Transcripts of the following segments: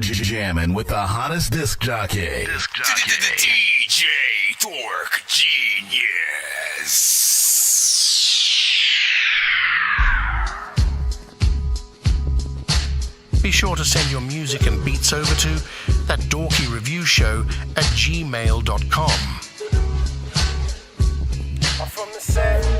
You're jamming with the hottest disc jockey. DJ Dork Genius. Be sure to send your music and beats over to ThatDorkyReviewShow@gmail.com.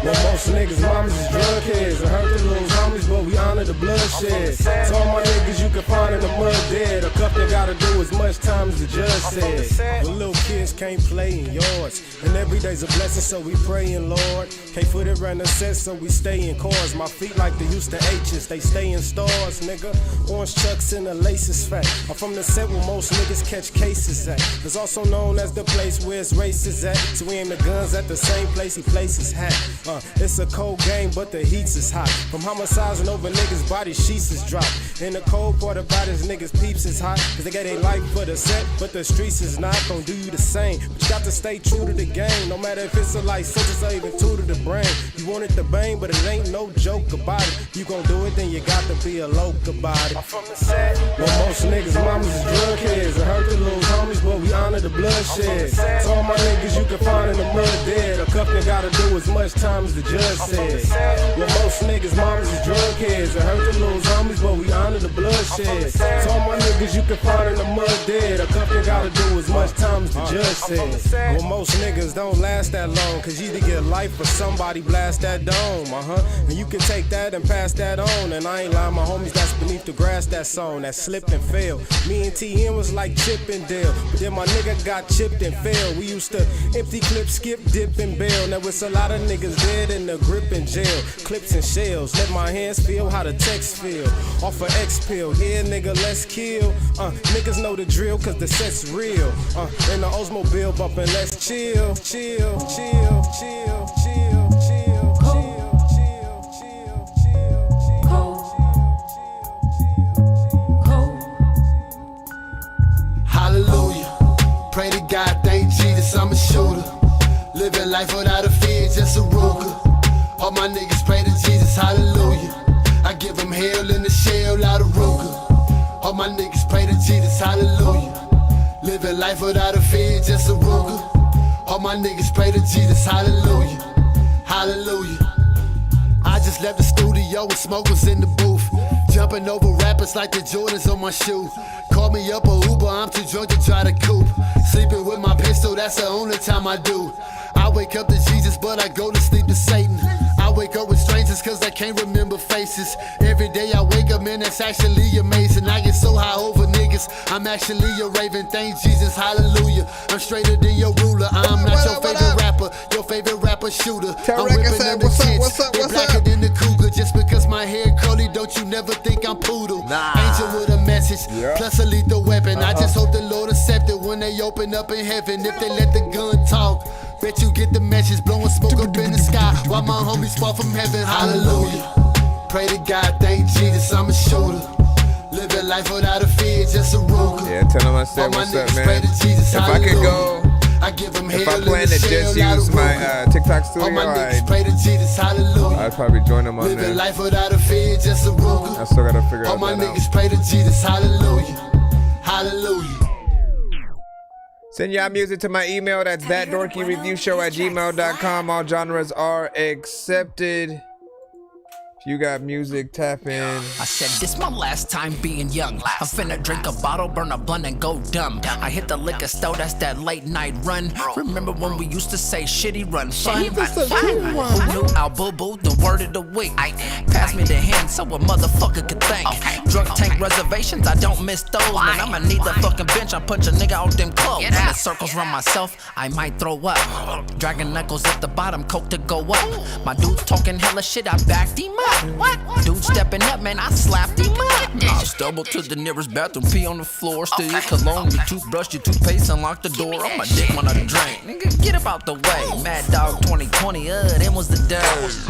Well, most niggas' mamas is drug heads. I heard the little homies, but we honor the bloodshed. To all my niggas you can find in the mud dead. A cup they gotta do as much time as the judge said. But little kids can't play in yards. And every day's a blessing, so we praying, Lord. Can't foot it around the set, so we stay in cars. My feet like the Houston H's, they stay in stars, nigga. Orange chucks and the laces fat. I'm from the set where most niggas catch cases at. It's also known as the place where his race is at. So we aim the guns at the same place he places hat. It's a cold game, but the heats is hot. From homicizing over niggas' body sheets is dropped. And the cold part about his niggas' peeps is hot. Cause they got their life for the set, but the streets is not gonna do you the same. But you got to stay true to the game, no matter if it's a life sentence or even two to the brain. You want it to bang, but it ain't no joke about it. You gon' do it, then you got to be a loke about it. I'm from the set. Well, most niggas' mamas is drug heads. I heard the little homies, but we honor the bloodshed. To all my niggas you can find in the mud dead. A cup they gotta do as much time as the judge said. Well, most niggas' mamas is drug heads. I heard the little homies, but we honor the bloodshed. To all my niggas you can find in the mud dead. A cup they gotta do as much time as the judge said. Well, most niggas don't last that long, cause you either get life or somebody blast that dome, And you can take that and pass that on. And I ain't lying, my homies that's beneath the grass, that song, that slipped and fell. Me and TN was like Chip and Dale, but then my nigga got chipped and fell. We used to empty clip, skip, dip, and bail. Now it's a lot of niggas dead in the grip in jail. Clips and shells, let my hands feel how the text feel. Off of X pill, yeah nigga, let's kill. Niggas know the drill, cause the set's real. In the Oldsmobile bumpin', let's chill, chill, chill, chill, chill, chill, chill, chill, chill, chill. Hallelujah. Pray to God, thank Jesus, I'm a shooter. Living life without a fear, just a Ruger. All my niggas pray to Jesus, hallelujah. I give him hell in the shell out of Ruger. All my niggas pray to Jesus, hallelujah. Living life without a fear, just a Ruger. All my niggas pray to Jesus, hallelujah. Hallelujah. I just left the studio with smokers in the booth. Jumping over rappers like the Jordans on my shoe. Call me up a Uber, I'm too drunk to try to coop. Sleeping with my pistol, that's the only time I do. I wake up to Jesus, but I go to sleep to Satan. I wake up with strangers cause I can't remember faces. Every day I wake up, man, that's actually amazing. I get so high over niggas, I'm actually a raven. Thank Jesus, hallelujah. I'm straighter than your ruler. I'm not your favorite rapper, your favorite rapper shooter. I'm whipping in the tits, they blacker than the cougar. Just because my hair curly, don't you never think I'm poodle. Angel with a message, plus a lethal weapon. I just hope the Lord accept it when they open up in heaven. If they let the gun talk, bet you get the message, blowing smoke up in the sky while my homies fall from heaven. Hallelujah. Pray to God, thank Jesus, I'm a shooter. Living life without a fear, just a Ruger. Yeah, tell him I said what's up, man. Jesus, if I could go, I give him if I plan to just use my TikTok studio, I'd probably join them on there. Living life without a fear, just a Ruger. I still gotta figure all out my that niggas out. pray to Jesus, hallelujah. Hallelujah. Send y'all music to my email. That's ThatDorkyReviewShow@gmail.com. All genres are accepted. If you got music, tap in. I said this my last time being young. I'm finna drink a bottle, burn a blunt and go dumb. I hit the liquor store, that's that late night run. Remember when we used to say shitty run fun? Who knew Al Boo Boo, the word of the week? Pass me the hand so a motherfucker could think. Drug tank reservations, I don't miss those. Man, I'ma need the fucking bench, I punch a nigga out them clothes. When the circles run myself, I might throw up. Dragging knuckles at the bottom, coke to go up. My dude talking hella shit, I backed him up. What? Dude stepping up, man, I slapped him up. I stumbled to the nearest bathroom, pee on the floor, steal your cologne, your toothbrush, your toothpaste, unlock the door. On my dick when I drink. Nigga, get up out the way. Mad Dog 2020, them was the days.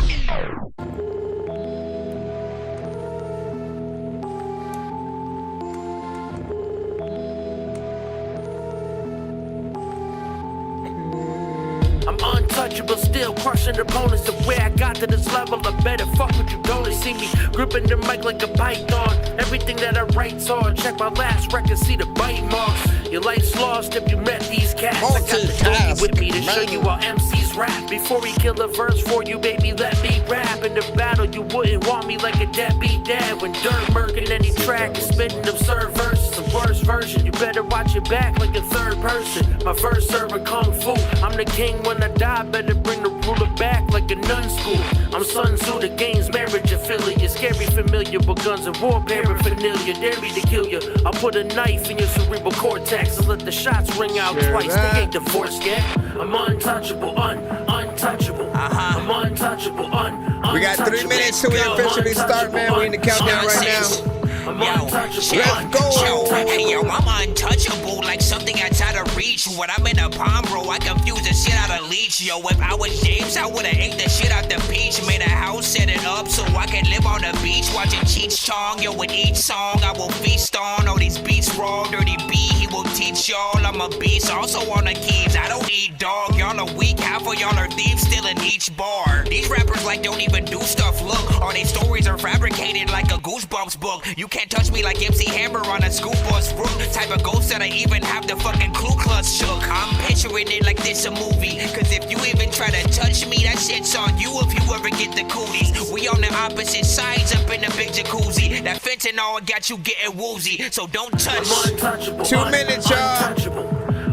I'm on untouchable, still crushing opponents. The way I got to this level, I better fuck with you. Don't see me gripping the mic like a python. Everything that I write's hard. Check my last record, see the bite marks. Your life's lost if you met these cats. I got the Dorky with me to show you how MCs rap. Before we kill a verse for you, baby, let me rap. In the battle, you wouldn't want me like a deadbeat dad. When dirt murking any track is spitting absurd verses, the worst version. You better watch your back like a third person. My first server kung fu. I'm the king when I die. Better bring the ruler back like a nun school. I'm Sun Tzu, the game's marriage affiliate. Scary familiar, but guns and war paraphernalia. Dare me to kill you. I'll put a knife in your cerebral cortex and let the shots ring out twice. They ain't divorced yet. I'm untouchable, untouchable. I'm untouchable, untouchable. We got 3 minutes till we officially start, man. We in the countdown right now. Let's go. Hey, yo, I'm untouchable, like something I try to reach. When I'm in a palm, bro, I confuse the shit out of leech. Yo, if I was James, I would've ate the shit out the beach. Made a house, set it up so I could live on the beach. Watching Cheech Chong, yo, with each song I will feast on. All these beats raw, dirty B, he will teach y'all. I'm a beast, also on the keys. I don't eat dog, y'all are weak. Half of y'all are thieves, still in each bar. These rappers like don't even do stuff, look. All these stories are fabricated like a Goosebumps book. You can't touch me like MC Hammer on a school bus roof. Type of ghost that I even have the fucking Ku Klux shook. I'm picturing it like this a movie. Cause if you even try to touch me, that shit's on you if you ever get the cooties. We on the opposite sides up in the big jacuzzi. That fentanyl got you getting woozy. So don't touch. I'm untouchable. 2 minutes, y'all.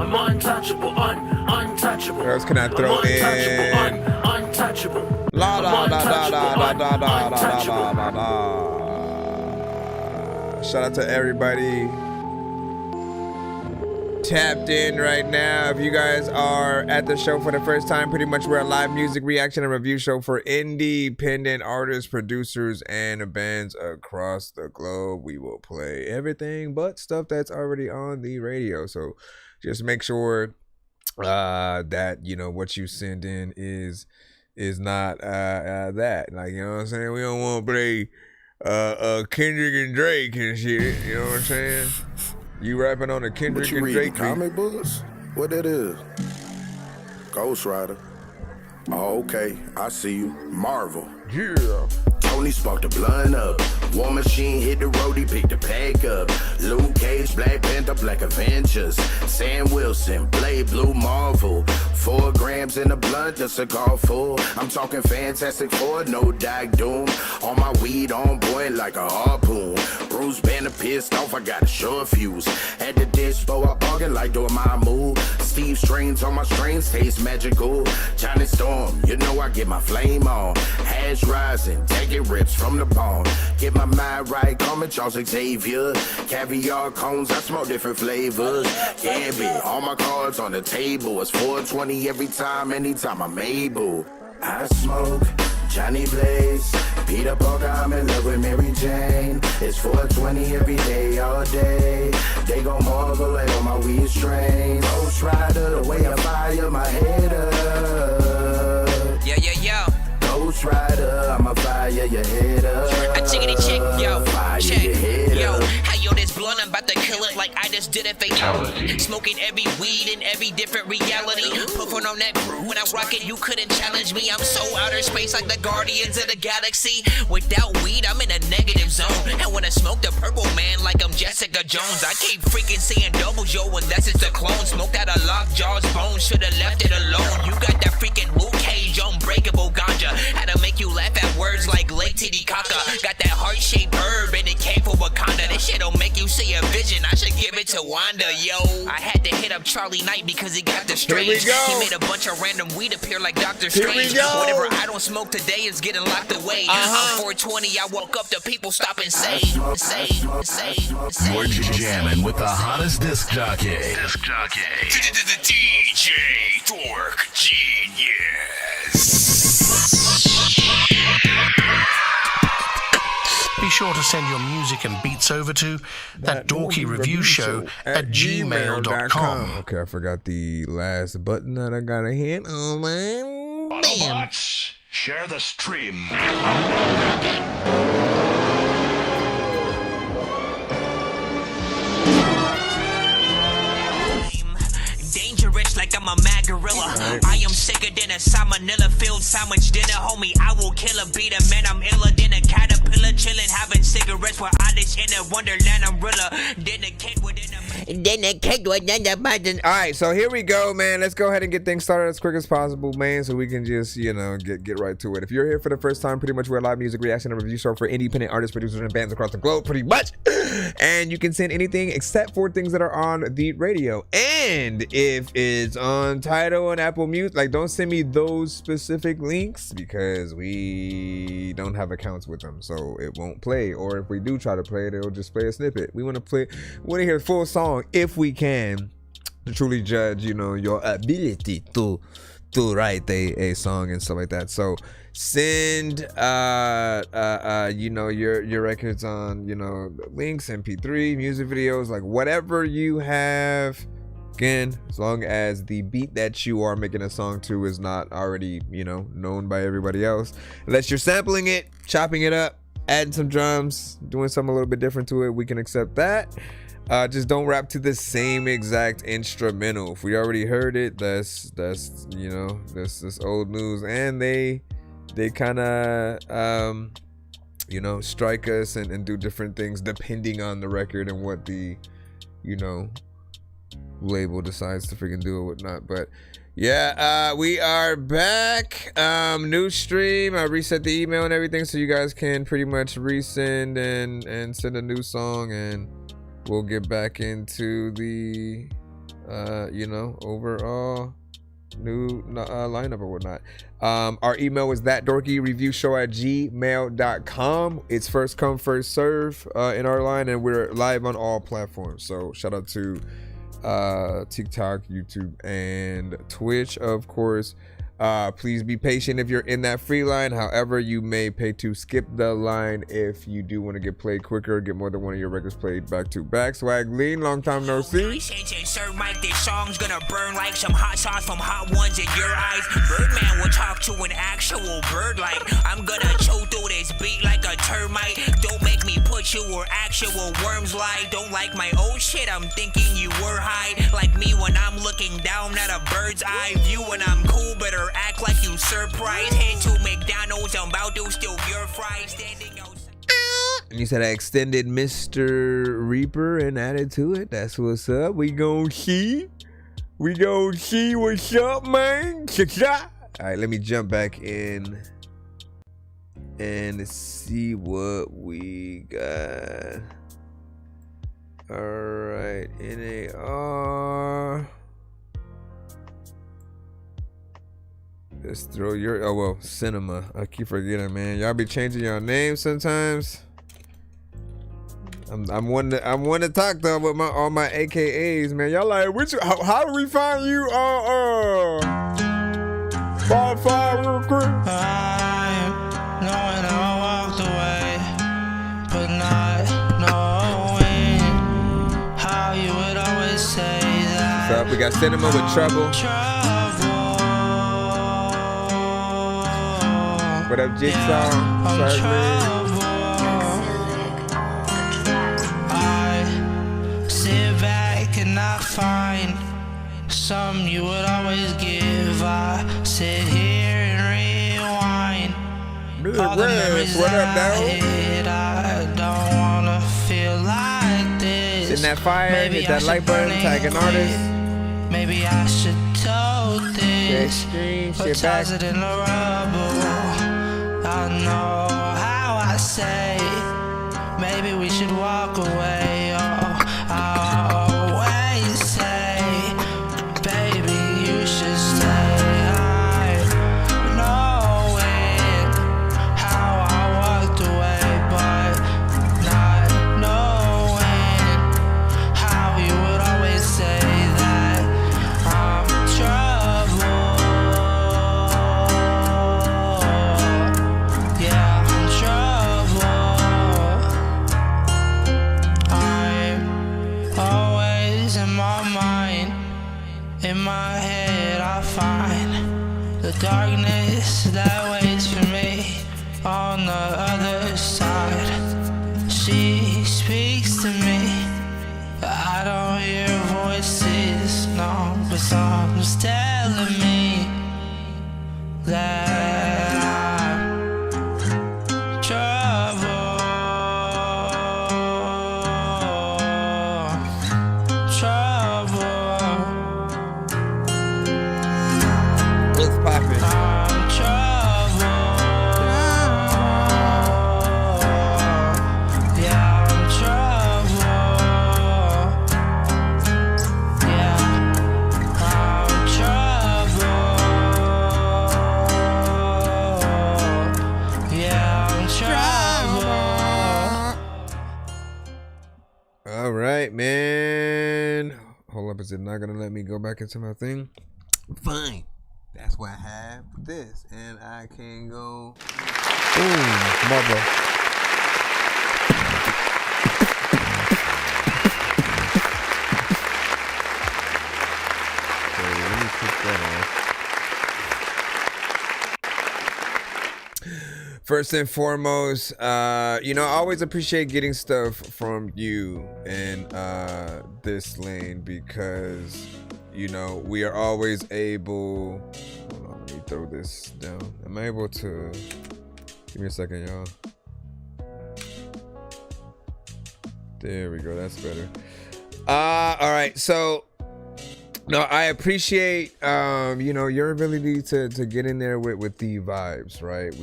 I'm untouchable, untouchable. What else can I throw in? Untouchable. La la la la la la la la la la la. Shout out to everybody tapped in right now. If you guys are at the show for the first time, pretty much we're a live music reaction and review show for independent artists, producers, and bands across the globe. We will play everything but stuff that's already on the radio. So just make sure that, you know, what you send in is not that. Like, you know what I'm saying? We don't want to play Kendrick and Drake and shit, you know what I'm saying? You rapping on a Kendrick and Drake comic books? What that is? Ghost Rider. Oh, okay, I see you. Marvel. Yeah. Tony sparked the blunt up. War Machine hit the road, he picked the pack up. Luke Cage, Black Panther, Black Avengers. Sam Wilson, Blade, Blue Marvel. 4 grams in the blunt, the cigar full. I'm talking Fantastic Four, no Doc Doom. On my weed on point like a harpoon. Bruce Banner pissed off, I got a short fuse. At the dispo, I bargain like doing my move. Steve Strains on my strains, taste magical. Johnny Storm, you know I get my flame on. Hash rising, taking rips from the palm. Get my mind right, call me Charles Xavier. Caviar cones, I smoke different flavors. Gambit, all my cards on the table. It's 420 every time, anytime I'm able. I smoke Johnny Blaze, Peter Parker, I'm in love with Mary Jane. It's 420 every day, all day. They gon' marvel at all my weed strains. Ghost Rider, the way I fire my head up. Yeah, yeah, yeah. Ghost Rider, I'ma fire your head up. I chickity chick, yo, fire check, your head yo. up. Hey, yo, this blunt, I'm about to kill it like I just did a fatality. Smoking every weed in every different reality. Puffing on that brew when I rock it, you couldn't challenge me. I'm so outer space like the Guardians of the Galaxy. Without weed, I'm in a negative zone. And when I smoke the purple man like I'm Jessica Jones, I keep freaking seeing doubles, yo, unless it's a clone. Smoked out a lockjaw's bone, should've left it alone. You got that freaking Luke Cage, unbreakable ganja. Had to make you laugh at words like Lake Titicaca. Got that heart-shaped herb and it came from Wakanda. This shit'll make you see a vision. I should give it to Wanda, yo. I had to hit up Charlie Knight because he got the strange. He made a bunch of random weed appear like Doctor Strange. Whatever I don't smoke today is getting locked away. I'm 420, I woke up to people stop and say. You're jamming with the hottest disc jockey. DJ Dork Genius. Be sure to send your music and beats over to ThatDorkyReviewShow at gmail.com. Okay, I forgot the last button that I gotta hit. Oh man. Autobots, share the stream. Dangerous like I'm I'm a mad gorilla. I am sicker than a salmonella filled sandwich dinner, homie. I will kill a beat a man. I'm iller than a caterpillar, chilling, having cigarettes with Irish in a wonderland umbrella. Then a kid within a. All right, so here we go, man. Let's go ahead and get things started as quick as possible, man, so we can just, you know, get right to it. If you're here for the first time, pretty much we're a live music reaction and review show for independent artists, producers, and bands across the globe, pretty much. And you can send anything except for things that are on the radio. And if it's on Tidal and Apple Music, like, don't send me those specific links because we don't have accounts with them, so it won't play. Or if we do try to play it, it'll just play a snippet. We want to hear the full song if we can, to truly judge, you know, your ability to write a song and stuff like that. So send you know, your records on, you know, links, MP3, music videos, like whatever you have. Again, as long as the beat that you are making a song to is not already, you know, known by everybody else, unless you're sampling it, chopping it up, adding some drums, doing something a little bit different to it, we can accept that. Just don't rap to the same exact instrumental. If we already heard it, that's you know, that's old news. And they kind of you know, strike us and do different things depending on the record and what the, you know, label decides to freaking do or whatnot. But yeah, we are back. New stream. I reset the email and everything so you guys can pretty much resend and send a new song, and we'll get back into the you know, overall new lineup or whatnot. Our email is ThatDorkyReviewShow@gmail.com. It's first come, first serve in our line, and we're live on all platforms. So shout out to TikTok, YouTube, and Twitch, of course. Please be patient if you're in that free line. However, you may pay to skip the line if you do want to get played quicker, get more than one of your records played back to back. Swag Lean, long time no see. Sir Mike, this song's gonna burn like some hot sauce from hot ones in your eyes. Birdman will talk to an actual bird like I'm gonna chew through this beat like a termite. Don't make me put you where actual worms lie. Don't like my old shit, I'm thinking you were high. Like me when I'm looking down at a bird's eye view. When I'm cool, better act like you surprised. Head to McDonald's, I'm about to steal your fries. Standing outside. And you said I extended Mr. Reaper and added to it. That's what's up. We gon' see what's up, man. All right, let me jump back in and see what we got. All right, NAR. Let's throw your, oh well, Cinema. I keep forgetting, man. Y'all be changing your names sometimes. I'm one to talk though with all my AKAs, man. Y'all like, how do we find you? Spotify real quick. Knowing I walked away, but not knowing how you would always say that. So we got Cinema with Trouble. What up, Jigsaw? I sit back and I find some you would always give. I sit here and rewind. All the memories what that up, I dog? hid. I don't wanna feel like this. Sitting that fire, hit that like button, tag an artist. Maybe I should tote this, or shit back. toss it in the rubble. I know how I say, maybe we should walk away. Oh, I always say, baby, you should stay. I know it, how I walked away, but not knowing how you would always say that I'm trouble. Yeah, I'm trouble. I'm always in my mind. In my head I find the darkness that waits for me on the other side. She speaks to me, but I don't hear voices. No, along, but something's telling me that I'm trouble. What's poppin'? I'm trouble. Yeah, I'm trouble. Yeah, I'm trouble. Yeah, I'm trouble. All right, man. Hold up, is it not gonna let me go back into my thing? Fine. That's what I have this, and I can go. Boom, mother. Okay, let me put that on. First and foremost, you know, I always appreciate getting stuff from you in this lane because, you know, we are always able. Hold on, let me throw this down. Am I able to? Give me a second, y'all. There we go. That's better. All right. So, no, I appreciate you know, your ability to get in there with the vibes, right?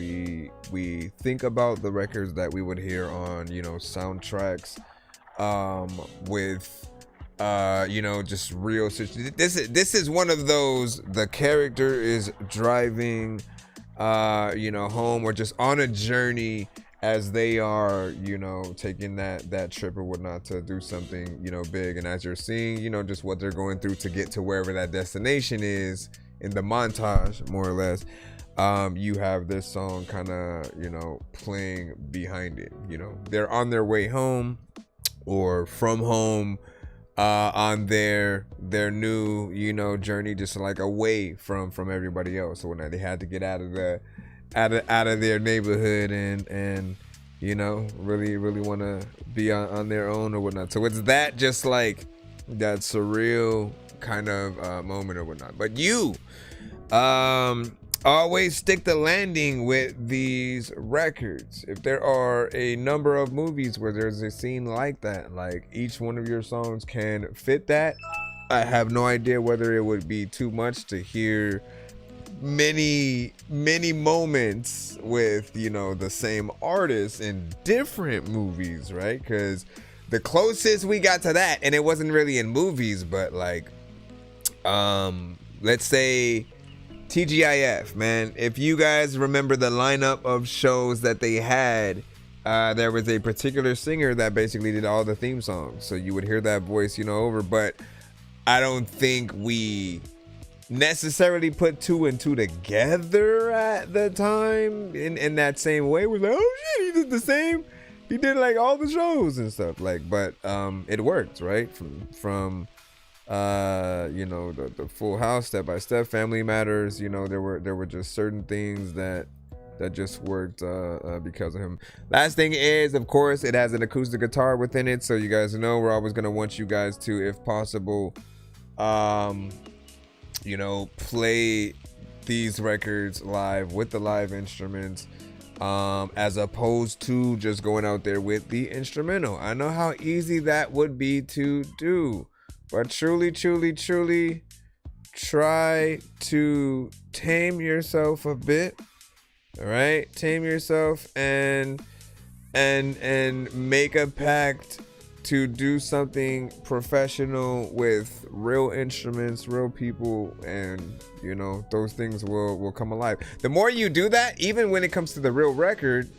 We think about the records that we would hear on, you know, soundtracks, with you know, just real this is one of those, the character is driving you know, home or just on a journey as they are, you know, taking that trip or whatnot to do something, you know, big. And as you're seeing, you know, just what they're going through to get to wherever that destination is in the montage, more or less, you have this song kind of, you know, playing behind it. You know, they're on their way home or from home, on their new, you know, journey, just like away from everybody else. So when they had to get out of their neighborhood and you know, really want to be on their own or whatnot. So it's that, just like that surreal kind of moment or whatnot. But you always stick the landing with these records. If there are a number of movies where there's a scene like that, like each one of your songs can fit that. I have no idea whether it would be too much to hear many moments with, you know, the same artist in different movies, right? Because the closest we got to that, and it wasn't really in movies, but like let's say TGIF, man. If you guys remember the lineup of shows that they had, there was a particular singer that basically did all the theme songs, so you would hear that voice, you know, over. But I don't think we necessarily put two and two together at the time in that same way. We're like, oh shit, he did the same, he did like all the shows and stuff, like, but it worked, right? From you know, the Full House, Step by Step, Family Matters, you know, there were just certain things that just worked because of him. Last thing is, of course, it has an acoustic guitar within it, so you guys know we're always gonna want you guys to, if possible, you know, play these records live with the live instruments, as opposed to just going out there with the instrumental. I know how easy that would be to do, but truly try to tame yourself a bit. All right, tame yourself and make a pact to do something professional with real instruments, real people, and you know, those things will come alive. The more you do that, even when it comes to the real record,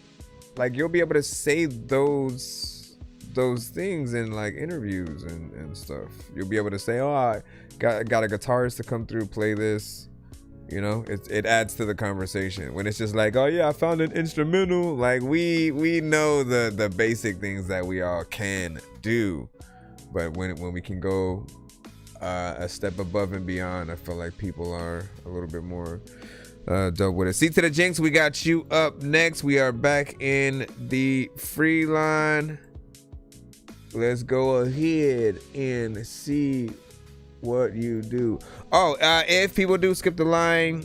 like, you'll be able to say those things in like interviews and stuff. You'll be able to say, oh, I got a guitarist to come through, play this. You know, it adds to the conversation. When it's just like, oh yeah, I found an instrumental, like we know the basic things that we all can do, but when we can go a step above and beyond, I feel like people are a little bit more dope with it. See to the Jinx, we got you up next. We are back in the free line. Let's go ahead and see what you do. Oh, if people do skip the line,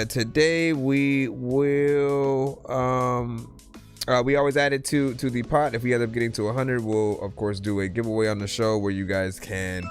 today we will we always add it to the pot. If we end up getting to 100, we'll of course do a giveaway on the show where you guys can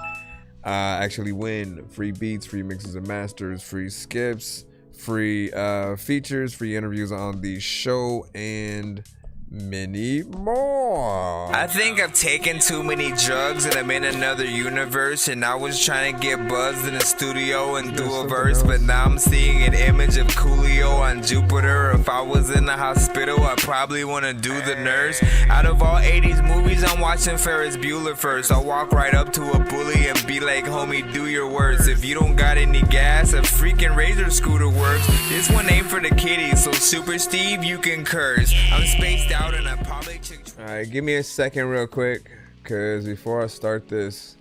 actually win free beats, free mixes and masters, free skips, free features, free interviews on the show, and many more. I think I've taken too many drugs and I'm in another universe, and I was trying to get buzzed in the studio and do a verse, but now I'm seeing an image of Coolio on Jupiter. If I was in the hospital, I probably want to do the nurse. Out of all 80s movies, I'm watching Ferris Bueller first. I'll walk right up to a bully and be like, homie, do your worst. If you don't got any gas, a freaking razor scooter works. This one ain't for the kiddies, so Super Steve, you can curse. I'm spaced out and I probably Alright, give me a second real quick, because before I start this,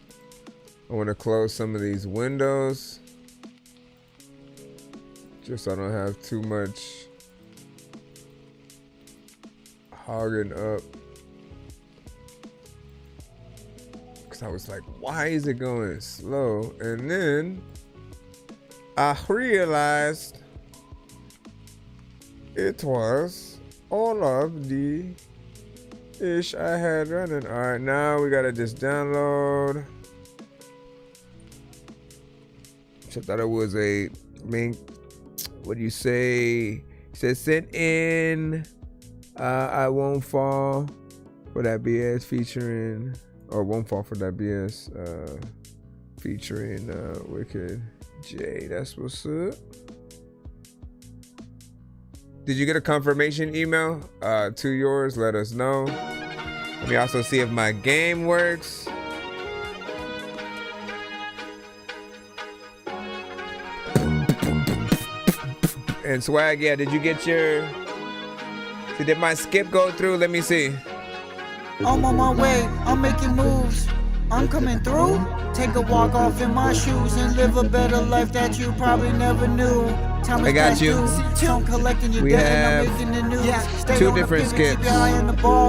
I want to close some of these windows just so I don't have too much hogging up, because I was like, why is it going slow? And then I realized it was all of the ish I had running. All right, now we gotta just download. I thought it was a link. What do you say? It says send in I Won't Fall for That BS featuring, or Won't Fall for That BS featuring Wicked J. That's what's up. Did you get a confirmation email to yours? Let us know. Let me also see if my game works. And Swag, yeah, did you get your... Did my skip go through? Let me see. I'm on my way, I'm making moves. I'm coming through. Take a walk off in my shoes and live a better life that you probably never knew. I got you. We have two different skips.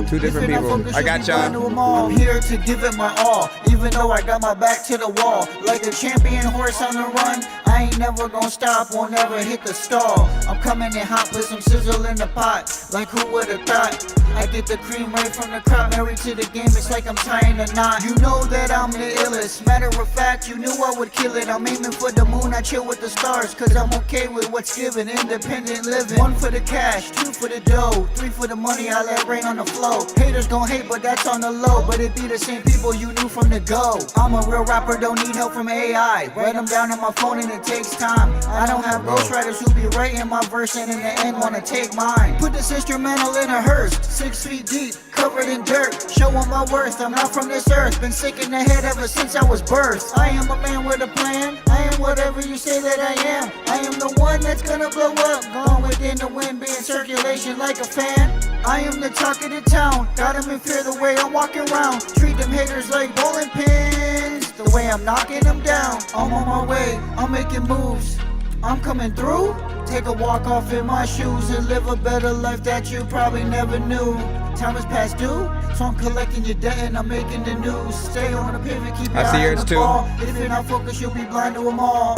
Two different people. I got y'all. I'm here to give it my all, even though I got my back to the wall. Like a champion horse on the run, I ain't never gonna stop, won't never hit the stall. I'm coming in hot with some sizzle in the pot, like who would've thought? I get the cream right from the crop, married to the game, it's like I'm tying a knot. You know that I'm the illest, matter of fact, you knew I would kill it. I'm aiming for the moon, I chill with the stars, cause I'm okay with what's given. Independent living, 1 for the cash, 2 for the dough, 3 for the money, I let rain on the flow. Haters gon' hate, but that's on the low, but it be the same people you knew from the go. I'm a real rapper, don't need help from AI. Write them down on my phone and it takes time. I don't have ghostwriters who be writing my verse and in the end wanna take mine. Put this instrumental in a hearse, 6 feet deep, covered in dirt. Show 'em my worth, I'm not from this earth. Been sick in the head ever since I was birthed. I am a man with a plan, I am whatever you say that I am. I am the one that's gonna blow up, gone within the wind, be in circulation like a fan. I am the talk of the town, got 'em in fear the way I'm walking around. Treat them haters like bowling pins, the way I'm knocking them down. I'm on my way, I'm making moves, I'm coming through. Take a walk off in my shoes and live a better life that you probably never knew. Time is past due, so I'm collecting your debt and I'm making the news. Stay on the pivot, keep your eye on the ball. If you're not focused, you'll be blind to them all.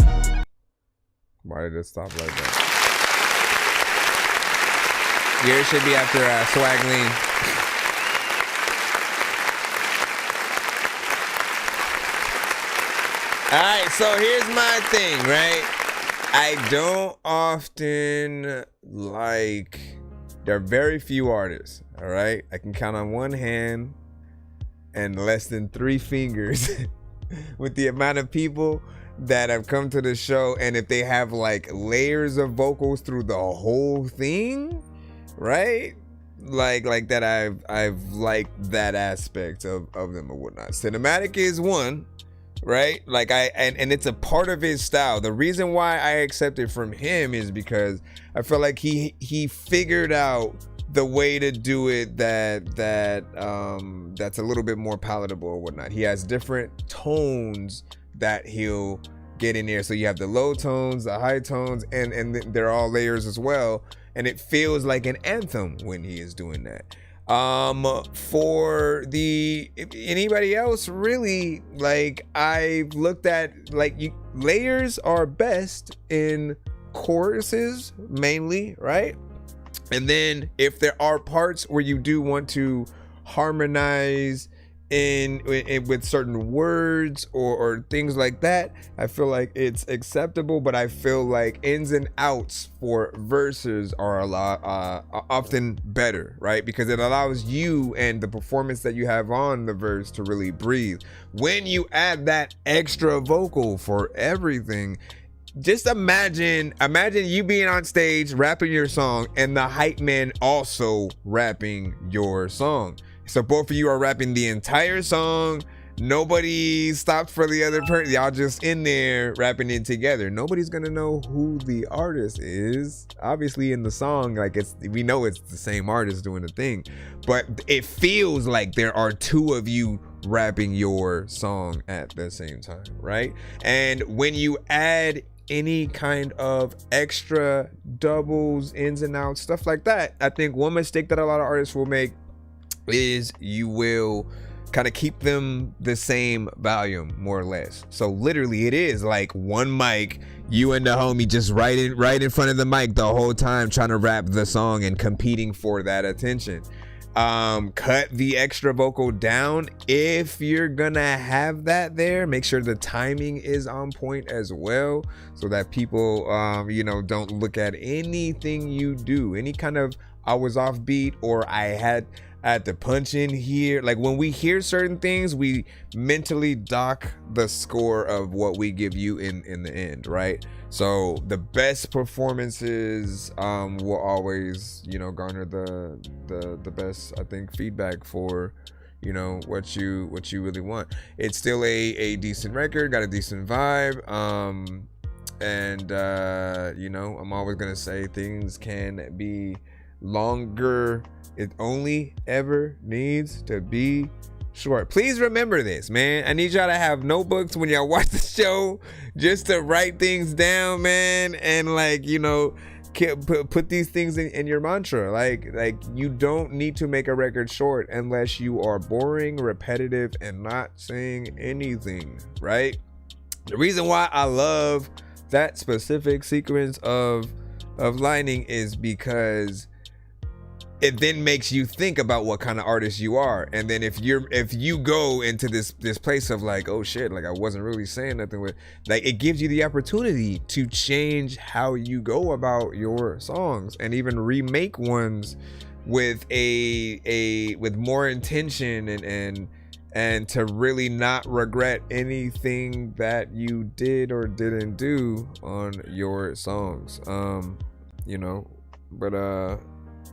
Why did it stop like that? Yours should be after Swag Lean. Alright, so here's my thing, right? I don't often like... There are very few artists, alright? I can count on one hand and less than 3 fingers with the amount of people that have come to the show, and if they have like layers of vocals through the whole thing, right? Like that I've liked that aspect of them or whatnot. Cinematic is one, right? Like and it's a part of his style. The reason why I accept it from him is because I feel like he figured out the way to do it that's a little bit more palatable or whatnot. He has different tones that he'll get in there. So you have the low tones, the high tones, and they're all layers as well. And it feels like an anthem when he is doing that. For anybody else, really, like I've looked at, like layers are best in choruses mainly, right? And then if there are parts where you do want to harmonize in with certain words or things like that, I feel like it's acceptable. But I feel like ins and outs for verses are a lot often better, right? Because it allows you and the performance that you have on the verse to really breathe. When you add that extra vocal for everything, just imagine you being on stage rapping your song and the hype man also rapping your song. So both of you are rapping the entire song. Nobody stopped for the other person. Y'all just in there rapping it together. Nobody's gonna know who the artist is. Obviously in the song, like we know it's the same artist doing the thing, but it feels like there are two of you rapping your song at the same time, right? And when you add any kind of extra doubles, ins and outs, stuff like that, I think one mistake that a lot of artists will make is you will kind of keep them the same volume, more or less. So literally it is like one mic, you and the homie just right in front of the mic the whole time trying to rap the song and competing for that attention. Cut the extra vocal down if you're gonna have that there. Make sure the timing is on point as well, so that people don't look at anything you do, any kind of I was off beat or I had to punch in here. Like when we hear certain things, we mentally dock the score of what we give you in the end, right? So the best performances will always, garner the best, I think, feedback for what you really want. It's still a decent record, got a decent vibe, and I'm always gonna say things can be longer. It only ever needs to be short. Please remember this, man. I need y'all to have notebooks when y'all watch the show, just to write things down, man, and put these things in your mantra. Like you don't need to make a record short unless you are boring, repetitive, and not saying anything, right? The reason why I love that specific sequence of lining is because it then makes you think about what kind of artist you are. And then if you go into this place of like, oh shit, like I wasn't really saying nothing with, like, it gives you the opportunity to change how you go about your songs and even remake ones with with more intention and to really not regret anything that you did or didn't do on your songs.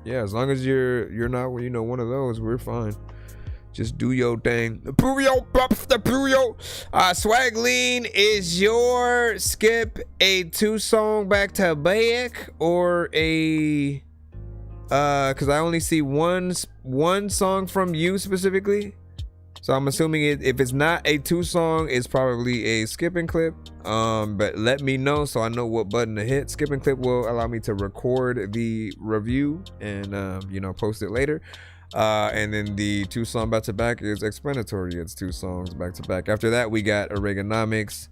Yeah, as long as you're not, one of those, we're fine. Just do your thing. The Puyo. Swag Lean, is your skip a 2-song back to back or a because I only see one song from you specifically. So I'm assuming if it's not a 2-song, it's probably a skipping clip. But let me know so I know what button to hit. Skipping clip will allow me to record the review and post it later. And then the 2-song back to back is explanatory. It's 2 songs back to back. After that, we got Oregonomics,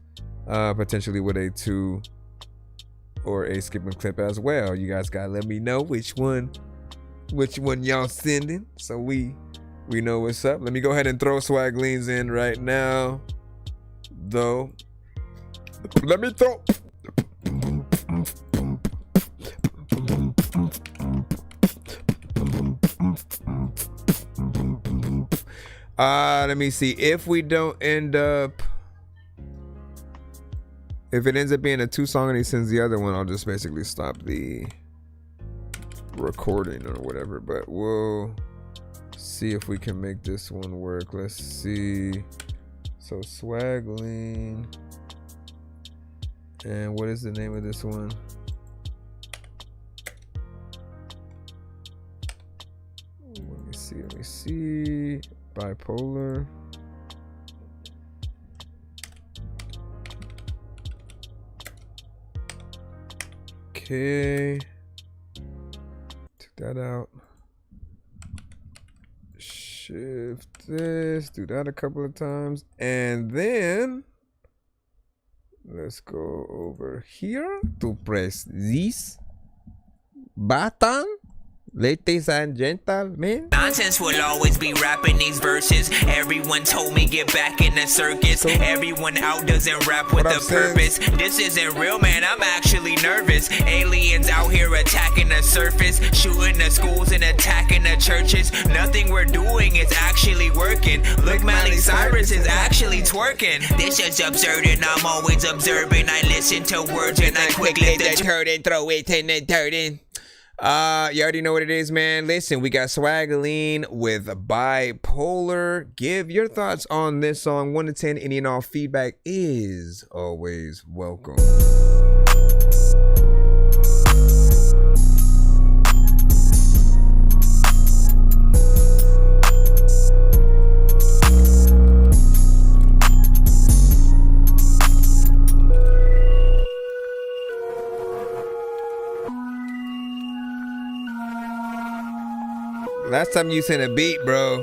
potentially with a 2 or a skipping clip as well. You guys gotta let me know which one y'all sending, so we know what's up. Let me go ahead and throw Swag Leans in right now, though. Let me throw. Let me see. If we don't end up, if it ends up being a 2-song and he sends the other one, I'll just basically stop the recording or whatever. But we'll see if we can make this one work. Let's see. So Swag Lean, and what is the name of this one? Let me see. Bipolar. Okay, took that out. shift this, do that a couple of times, and then let's go over here to press this button. Ladies and gentlemen, Nonsense will always be rapping these verses. Everyone told me get back in the circus. Everyone out doesn't rap with a purpose. This isn't real, man, I'm actually nervous. Aliens out here attacking the surface, shooting the schools and attacking the churches. Nothing we're doing is actually working. Look, Miley Cyrus is actually twerking. This is absurd and I'm always observing. I listen to words and I quickly deter and throw it in the dirt in. You already know what it is, man. Listen, we got Swagleen with Bipolar. Give your thoughts on this song. 1 to 10, any and all feedback is always welcome. Last time you sent a beat, bro.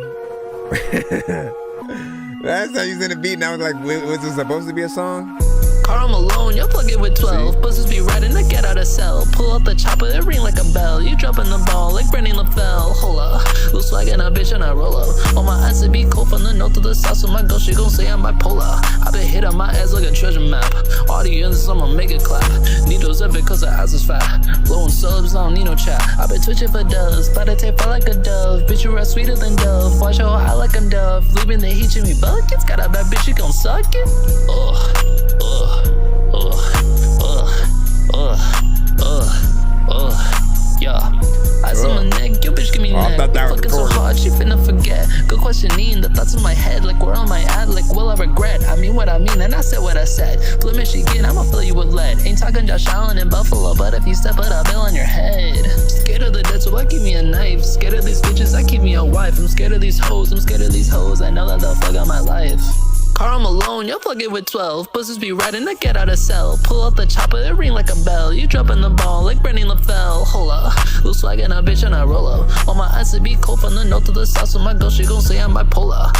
Last time you sent a beat, and I was like, was this supposed to be a song? Carl Malone, you'll plug it with 12. Buzzers be riding to get out of cell. Pull out the chopper, it ring like a bell. You dropping the ball like Brenny LaFell. Hola, loose swag and a bitch and I roll up. On my ass it be cold from the north to the south, so my girl she gon' say I'm bipolar. I been hit on my ass like a treasure map. Audience, I'ma make it clap. Needles up because her ass is fat. Blowing subs, I don't need no chat. I been twitching for doves, but I tape fly like a dove. Bitch, you rap sweeter than dove. Watch how high like I'm dove. Leaving the heat in me buckets. Got a bad bitch, you gon' suck it. Yeah. Eyes on my neck, your bitch give me neck. Fucking so hard, she finna forget. Good questioning, the thoughts in my head. Like, where am I at? Like, will I regret? I mean what I mean, and I said what I said. Flip Michigan, I'ma fill you with lead. Ain't talking Josh Allen in Buffalo, but if you step it, I'll bill on your head. Scared of the dead, so I keep me a knife. Scared of these bitches, I keep me a wife. I'm scared of these hoes, I'm scared of these hoes. I know that they'll fuck up my life. Carl Malone, you'll plug it with 12. Buzzers be riding to get out of cell. Pull out the chopper, it ring like a bell. You dropping the ball like Brenny LaFell. Hola, loose swag and a bitch and I roll up. On my ass it be cold from the north to the south, so my girl she gon' say I'm bipolar.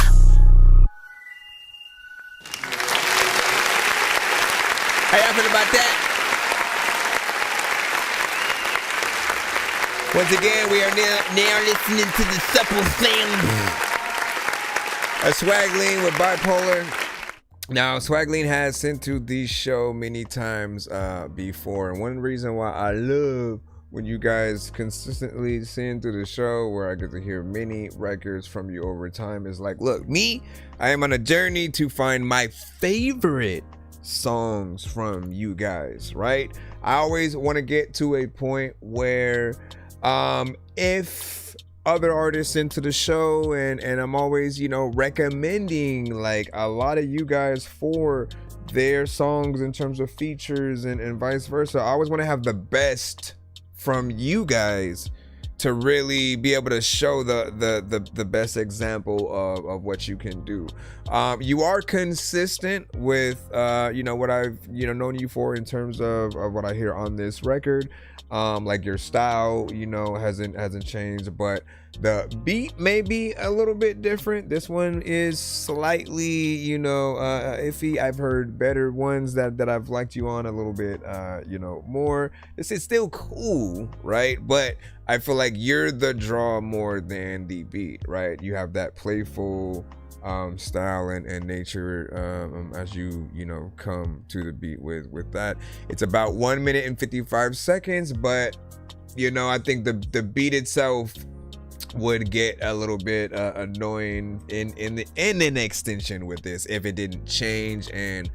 How y'all feel about that? Once again, we are now listening to the supple sound. A Swagleen with Bipolar. Now, Swagleen has sent to the show many times before. And one reason why I love when you guys consistently send to the show, where I get to hear many records from you over time, is like, look, I am on a journey to find my favorite songs from you guys, right? I always want to get to a point where if other artists into the show and I'm always, recommending like a lot of you guys for their songs in terms of features and vice versa. I always want to have the best from you guys to really be able to show the best example of what you can do. You are consistent with what I've known you for in terms of what I hear on this record. Like your style hasn't changed, but the beat may be a little bit different. This one is slightly iffy. I've heard better ones that I've liked you on a little bit more. It's still cool, right? But I feel like you're the draw more than the beat, right? You have that playful style and nature as you come to the beat with that. It's about 1 minute and 55 seconds, but I think the beat itself would get a little bit annoying in an extension with this if it didn't change and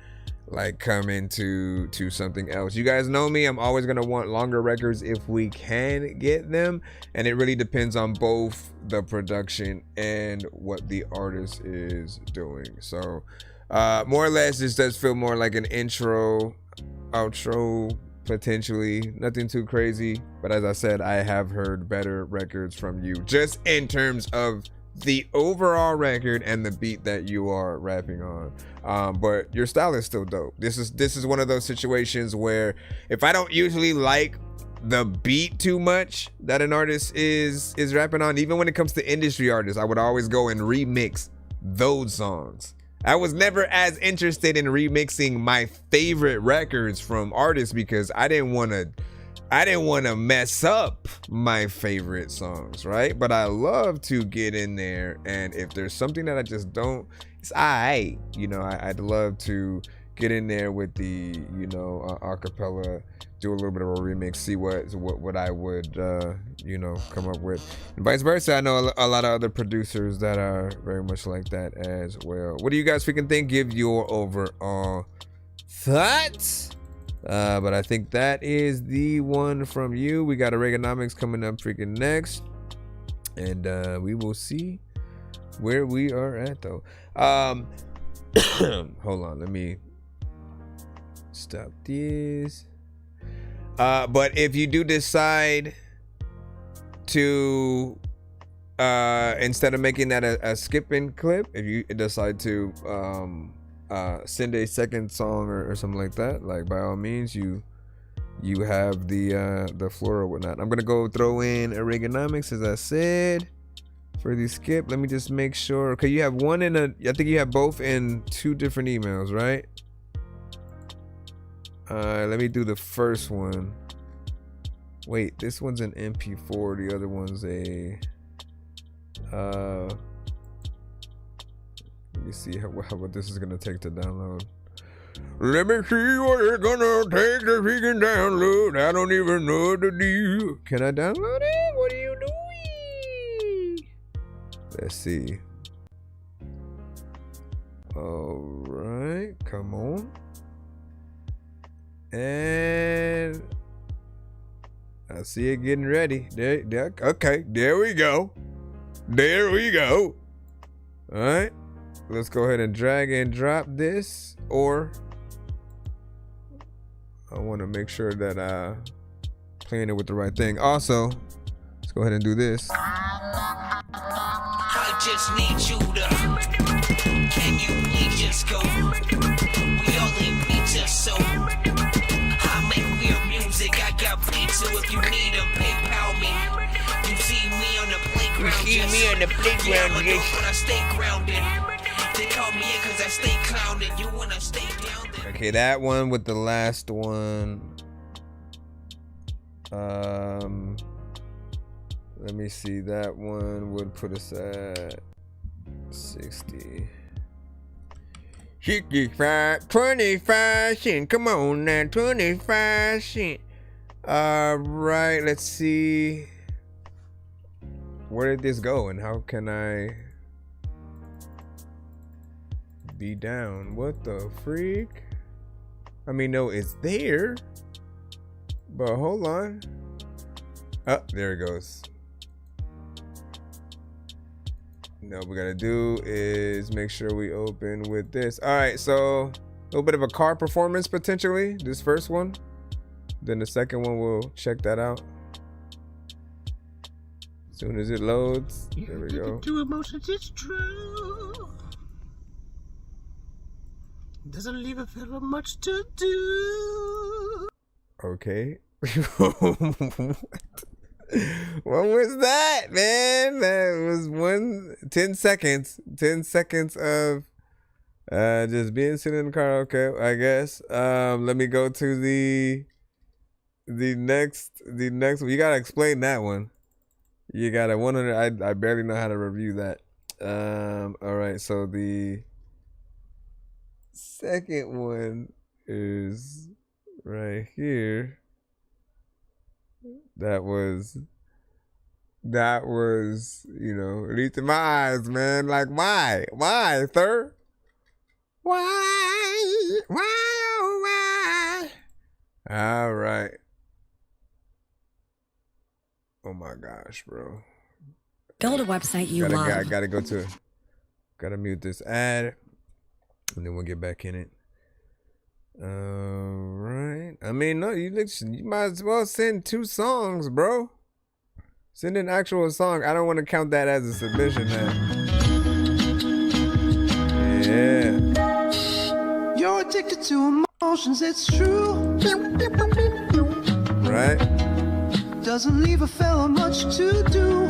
like come into something else. You guys know me, I'm always gonna want longer records if we can get them, and it really depends on both the production and what the artist is doing. So more or less this does feel more like an intro, outro, potentially nothing too crazy, but as I said, I have heard better records from you just in terms of the overall record and the beat that you are rapping on. But your style is still dope. This is one of those situations where if I don't usually like the beat too much that an artist is rapping on. Even when it comes to industry artists, I would always go and remix those songs. I was never as interested in remixing my favorite records from artists because I didn't want to mess up my favorite songs, right? But I love to get in there, and if there's something that I just don't, it's alright, you know, I'd love to get in there with the, you know, acapella, do a little bit of a remix, see what I would, you know, come up with, and vice versa. I know a lot of other producers that are very much like that as well. What do you guys freaking think? Give your overall thoughts. But I think that is the one from you. We got Reaganomics coming up freaking next, and we will see where we are at though. Hold on, let me stop this. But if you do decide to instead of making that a skipping clip, if you decide to send a second song or something like that, like by all means, you have the floor or whatnot. I'm gonna go throw in Reaganomics as I said for the skip. Let me just make sure. Okay, you have one in I think you have both in 2 different emails, right? Let me do the first one. Wait, this one's an MP4. The other one's a let me see what this is gonna take to download. Let me see what it's gonna take to freaking download. I don't even know what to do. Can I download it? What are you doing? Let's see. All right, come on. And I see it getting ready. There, okay, there we go. There we go. All right, let's go ahead and drag and drop this, or I want to make sure that I'm playing it with the right thing. Also, let's go ahead and do this. I just need you to, can you please just go? We all in pizza, so I make weird music. I got beats, so if you need them, PayPal me. You see me on the playground, but I stay grounded. They call me in cause I stay clouded. You wanna stay down there. Okay, that one with the last one. Let me see. That one would put us at 60. 65, 25 cents. Come on now, 25 cents. All right, let's see. Where did this go and how can I be down? What the freak? I mean, no, it's there, but hold on. Oh, there it goes. Now what we gotta do is make sure we open with this. All right, so a little bit of a car performance potentially, this first one. Then the second one, we'll check that out. As soon as it loads, there we go. Two emotions, it's true. Doesn't leave a fella much to do. Okay. What was that, man? That was 10 seconds. 10 seconds of just being sitting in the car. Okay, I guess. Let me go to the next one. You gotta explain that one. You got a 100. I barely know how to review that. All right, so the second one is right here. That was, you know, at least in my eyes, man. Like, why, sir? Why, oh, why? All right. Oh my gosh, bro. Build a website you love. Gotta mute this ad, and then we'll get back in it. All right. I mean, no, you might as well send 2 songs, bro. Send an actual song. I don't want to count that as a submission, man. Yeah. You're addicted to emotions, it's true. Right? doesn't leave a fella much to do.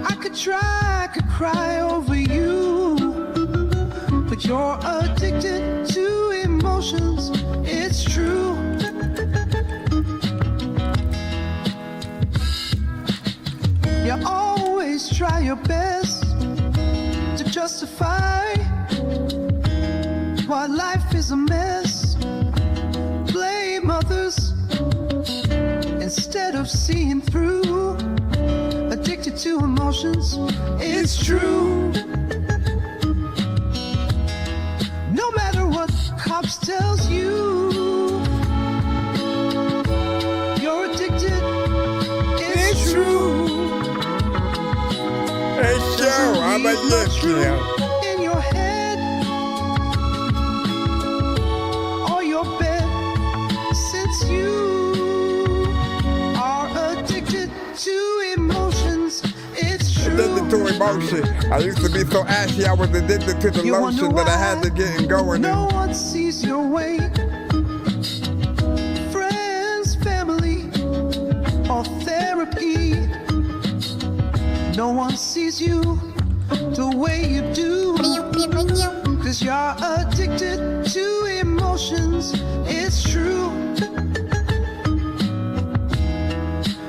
I could try, I could cry over you, but you're addicted to emotions, it's true. You always try your best to justify why life is a mess. Blame others instead of seeing through. Addicted to emotions, it's true. No matter what cops tells you, you're addicted, it's true. Hey, show, how about this, in your head or your bed, since you are addicted to emotions, it's true. Addicted to emotion. I used to be so ashy, I was addicted to the lotion that I had to get and going. No one sees your way. Friends, family, or therapy. No one sees you the way you do. 'Cause you're addicted to emotions, it's true.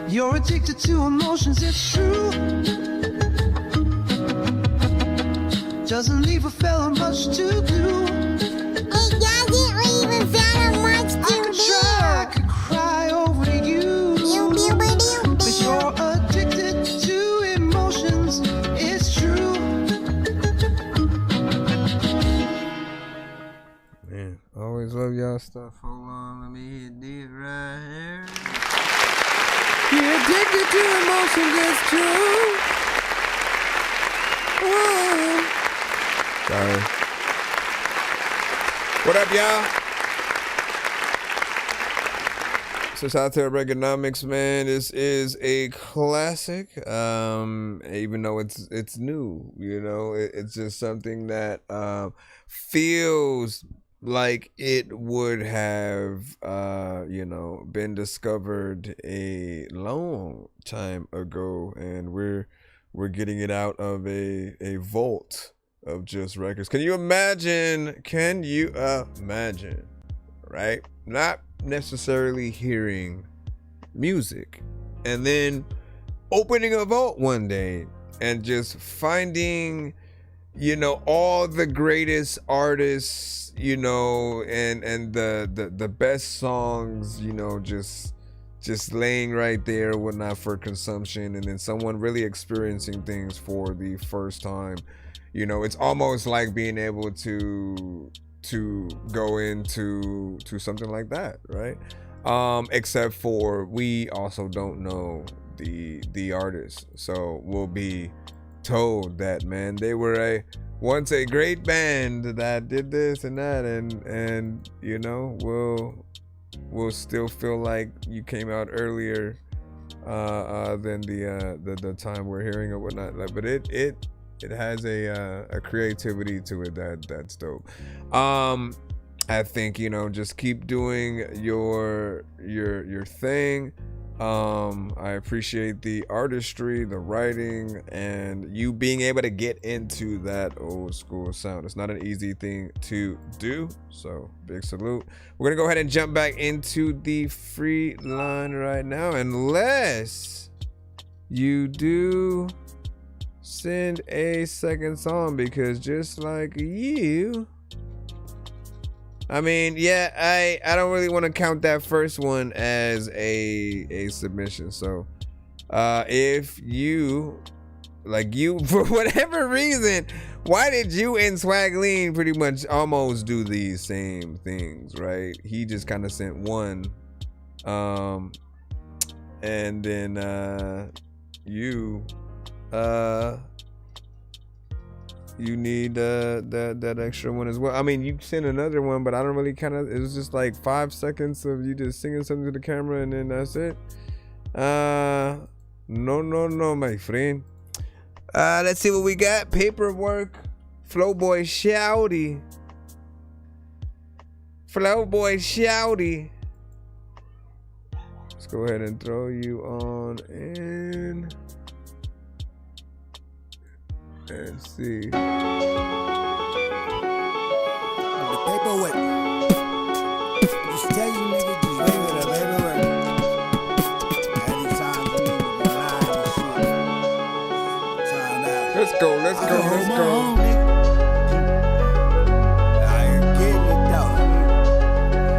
You're addicted to emotions, it's true. Doesn't leave a fella much to do. It doesn't leave a fella much to do. I could cry over you. But you're addicted to emotions, it's true. Man, always love y'all stuff. Hold on, let me hit this right here. You're addicted to emotions, it's true. Whoa. Sorry. What up, y'all? So shout out to Reaganomics, man. This is a classic. Even though it's new, you know, it's just something that feels like it would have you know, been discovered a long time ago, and we're getting it out of a vault of just records. Can you imagine, right? Not necessarily hearing music and then opening a vault one day and just finding, you know, all the greatest artists, you know, and the best songs, you know, just laying right there, whatnot, for consumption, and then someone really experiencing things for the first time. You know, it's almost like being able to go into something like that, right? Except for we also don't know the artist, so we'll be told that, man, they were once a great band that did this and that, and you know, we'll still feel like you came out earlier than the time we're hearing or whatnot. Like, but it has a creativity to it that's dope. I think, you know, just keep doing your thing. I appreciate the artistry, the writing, and you being able to get into that old school sound. It's not an easy thing to do, so big salute. We're gonna go ahead and jump back into the free line right now, unless you do send a second song, because just like you, I mean, yeah, I don't really want to count that first one as a submission. So if you, like, you, for whatever reason, why did you and Swagleen pretty much almost do these same things, right? He just kind of sent one, and then you need that extra one as well. I mean, you sent another one, but I don't really it was just like 5 seconds of you just singing something to the camera, and then that's it. No, my friend. Let's see what we got. Paperwork. Flowboy Shouty. go ahead and throw you on in and see. The paperwork. Just tell you niggas, just wait for the paperwork. Anytime you need to lie and shit. Time out. Let's go.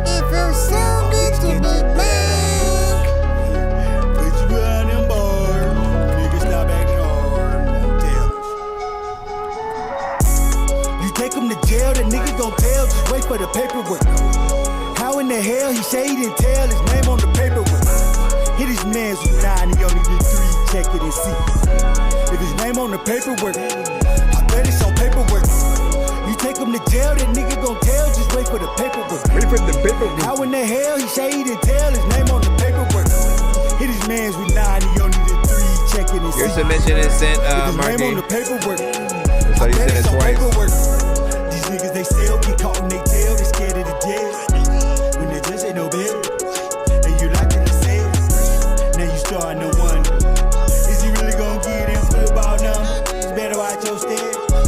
It feels so good to be back. Put you behind them bars. Niggas stop acting hard. Tell us. You take him to jail, the nigga gon' tell. Just wait for the paperwork. How in the hell he say he didn't tell his name on the paperwork? Hit his mans with 9, he only did 3. Check it and see. If his name on the paperwork, I bet it's on paperwork. You take him to jail, that nigga gon' tell. Just wait for the paperwork. Wait for the paperwork. How in the hell he say he didn't tell his name on the paperwork? Hit his mans with 9, he only did 3. Check it and see. Your submission is sent, If his Marky. name on the paperwork, So you I bet sent it it's on twice. paperwork. These niggas they still get caught in they tail. They scared of the jail. When they just ain't no bill, and you like it to sell. Now you starting to wonder, is he really gonna get him football numbers? Better watch your step.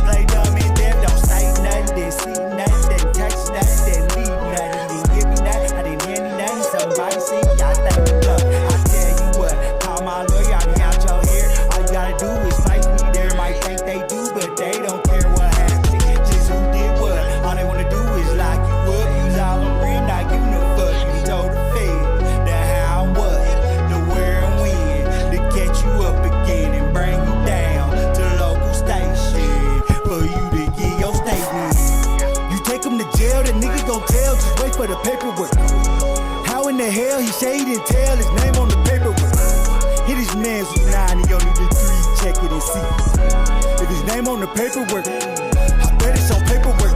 Play dumb and deaf, don't say nothing, then see nothing, then touch nothing, then leave nothing. Didn't give me nothing, I didn't hear me nothing. Somebody see me, I thank you, love. I tell you what, call my lawyer, I be out your hair. All you gotta do is fight me. They might think they do, but they don't care what happened. Just who did what? All they wanna do is lock you up. Use all the real, not giving a fuck. You told the fed the how and what, the where and when, to catch you up again and bring you down to the local station for you to get your statement. You take him to jail, the nigga gon' tell. Just wait for the paperwork. How in the hell he say he didn't tell his name on the paperwork? Hit his mans with 9, he only did 3. Check it and see. If his name on the paperwork, I bet it's on paperwork.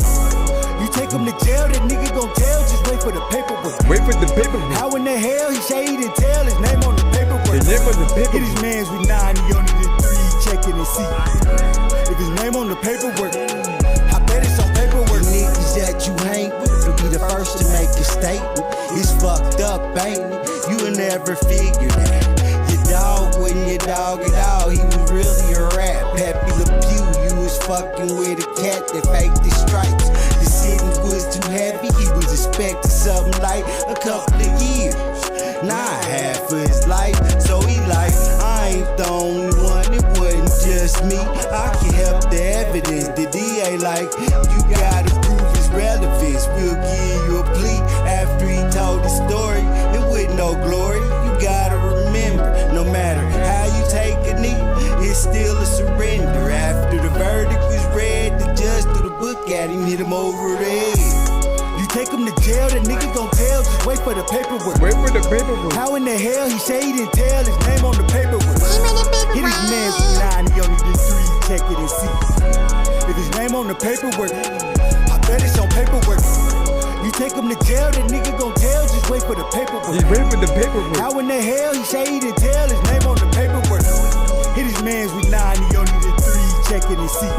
You take him to jail, that nigga gon' tell. Just wait for the paperwork. Wait for the paperwork. How in the hell he say he didn't tell his name on the paperwork? His name on the paperwork. Hit his mans with 9, he only did 3. Check it and see. If his name on the paperwork, I bet it's on paperwork. Niggas that you hang with will be the first to make a statement. It's fucked up, ain't it? You'll never figure that. Your dog wasn't your dog at all. He was really a rat. Pepe Le Pew, you was fucking with a cat that faked the stripes. The sentence was too heavy. He was expecting something like a couple of years, not half of his life. So he like, I ain't the only one. It wasn't just me. I can help the evidence. The DA like, you gotta prove his relevance. We'll give you a plea after he told the story. It with no glory. You gotta remember, no matter how you take a knee, it's still a surrender. After the verdict was read, the judge threw the book at him, hit him over the head. You take him to jail, the nigga gon' tell. Just wait for the paperwork. Wait for the paperwork. How in the hell he say he didn't tell his name on the paperwork? Hit his mans with 9, he only did 3. Check it and see. If his name on the paperwork, I bet it's on paperwork. You take him to jail, the nigga gon' tell. Just wait for the paperwork. Just wait for the paperwork. How in the hell he say he didn't tell his name on the paperwork? Hit his mans with 9, he only did 3. Check it and see.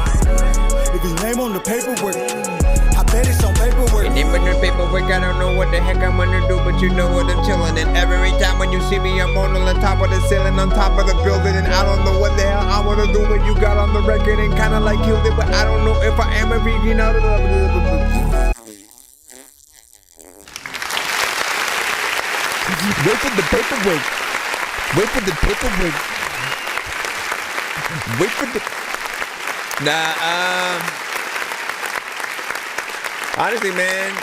If his name on the paperwork, I bet it's on paperwork. And even the paperwork, I don't know what the heck I'm gonna do, but you know what, I'm chilling. And every time when you see me, I'm on the top of the ceiling, on top of the building, and I don't know what the hell I wanna do when you got on the record and kinda like killed it, but I don't know if I am a vegan, you know. Wait for the paperwork. Wait for the paperwork. Wait for the. Honestly, man,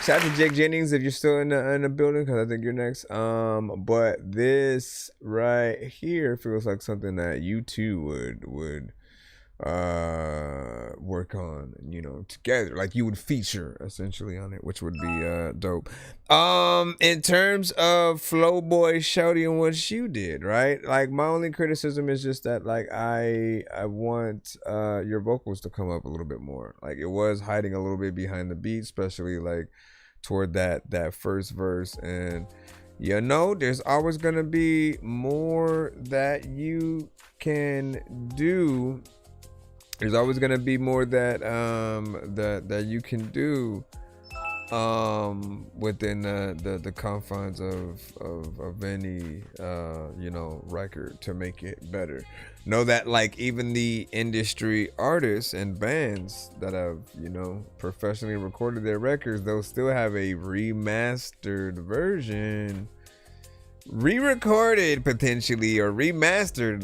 shout out to Jake Jennings if you're still in the building, because I think you're next. But this right here feels like something that you two would work on, you know, together. Like you would feature essentially on it, which would be dope. In terms of Flow Boy Shouty and what you did, right? Like my only criticism is just that like I want your vocals to come up a little bit more. Like it was hiding a little bit behind the beat, especially like toward that first verse. And you know, there's always gonna be more that you can do. There's always gonna be more that that you can do within the confines of any record to make it better. Know that like even the industry artists and bands that have professionally recorded their records, they'll still have a remastered version, re-recorded potentially, or remastered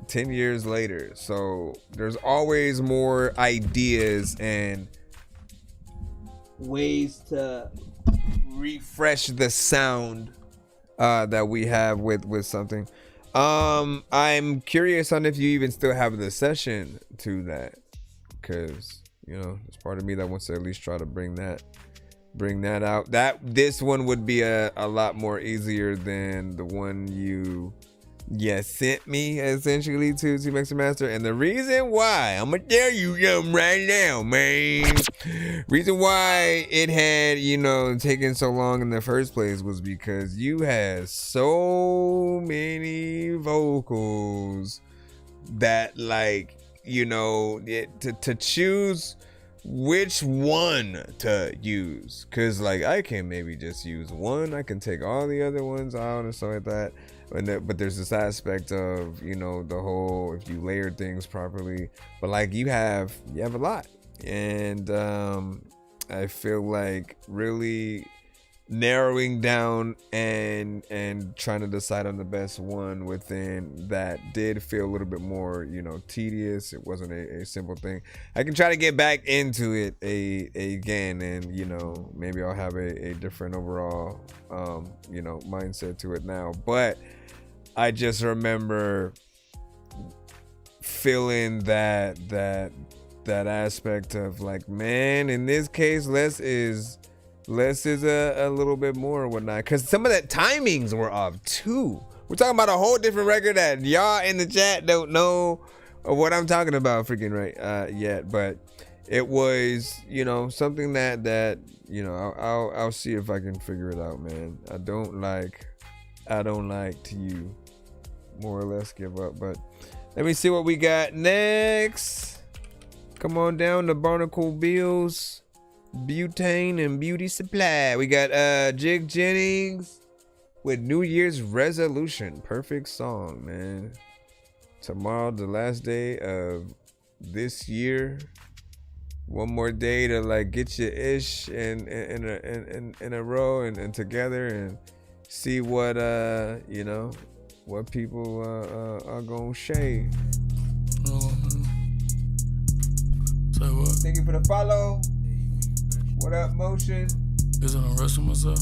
10 years later. So there's always more ideas and ways to refresh the sound that we have with something. I'm curious on if you even still have the session to that, because there's part of me that wants to at least try to bring that out. This one would be a lot more easier than the one you sent me essentially to mix and master. And the reason why, I'm gonna tell you something right now, man. Reason why it had taken so long in the first place was because you had so many vocals that to choose which one to use, because I can maybe just use one, I can take all the other ones out and stuff like that. But there's this aspect of the whole, if you layer things properly, but you have a lot, and I feel like really narrowing down and trying to decide on the best one within that did feel a little bit more tedious. It wasn't a simple thing. I can try to get back into it again, and maybe I'll have a different overall mindset to it now. But I just remember feeling that aspect of man, in this case less is a little bit more or whatnot, because some of the timings were off too. We're talking about a whole different record that y'all in the chat don't know what I'm talking about freaking right yet, but it was something that I'll see if I can figure it out, man. I don't like to more or less give up, but let me see what we got next. Come on down to Barnacle Bills, Butane and Beauty Supply. We got Jig Jennings with New Year's Resolution. Perfect song, man. Tomorrow, the last day of this year. One more day to get your ish in a row and together, and see what what people are gonna shade. Say what? Thank you for the follow. What up, Motion? Is it arresting myself?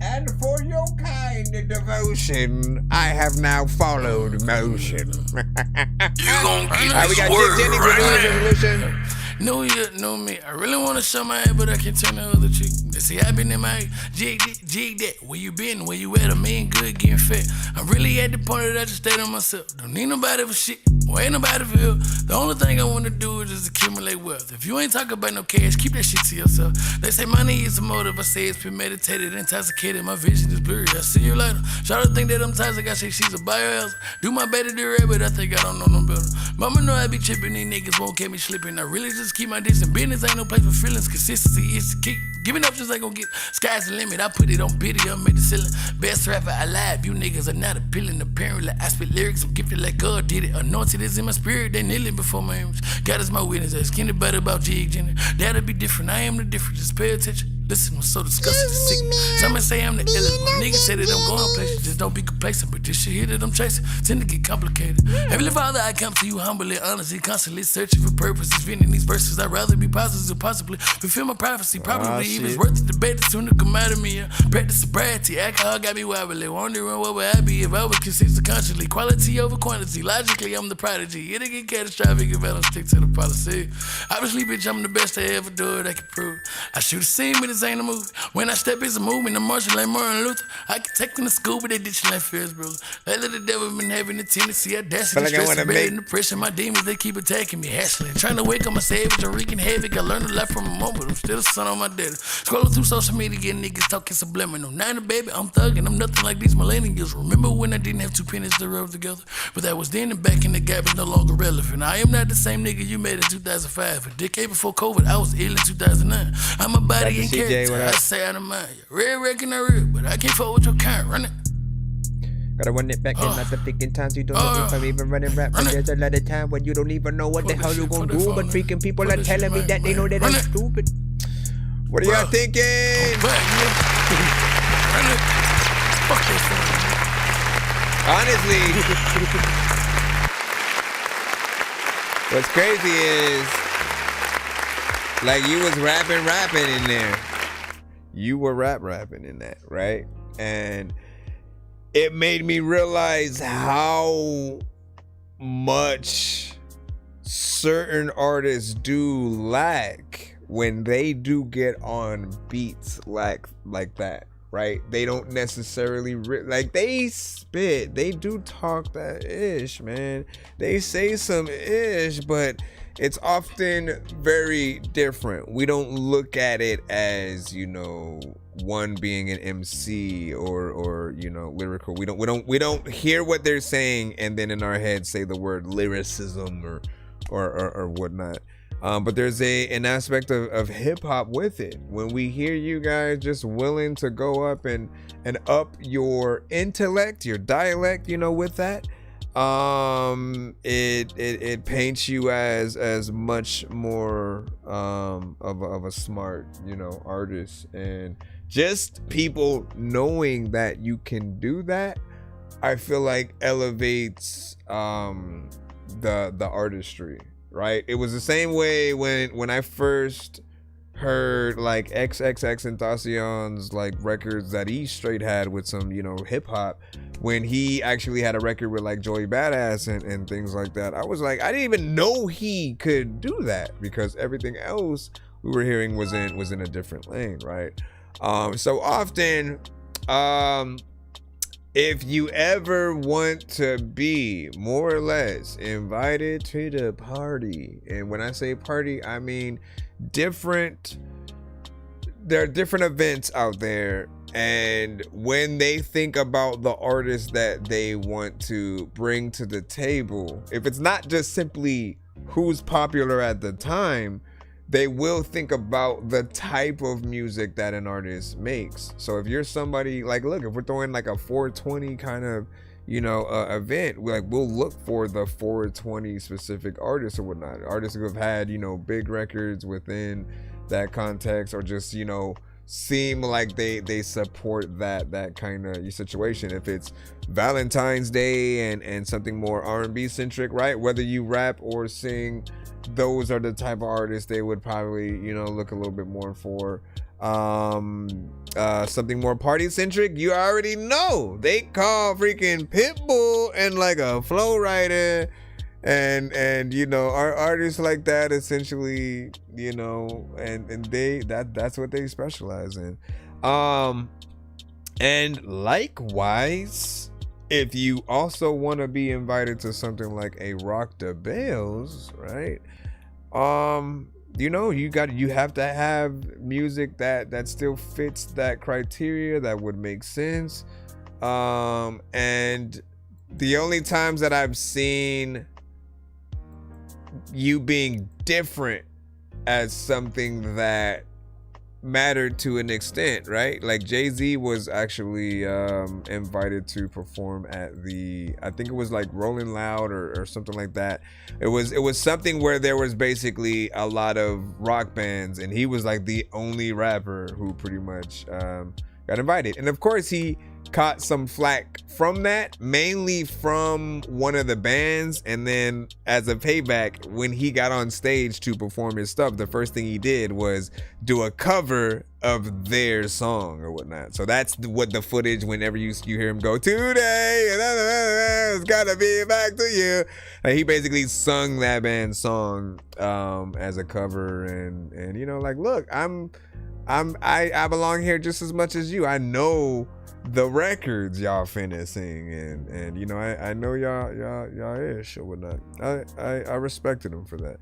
And for your kind devotion, I have now followed Motion. You gon' get we got Jig Jennings with New Year's Resolution. New year, new me. I really wanna show my head, but I can't turn the other cheek. They say I been in my jig that. Where you been? Where you at? I'm in good, getting fat. I'm really at the point that I just stayed on myself. Don't need nobody for shit. Well, ain't nobody for help. The only thing I wanna do is just accumulate wealth. If you ain't talking about no cash, keep that shit to yourself. They say money is a motive. I say it's premeditated, intoxicated. My vision is blurry. I see you later. Try to think that I'm toxic. I say she's a biohazard. Do my better to her, but I think I don't know no better. Mama know I be tripping. These niggas won't get me slipping. I really just keep my distance. Business ain't no place for feelings. Consistency is the key. Giving up just ain't gon' get. Sky's the limit. I put it on video. I made the ceiling. Best rapper alive. You niggas are not appealing. Apparently, I spit lyrics. I'm gifted like God did it. Anointed is in my spirit. They kneeling before my image. God is my witness. Ask anybody about Jig Jennings. That'll be different. I am the difference. Just pay attention. Listen, I'm so disgusted to sick. Some may say I'm the illest. My niggas say that I'm going places. Just don't be complacent. But this shit here that I'm chasing tend to get complicated. Heavenly Father, I come to you humbly, honestly, constantly searching for purposes. Reading these verses, I'd rather be positive, possibly fulfill my prophecy. Probably even it's worth the debate that's soon to come out of me. Practice sobriety, alcohol got me wobbly. Wondering what would I be if I was consistent consciously. Quality over quantity. Logically, I'm the prodigy. It'll get catastrophic if I don't stick to the policy. Obviously, bitch, I'm the best I ever do it. I can prove it. I shoot a scene with this ain't a movie. When I step, it's a movement. The Martian like Martin Luther. I can take them to school, but they ditching like Ferris brother. Lately, the devil been having a tendency. I dash it, stress, better than depression. My demons, they keep attacking me, hassling. Trying to wake up my savage and wreaking havoc. I learned a lot from a moment, but I'm still a son on my daddy. Scrolling through social media, getting niggas talking subliminal. Now, baby, I'm thugging. I'm nothing like these millennials. Remember when I didn't have two pennies to rub together? But that was then, and back in the gap is no longer relevant. I am not the same nigga you made in 2005. A decade before COVID, I was ill in 2009. I'm a body and character. I say out of mind. Real wrecking I real, but I can't fuck with your kind. Run it. Gotta run it back in lots of freaking times you don't know if I'm even running rap. But there's a lot of time when you don't even know what the hell you gonna do. But freaking people are telling me that they know that I'm stupid. What are y'all thinking? Honestly, what's crazy is, like, you was rapping in there. You were rapping in that, right? And it made me realize how much certain artists do lack when they do get on beats like that, right? They don't necessarily like, they spit, they do talk that ish, man. They say some ish, but it's often very different. We don't look at it as, you know, one being an MC or you know, lyrical. We don't hear what they're saying and then in our head say the word lyricism or whatnot. But there's an aspect of hip hop with it. When we hear you guys just willing to go up and up your intellect, your dialect, you know, with that, it paints you as much more of a smart, you know, artist. And just people knowing that you can do that, I feel like elevates the artistry, right? It was the same way when I first heard like XXXTentacion's like records that he straight had with some, you know, hip hop, when he actually had a record with like Joey Badass and things like that. I was like, I didn't even know he could do that, because everything else we were hearing was in a different lane, right? So often, if you ever want to be more or less invited to the party, and when I say party, I mean there are different events out there, and when they think about the artists that they want to bring to the table, if it's not just simply who's popular at the time, they will think about the type of music that an artist makes. So if you're somebody like, look, if we're throwing like a 420 kind of, you know, event, we'll look for the 420 specific artists or whatnot. Artists who have had, you know, big records within that context, or just, you know, seem like they support that kind of situation. If it's Valentine's Day and something more R&B centric, right? Whether you rap or sing, those are the type of artists they would probably, you know, look a little bit more for. Something more party centric, you already know they call freaking Pitbull and like a flow rider and you know, our artists like that, essentially, you know, and that's what they specialize in. And likewise, if you also want to be invited to something like a Rock the Bells, right? You know, you have to have music that still fits that criteria, that would make sense. And the only times that I've seen you being different as something that mattered to an extent, right? Like Jay-Z was actually invited to perform at the, I think it was like Rolling Loud or something like that. It was something where there was basically a lot of rock bands, and he was like the only rapper who pretty much got invited. And of course he caught some flack from that, mainly from one of the bands. And then as a payback, when he got on stage to perform his stuff, the first thing he did was do a cover of their song or whatnot. So that's what the footage, whenever you hear him go, today it's gotta be back to you, and he basically sung that band's song as a cover. And you know, like, look, I'm I belong here just as much as you. I know the records y'all finna sing, and you know I know y'all ish or whatnot. I respected them for that.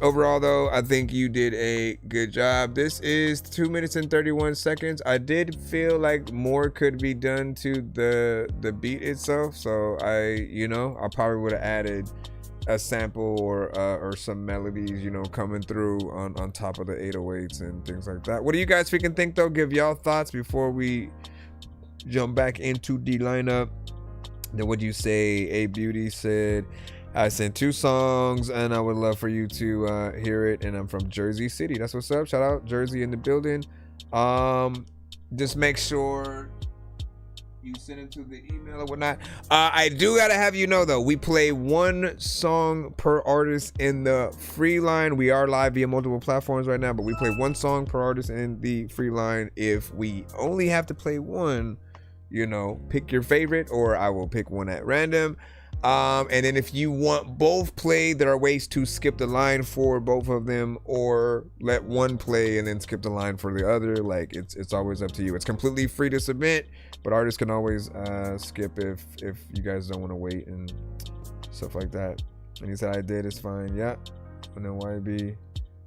Overall though, I think you did a good job. This is 2 minutes and 31 seconds. I did feel like more could be done to the beat itself, so I probably would have added a sample or some melodies, coming through on top of the 808s and things like that. What do you guys freaking think though? Give y'all thoughts before we jump back into the lineup. Then what do you say? A Beauty said, I sent 2 songs and I would love for you to hear it, and I'm from Jersey City. That's what's up. Shout out Jersey in the building. Just make sure you send it to the email or whatnot. I do gotta have you know though, we play 1 song per artist in the free line. We are live via multiple platforms right now, but we play 1 song per artist in the free line. If we only have to play 1, pick your favorite, or I will pick 1 at random. And then if you want both played, there are ways to skip the line for both of them, or let 1 play and then skip the line for the other. Like it's always up to you. It's completely free to submit, but artists can always skip if you guys don't want to wait and stuff like that. And he said I did, it's fine. Yeah. And then YB,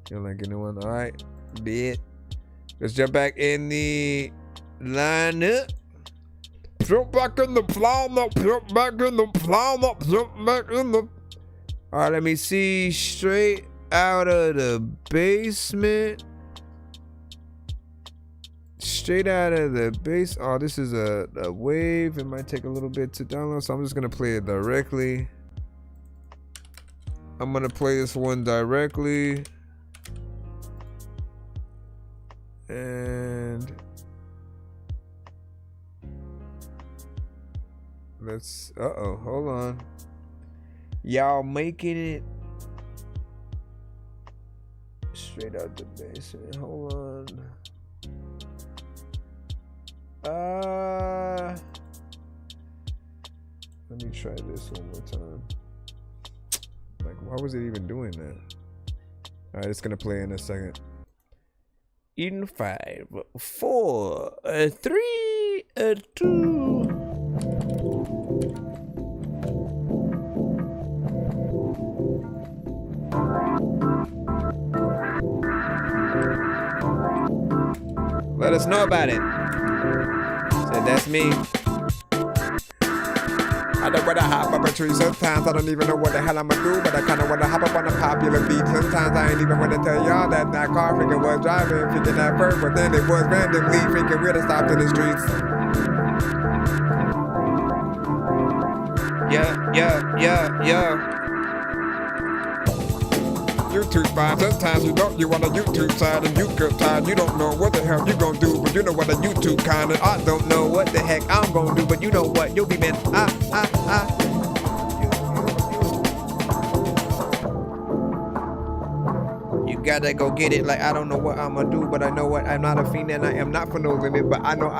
you like a new one? All right, bit. Let's jump back in the lineup. Jump back in the lineup. Jump back in the lineup. Jump back in the. All right, let me see. Straight out of the basement. Straight out of the base. Oh, this is a wave. It might take a little bit to download, so I'm just gonna play it directly. I'm gonna play this one directly, and let's. Hold on. Y'all making it straight out the basement. Hold on. Let me try this one more time. Like, why was it even doing that? All right, it's gonna play in a second. In 5, 4, 3, 2. Let us know about it. Said that's me. I don't wanna hop up a tree. Sometimes I don't even know what the hell I'ma do, but I kinda wanna hop up on a popular beat. Sometimes I ain't even wanna tell y'all that car freaking was driving, freaking that bird, but then it was randomly freaking we'd have stopped in the streets. Yeah. YouTube vibe. Sometimes you don't, you on a YouTube side and you get tired. You don't know what the hell you gonna do, but you know what a YouTube kind of. I don't know what the heck I'm gonna do, but you know what, you'll be man. You gotta go get it. Like I don't know what I'm gonna do, but I know what, I'm not a fiend and I am not for no limit, but I know.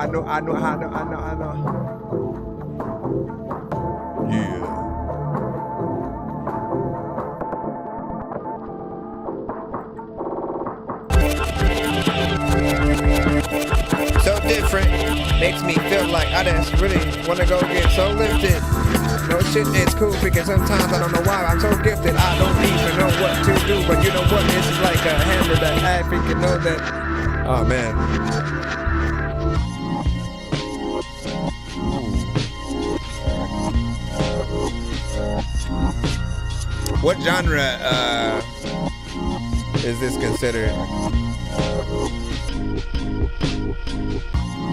Yeah. So different, makes me feel like I just really wanna go get so lifted. No shit, it's cool because sometimes I don't know why I'm so gifted. I don't even know what to do, but you know what? This is like a hammer that I freaking know that. Oh man. What genre is this considered?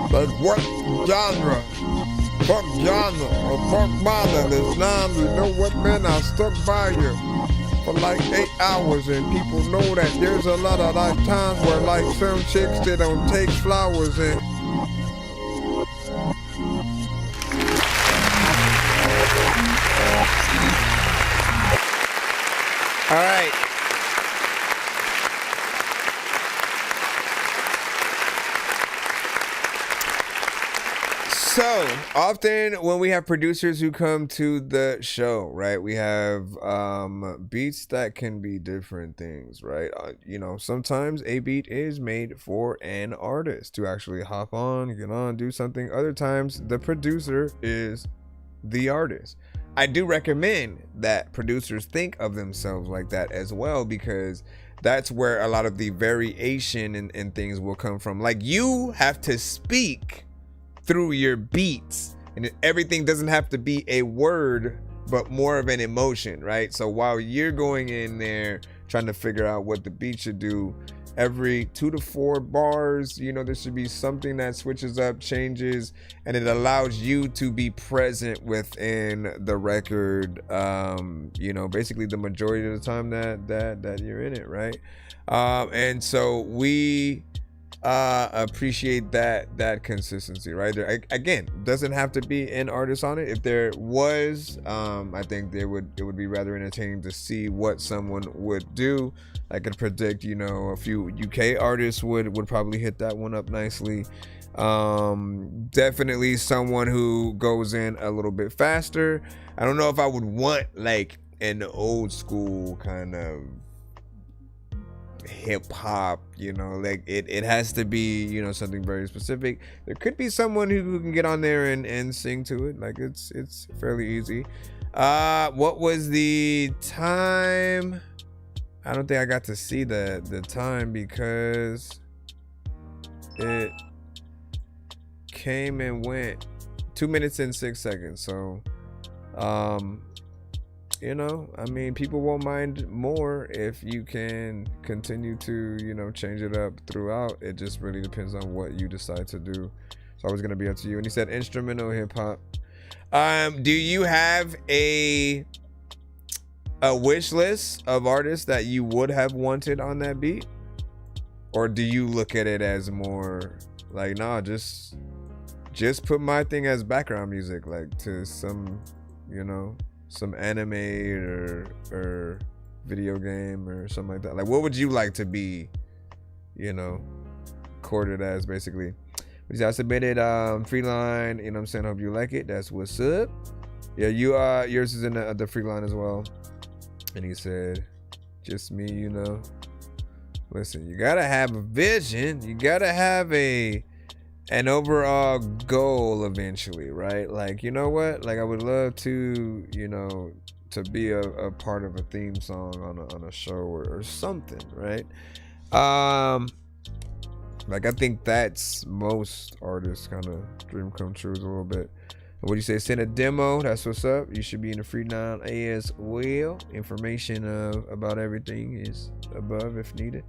But what genre? Fuck genre or fuck modern is none. You know what, man? I stuck by you for like 8 hours, and people know that there's a lot of like times where like some chicks they don't take flowers in. All right. So often when we have producers who come to the show, right, we have beats that can be different things, right? You know, sometimes a beat is made for an artist to actually hop on, get on, do something. Other times the producer is the artist. I do recommend that producers think of themselves like that as well, because that's where a lot of the variation and things will come from. Like, you have to speak through your beats, and everything doesn't have to be a word, but more of an emotion, right? So while you're going in there trying to figure out what the beat should do, every 2 to 4 bars, you know, there should be something that switches up, changes, and it allows you to be present within the record, you know, basically the majority of the time that you're in it, right? And so we appreciate that consistency, right? There, again, doesn't have to be an artist on it. If there was, I think it would be rather entertaining to see what someone would do. I could predict, you know, a few UK artists would probably hit that one up nicely. Definitely someone who goes in a little bit faster. I don't know if I would want like an old school kind of hip hop, you know, like it has to be, you know, something very specific. There could be someone who can get on there and sing to it. Like it's fairly easy. What was the time? I don't think I got to see the time because it came and went. 2 minutes and 6 seconds. So you know, I mean, people won't mind more if you can continue to, you know, change it up throughout. It just really depends on what you decide to do. It's always gonna be up to you. And he said instrumental hip hop. Do you have a wish list of artists that you would have wanted on that beat? Or do you look at it as more like, nah, just put my thing as background music, like to some, you know, some anime or video game or something like that? Like, what would you like to be, you know, recorded as, basically? I submitted free line, you know what I'm saying? Hope you like it. That's what's up. Yeah, yours is in the free line as well. And he said, just me, you know. Listen, you gotta have a vision. You gotta have an overall goal eventually, right? Like, you know what? Like, I would love to, you know, to be a part of a theme song on a show or something, right? Like, I think that's most artists' kind of dream come true a little bit. What do you say? Send a demo. That's what's up. You should be in the free line as well. Information about everything is above if needed.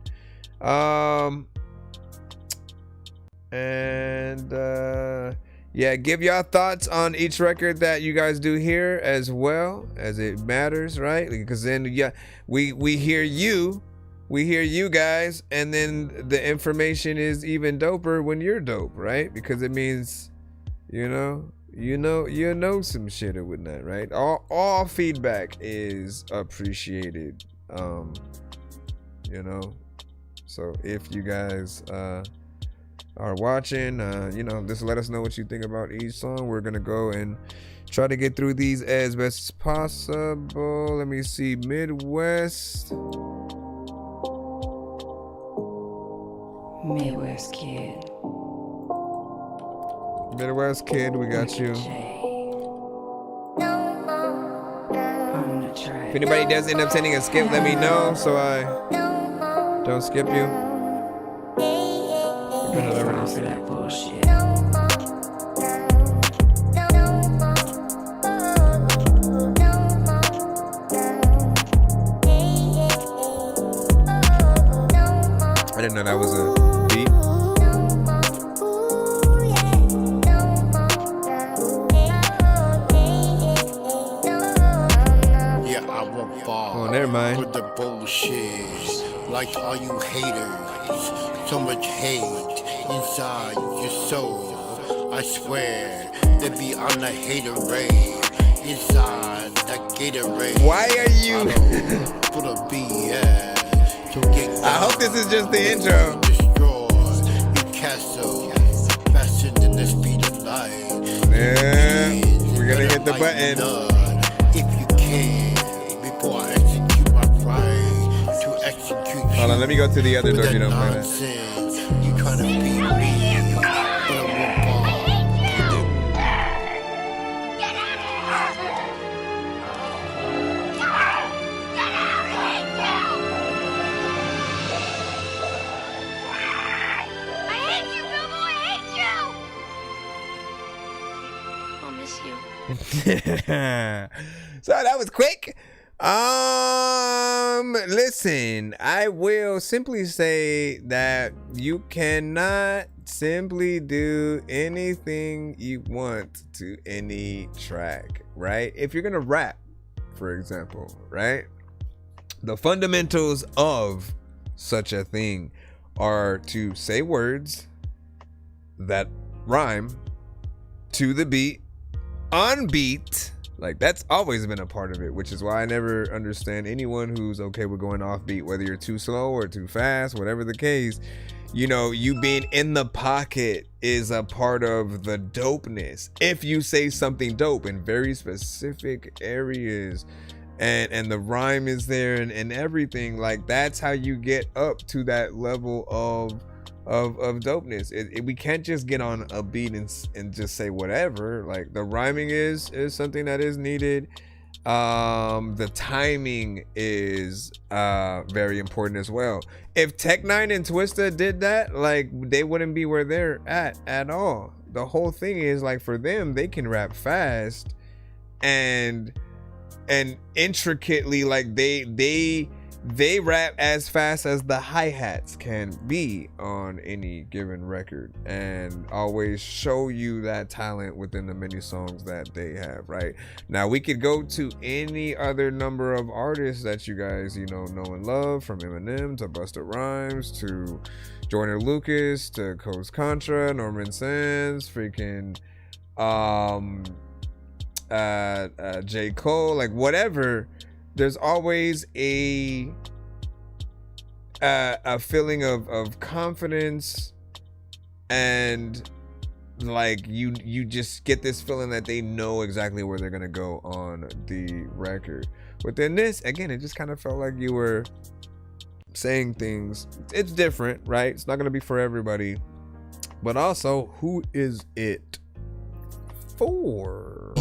Yeah, give y'all thoughts on each record that you guys do here as well, as it matters, right? Because then, yeah, we hear you. We hear you guys, and then the information is even doper when you're dope, right? Because it means, you know some shit or whatnot, right? All feedback is appreciated, you know. So if you guys are watching, you know, just let us know what you think about each song. We're gonna go and try to get through these as best as possible. Let me see. Midwest Kid, we got you. If anybody does end up sending a skip, let me know so I don't skip you. That bullshit. I didn't know that was a beat. Yeah, I won't fall. Oh, never mind. With the bullshit. Like all you haters, so much hate inside your soul. I swear they be on the haterade inside that Gatorade. Why are you? Full of BS. So I hope this is just the intro. Destroy your castle faster than the speed of light. button. If you can, before I execute my right to execute. Hold on, let me go to the other Dorky. Don't play that. You trying to beat me, but I won't fall. So that was quick. Listen, I will simply say that you cannot simply do anything you want to any track, right? If you're gonna rap, for example, right? The fundamentals of such a thing are to say words that rhyme to the beat, on beat. Like, that's always been a part of it, which is why I never understand anyone who's okay with going off beat, whether you're too slow or too fast, whatever the case. You know, you being in the pocket is a part of the dopeness. If you say something dope in very specific areas and the rhyme is there and everything, like, that's how you get up to that level of dopeness. We can't just get on a beat and just say whatever. Like, the rhyming is something that is needed. The timing is very important as well. If Tech-9 and Twista did that, like, they wouldn't be where they're at all. The whole thing is, like, for them, they can rap fast and intricately. Like, they rap as fast as the hi-hats can be on any given record, and always show you that talent within the many songs that they have, right? Now, we could go to any other number of artists that you guys, you know and love, from Eminem to Busta Rhymes to Joyner Lucas to Coast Contra, Norman Sands, freaking J. Cole, like, whatever. There's always a feeling of confidence, and like you just get this feeling that they know exactly where they're gonna go on the record. Within this, again, it just kind of felt like you were saying things. It's different, right? It's not gonna be for everybody, but also, who is it for?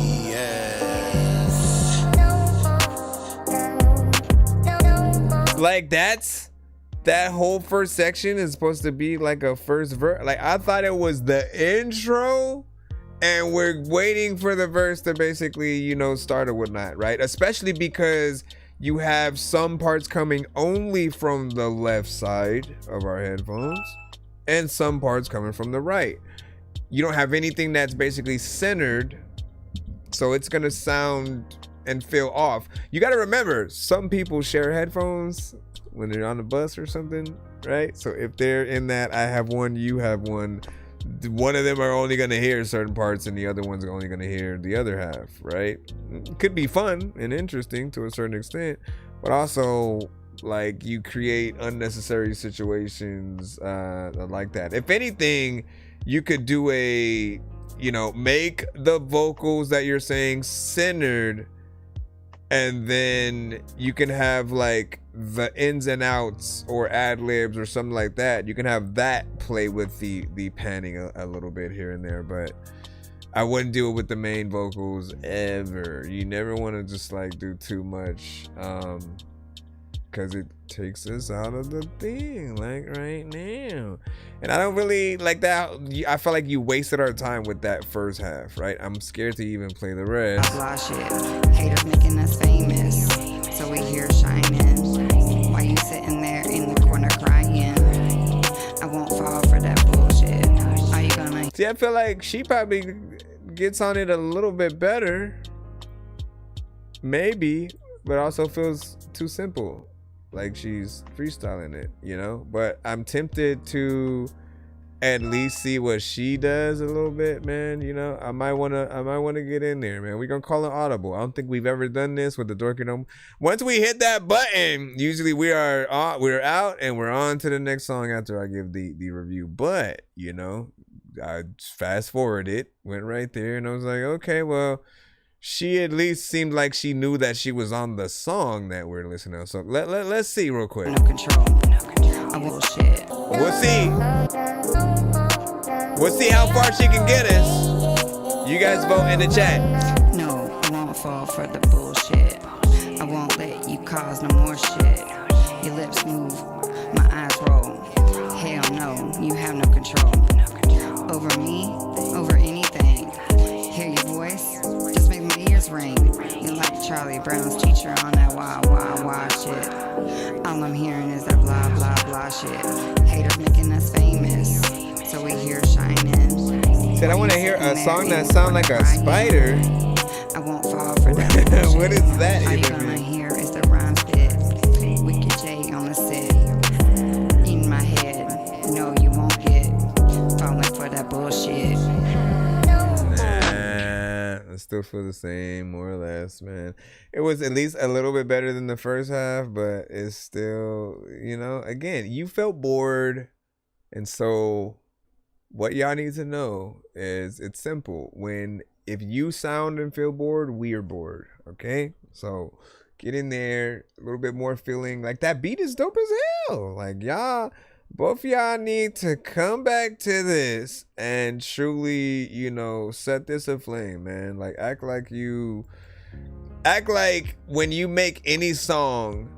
Like, that whole first section is supposed to be like a first verse. Like, I thought it was the intro, and we're waiting for the verse to basically, you know, start or whatnot, right? Especially because you have some parts coming only from the left side of our headphones and some parts coming from the right. You don't have anything that's basically centered, so it's gonna sound and feel off. You got to remember, some people share headphones when they're on the bus or something, right? So if they're in that, I have one, you have one of them are only going to hear certain parts and the other one's only going to hear the other half, right? It could be fun and interesting to a certain extent, but also, like, you create unnecessary situations like that. If anything, you could do make the vocals that you're saying centered, and then you can have like the ins and outs or ad libs or something like that. You can have that play with the panning a little bit here and there, but I wouldn't do it with the main vocals ever. You never want to just like do too much, because it takes us out of the thing, like right now. And I don't really like that. I felt like you wasted our time with that first half, right? I'm scared to even play the rest. Blah shit. Haters making us famous, so we here shining. Why you sitting there in the corner crying? I won't fall for that bullshit. Are you gonna? See, I feel like she probably gets on it a little bit better, maybe, but also feels too simple. Like she's freestyling it, you know? But I'm tempted to at least see what she does a little bit, man. You know, I might wanna get in there, man. We're gonna call it audible. I don't think we've ever done this with the Dorky No. Once we hit that button, usually we're out and we're on to the next song after I give the review. But, you know, I fast forwarded, went right there, and I was like, okay, well, she at least seemed like she knew that she was on the song that we're listening to. So let's see real quick. No control. I will shit. We'll see. We'll see how far she can get us. You guys vote in the chat. No, I won't fall for the bullshit. I won't let you cause no more shit. Your lips move, my eyes roll. Hell no, you have no control. Over me, over anything. Hear your voice, just make my ears ring. You're like Charlie Brown's teacher on that wild, wild, wild shit. All I'm hearing is that blah, blah, blah shit. Haters making us famous, so we here shining. Said I want to hear a song that sounds like a spider. I won't fall for that. What is that? All you're gonna hear is the rhyme spit. Wicked J on the set. In my head, no, you won't get falling for that bullshit. Nah, I still feel the same, more or less, man. It was at least a little bit better than the first half, but it's still, you know, again, you felt bored. And so what y'all need to know is it's simple. If you sound and feel bored, we are bored. Okay? So get in there, a little bit more feeling like that beat is dope as hell. Like y'all, both y'all need to come back to this and truly, you know, set this aflame, man. Like act like when you make any song,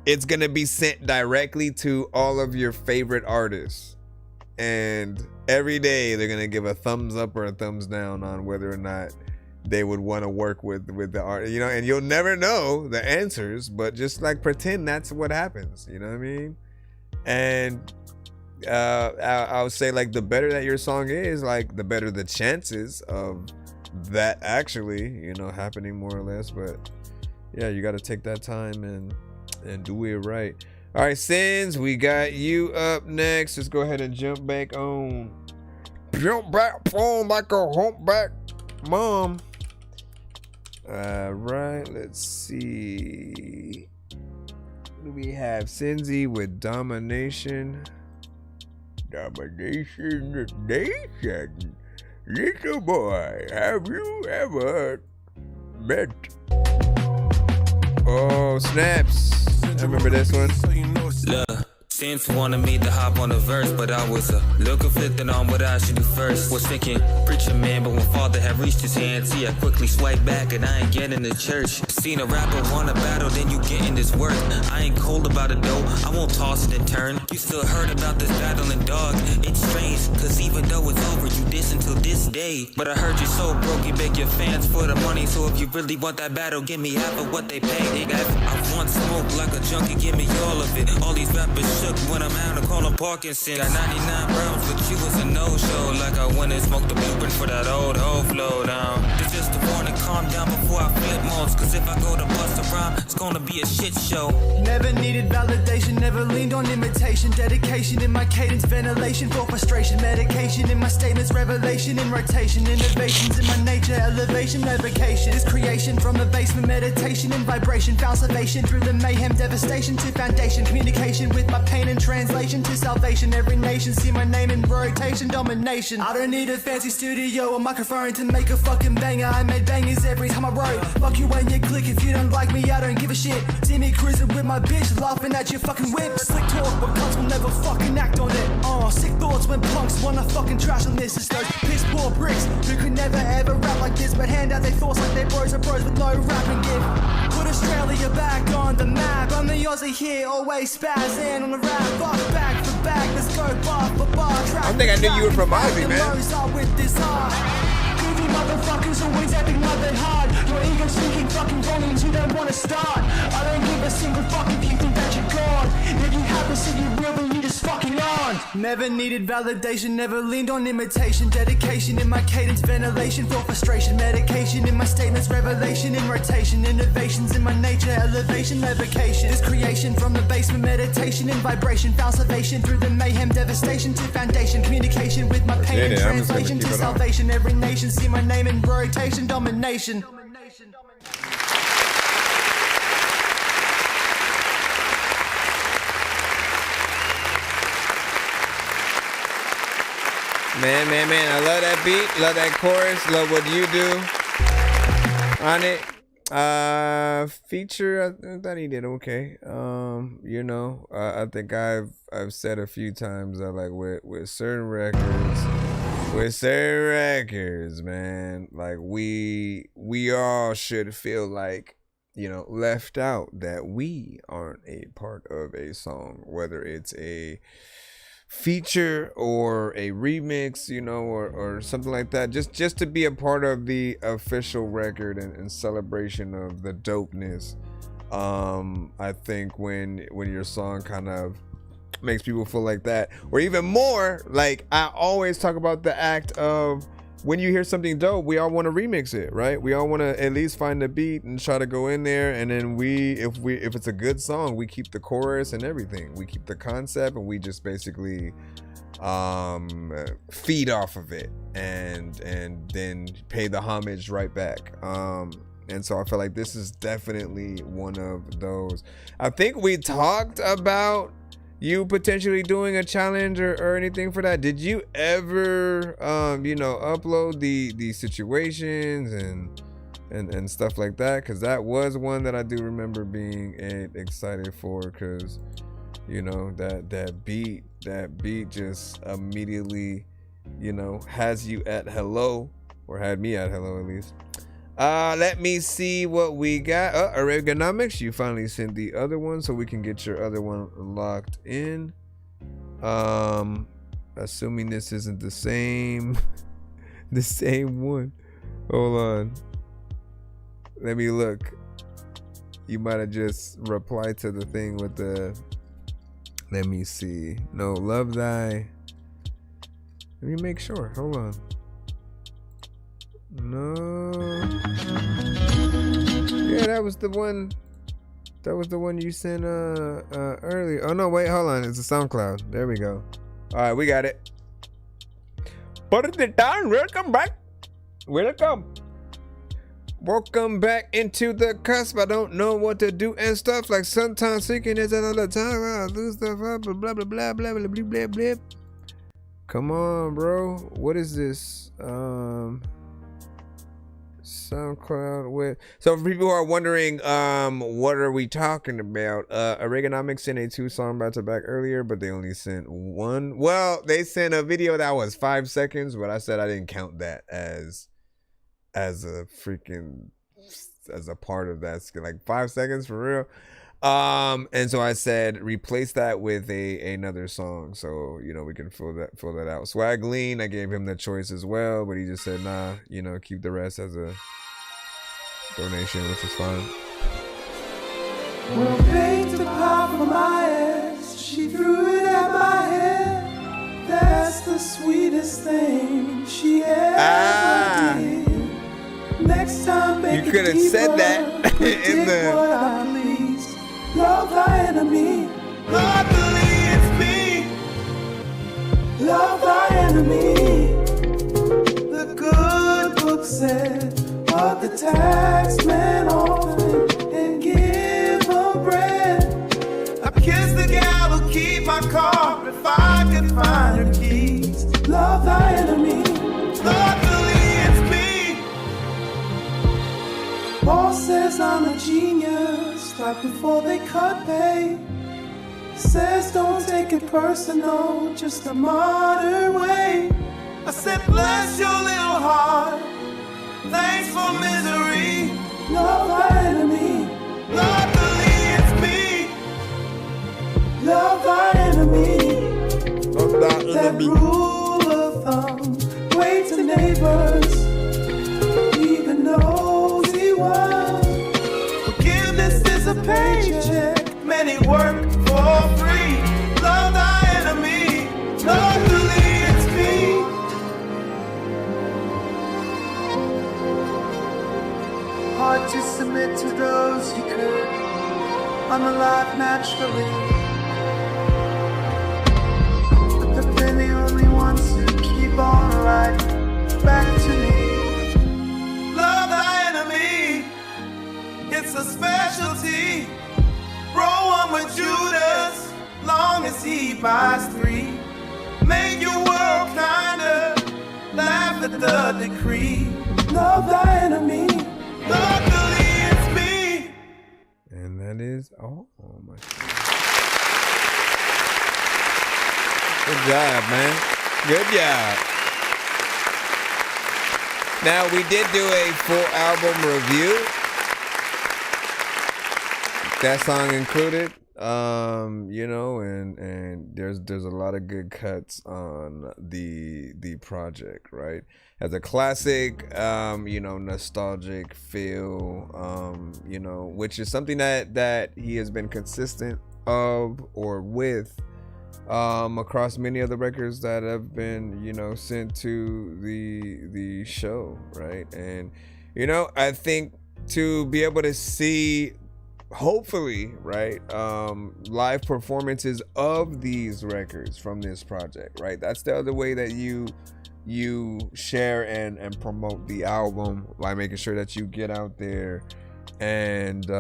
it's gonna be sent directly to all of your favorite artists. And every day they're gonna give a thumbs up or a thumbs down on whether or not they would want to work with the art, you know, and you'll never know the answers, but just like pretend that's what happens, you know what I mean? And I would say like the better that your song is, like the better the chances of that actually, you know, happening more or less. But yeah, you got to take that time and do it right. All right, Sins, we got you up next. Let's go ahead and jump back on like a humpback mom. All right, let's see. We have Cinzy with Domination. Domination Nation. Little boy, have you ever met? Oh, snaps. I remember this one. Look, Since wanted me to hop on the verse, but I was a little conflicted on what I should do first. Was thinking preacher man, but when father had reached his hand, see I quickly swiped back and I ain't getting to church. Seen a rapper want a battle, then you getting this work. I ain't cold about it though, I won't toss it and turn. You still heard about this battling dog? It's strange, cause even though it's over, you diss until this day. But I heard you so broke, you beg your fans for the money. So if you really want that battle, give me half of what they pay. I want smoke like a junkie, give me all of it. All these rappers shook when I'm out, I call them Parkinson. Got 99 rounds, but you was a no-show. Like I went and smoked the blueprint for that old hoe flow down. It's just a warning, calm down before I flip modes. Cause if I go to bust a rhyme, it's gonna be a shit show. Never needed validation, never leaned on imitation. Dedication in my cadence, ventilation for frustration. Medication in my statements, revelation in rotation. Innovations in my nature, elevation, navigation. This creation from the basement, meditation and vibration. Found salvation through the mayhem, devastation to foundation. Communication with my pain and translation to salvation. Every nation see my name in rotation, domination. I don't need a fancy studio or microphone to make a fucking banger. I made bangers every time I wrote. Fuck you when you click, if you don't like me, I don't give a shit. See me cruising with my bitch, laughing at your fucking whip. Slick talk, but cunts will never fucking act on it. Sick thoughts when punks wanna fucking trash on this. It's those piss poor bricks who could never ever rap like this, but hand out their thoughts like they bros are bros with no rapping gift. Put Australia back on the map. I'm the Aussie here, always spazzing on the rap. Fuck back for back, let's go bar for bar. I think I knew you were from Aussie, man. With this heart. Goofy motherfuckers always acting like they're hard. Your ego speaking fucking volumes, you don't wanna start. I don't give a single fuck if you think that you're gone. If you happen to you will, then you just fucking on. Never needed validation, never leaned on imitation. Dedication in my cadence, ventilation for frustration. Medication in my statements, revelation in rotation. Innovations in my nature, elevation, navigation. This creation from the basement, meditation and vibration. Found salvation through the mayhem, devastation to foundation. Communication with my pain and translation to salvation. Every nation see my name in rotation, domination. Man, I love that beat, love that chorus, love what you do. On it. Feature, I thought he did okay. You know, I think I've said a few times that like with certain records, man, like we all should feel like, you know, left out, that we aren't a part of a song, whether it's a feature or a remix, you know, or something like that, just to be a part of the official record and celebration of the dopeness. I think when your song kind of makes people feel like that, or even more, like I always talk about the act of when you hear something dope, we all want to remix it, right? We all want to at least find the beat and try to go in there, and then if it's a good song, we keep the chorus and everything. We keep the concept, and we just basically feed off of it, and then pay the homage right back. And so I feel like this is definitely one of those. I think we talked about you potentially doing a challenge or anything for that. Did you ever you know, upload the situations and stuff like that? Because that was one that I do remember being excited for, because you know that beat just immediately, you know, has you at hello, or had me at hello at least. Let me see what we got. Ergonomics, you finally sent the other one, so we can get your other one locked in. Assuming this isn't the same one. Hold on. Let me look. You might have just replied to the thing with the, let me see. No, love thy. Let me make sure. Hold on. No. Yeah, that was the one. That was the one you sent earlier. Oh no, wait, hold on. It's a SoundCloud. There we go. All right, we got it. Put it down. Welcome back. Welcome back into the cusp. I don't know what to do and stuff. Like sometimes thinking is another time. I lose stuff up. Blah blah blah blah blah blah blah blah blah. Come on, bro. What is this? SoundCloud with. So for people who are wondering, what are we talking about? Oregonomics sent a 2-song back to back earlier, but they only sent one. Well, they sent a video that was 5 seconds, but I said I didn't count that as a part of that, like 5 seconds for real. And so I said replace that with another song, so you know we can fill that out. Swag Lean, I gave him the choice as well, but he just said nah, you know, keep the rest as a donation, which is fine. Well, baked a pie for my ass, she threw it at my head. That's the sweetest thing she ever did. Next time, you could have said that in the. What I please. Love thy enemy. Luckily it's me. Love thy enemy. The good book said, but the tax man often and give them bread. I kiss the gal who keep my car if I could find her keys. Love thy enemy. Luckily it's me. Boss says I'm a genius, like before they cut pay. Says don't take it personal, just a modern way. I said bless your little heart, thanks for misery. Love thy enemy, luckily it's me. Love thy enemy. That rule of thumb, wait to neighbors, even knows he won. Forgiveness is a paycheck, many work for free. Love thy enemy, luckily it's me. Hard to submit to those you could. I'm alive naturally, but they're the only ones who keep on right back to me. Love thy enemy, it's a specialty. Roll one with Judas, long as he buys 3. Make your world kinder, laugh at the decree. Love thy enemy, love That is, oh my. Good job, man. Good job. Now, we did do a full album review. That song included, you know, and there's a lot of good cuts on the project, right? As a classic, you know, nostalgic feel, you know, which is something that he has been consistent of or with across many of the records that have been, you know, sent to the show, right? And, you know, I think to be able to see, hopefully, right, live performances of these records from this project, right? That's the other way that you share and promote the album, by making sure that you get out there and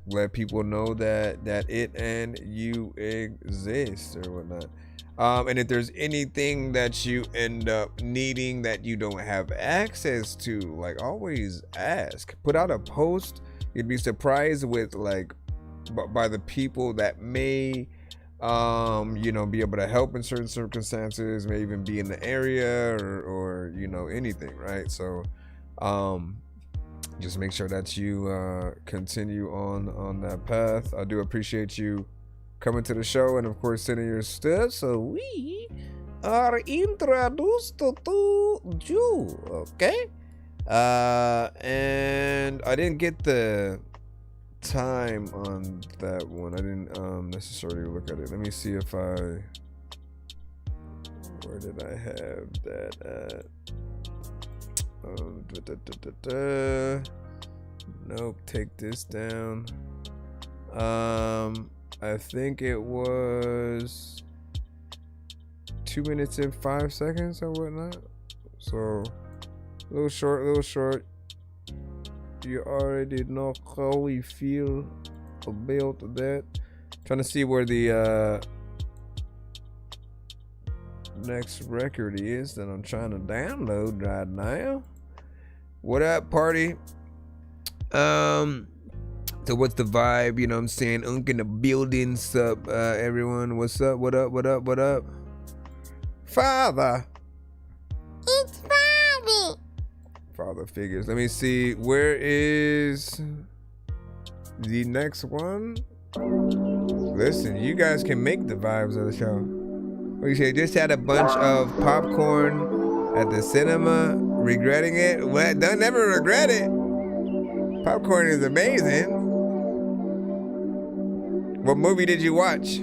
let people know that it and you exist or whatnot. And if there's anything that you end up needing that you don't have access to, like, always ask. Put out a post. You'd be surprised with, like, by the people that may you know, be able to help in certain circumstances, may even be in the area or you know, anything, right? So just make sure that you continue on that path. I do appreciate you coming to the show and of course sending your stuff, so we are introduced to you, okay? And I didn't get the time on that one. I didn't necessarily look at it. Let me see if where did I have that at? Nope, take this down. I think it was 2 minutes and 5 seconds or whatnot. So a little short. You already know how we feel about that. Trying to see where the next record is that I'm trying to download right now. What up, party? So what's the vibe? You know what I'm saying? Unk in the building. Sup, everyone? What's up? What up? Father. It's Father. Father figures. Let me see. Where is the next one? Listen, you guys can make the vibes of the show. What do you say? Just had a bunch of popcorn at the cinema. Regretting it? What? Don't never regret it. Popcorn is amazing. What movie did you watch?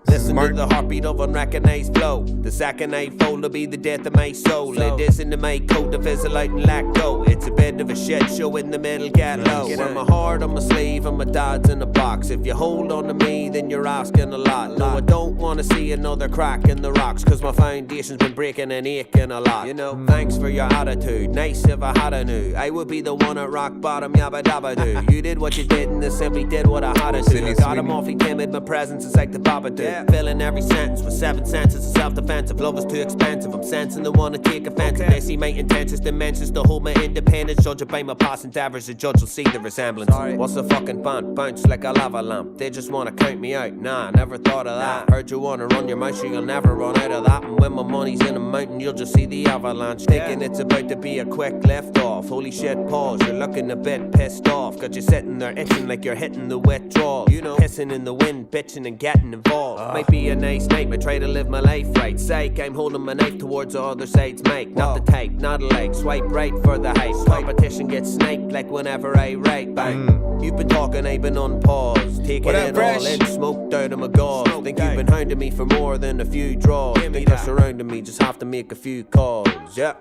Listen to the heartbeat of unrecognized flow. The second I fold will be the death of my soul. Let this into my coat to fizzle out and let go. It's a bit of a shit show in the middle, get low. Wear my heart on my sleeve and my dad's in the box. If you hold on to me, then you're asking a lot. No, I don't want to see another crack in the rocks, cause my foundation's been breaking and aching a lot. You know, thanks for your attitude. Nice if I had a new. I would be the one at rock bottom, yabba dabba do. You did what you did and I simply did what I had to do. I got him awfully timid, my presence is like the Babadook. Filling every sentence with 7 senses of self-defensive. Love is too expensive, I'm sensing the one to take offensive. They see my intentions, dimensions to hold my independence. Judge it by my past endeavors, the judge will see the resemblance. What's the fucking fun? Bounce like a lava lamp. They just wanna count me out, nah, never thought of that. Heard you wanna run your mouth, so you'll never run out of that. And when my money's in a mountain, you'll just see the avalanche. Thinking it's about to be a quick lift off. Holy shit, pause, you're looking a bit pissed off. Got you sitting there itching like you're hitting the withdrawal. You know, pissing in the wind, bitching and getting involved. Might be a nice night, but try to live my life right. Psych, I'm holding my knife towards the other side's mic. Not the type, not a like. Swipe right for the hype. Competition gets sniped like whenever I write. Bang. You've been talking, I've been on pause. Taking it all in, smoked out of my gauze. Think you've been hounding me for more than a few draws. Think they're surrounding me, just have to make a few calls. Yeah.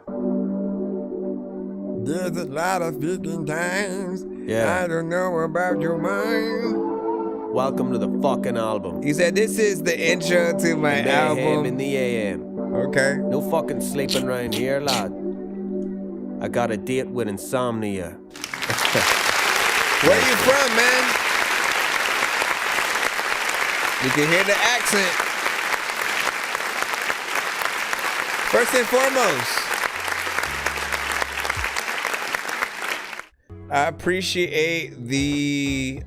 There's a lot of speaking times. Yeah. I don't know about your mind. Welcome to the fucking album. He said this is the intro to my album. In the AM. Okay. No fucking sleeping around here, lad. I got a date with insomnia. Where you from, man? You can hear the accent. First and foremost, I appreciate the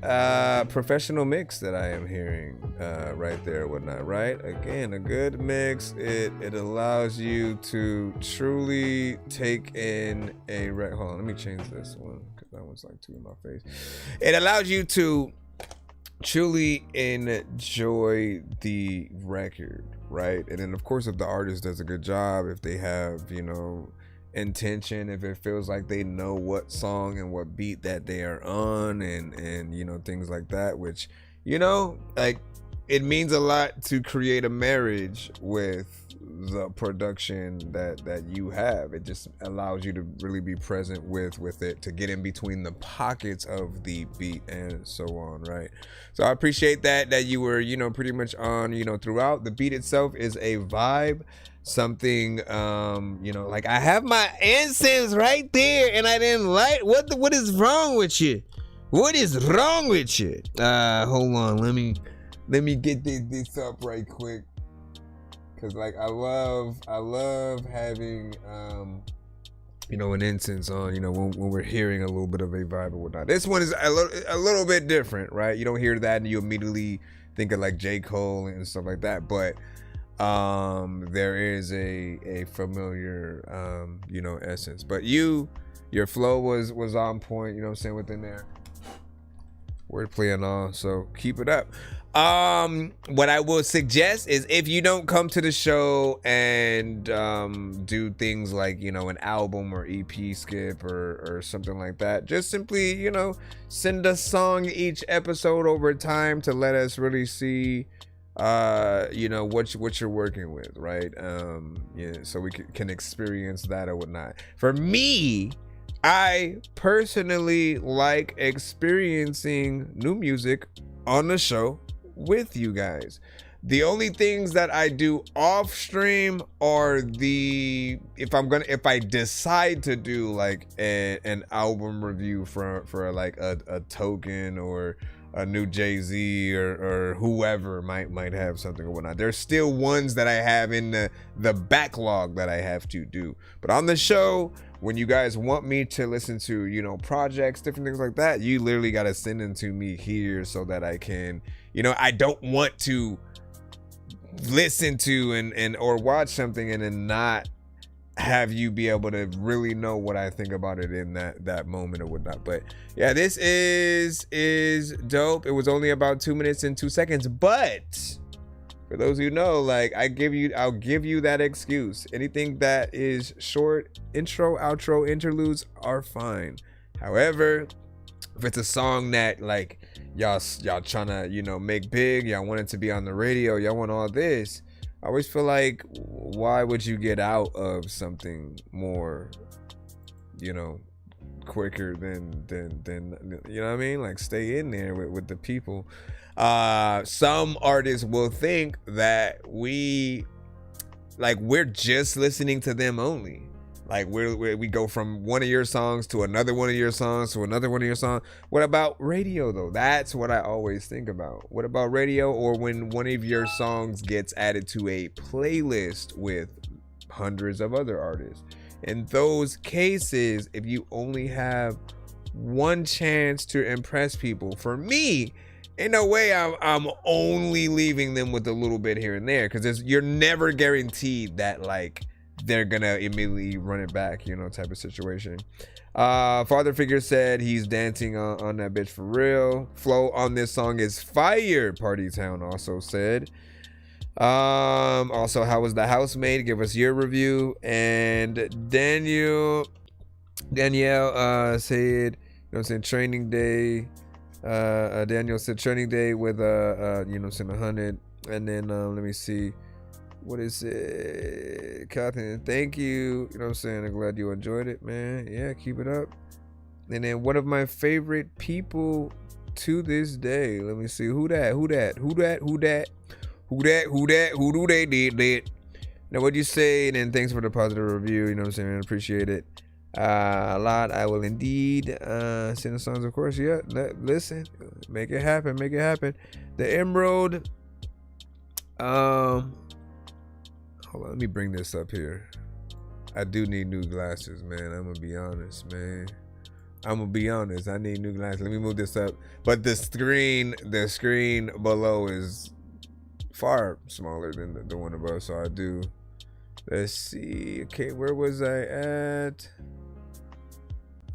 professional mix that I am hearing right there, whatnot. Right, again, a good mix. It allows you to truly take in a record. Hold on, let me change this one because that one's like too in my face. It allows you to truly enjoy the record, right? And then of course, if the artist does a good job, if they have, you know, intention, if it feels like they know what song and what beat that they are on, and you know, things like that, which, you know, like, it means a lot to create a marriage with the production that you have. It just allows you to really be present with it, to get in between the pockets of the beat and so on, right? So I appreciate that you were, you know, pretty much on, you know, throughout. The beat itself is a vibe, something, you know, like, I have my incense right there and I didn't light. What is wrong with you? What is wrong with you? Hold on, let me get this up right quick. Cause like I love having you know, an incense on, you know, when we're hearing a little bit of a vibe or whatnot. This one is a little bit different, right? You don't hear that and you immediately think of like J. Cole and stuff like that, but there is a familiar you know, essence. But your flow was on point, you know what I'm saying, within there. Wordplay and all, so keep it up. What I will suggest is, if you don't come to the show and do things like, you know, an album or EP skip or something like that, just simply, you know, send a song each episode over time to let us really see you know, what you're working with, right? Yeah, so we can experience that or whatnot. For me, I personally like experiencing new music on the show with you guys. The only things that I do off stream are if I decide to do like an album review for like a Token or a new Jay-Z or whoever might have something or whatnot. There's still ones that I have in the backlog that I have to do. But on the show, when you guys want me to listen to, you know, projects, different things like that, you literally got to send them to me here so that I can, you know, I don't want to listen to and or watch something and then not have you be able to really know what I think about it in that moment or whatnot. But yeah, this is dope. It was only about 2 minutes and 2 seconds, but for those who know, like, I'll give you that excuse. Anything that is short, intro, outro, interludes are fine. However, if it's a song that like y'all trying to, you know, make big, y'all want it to be on the radio, y'all want all this, I always feel like, why would you get out of something more, you know, quicker than you know what I mean? Like, stay in there with the people. Some artists will think that we're just listening to them only. Like, we go from one of your songs to another one of your songs to another one of your songs. What about radio though? That's what I always think about. What about radio, or when one of your songs gets added to a playlist with hundreds of other artists? In those cases, if you only have one chance to impress people, for me, in a way, I'm only leaving them with a little bit here and there, because you're never guaranteed that like they're gonna immediately run it back, you know, type of situation. Father Figure said he's dancing on that bitch for real. Flow on this song is fire. Party Town also said. Also, how was the housemaid? Give us your review. And Danielle said, you know what I'm saying, training day. Daniel said training day with you know what I'm saying, 100. And then let me see, what is it, Catherine, thank you, you know what I'm saying, I'm glad you enjoyed it, man. Yeah, keep it up. And then one of my favorite people to this day, let me see, who do they did. Now, what you say? And then thanks for the positive review, you know what I'm saying, man, appreciate it a lot. I will indeed send the songs, of course. Yeah, listen, make it happen. The Emerald, hold on, let me bring this up here. I do need new glasses, man. I'm gonna be honest, man. I'm gonna be honest. I need new glasses. Let me move this up. But the screen below is far smaller than the one above. So I do. Let's see. Okay, where was I at?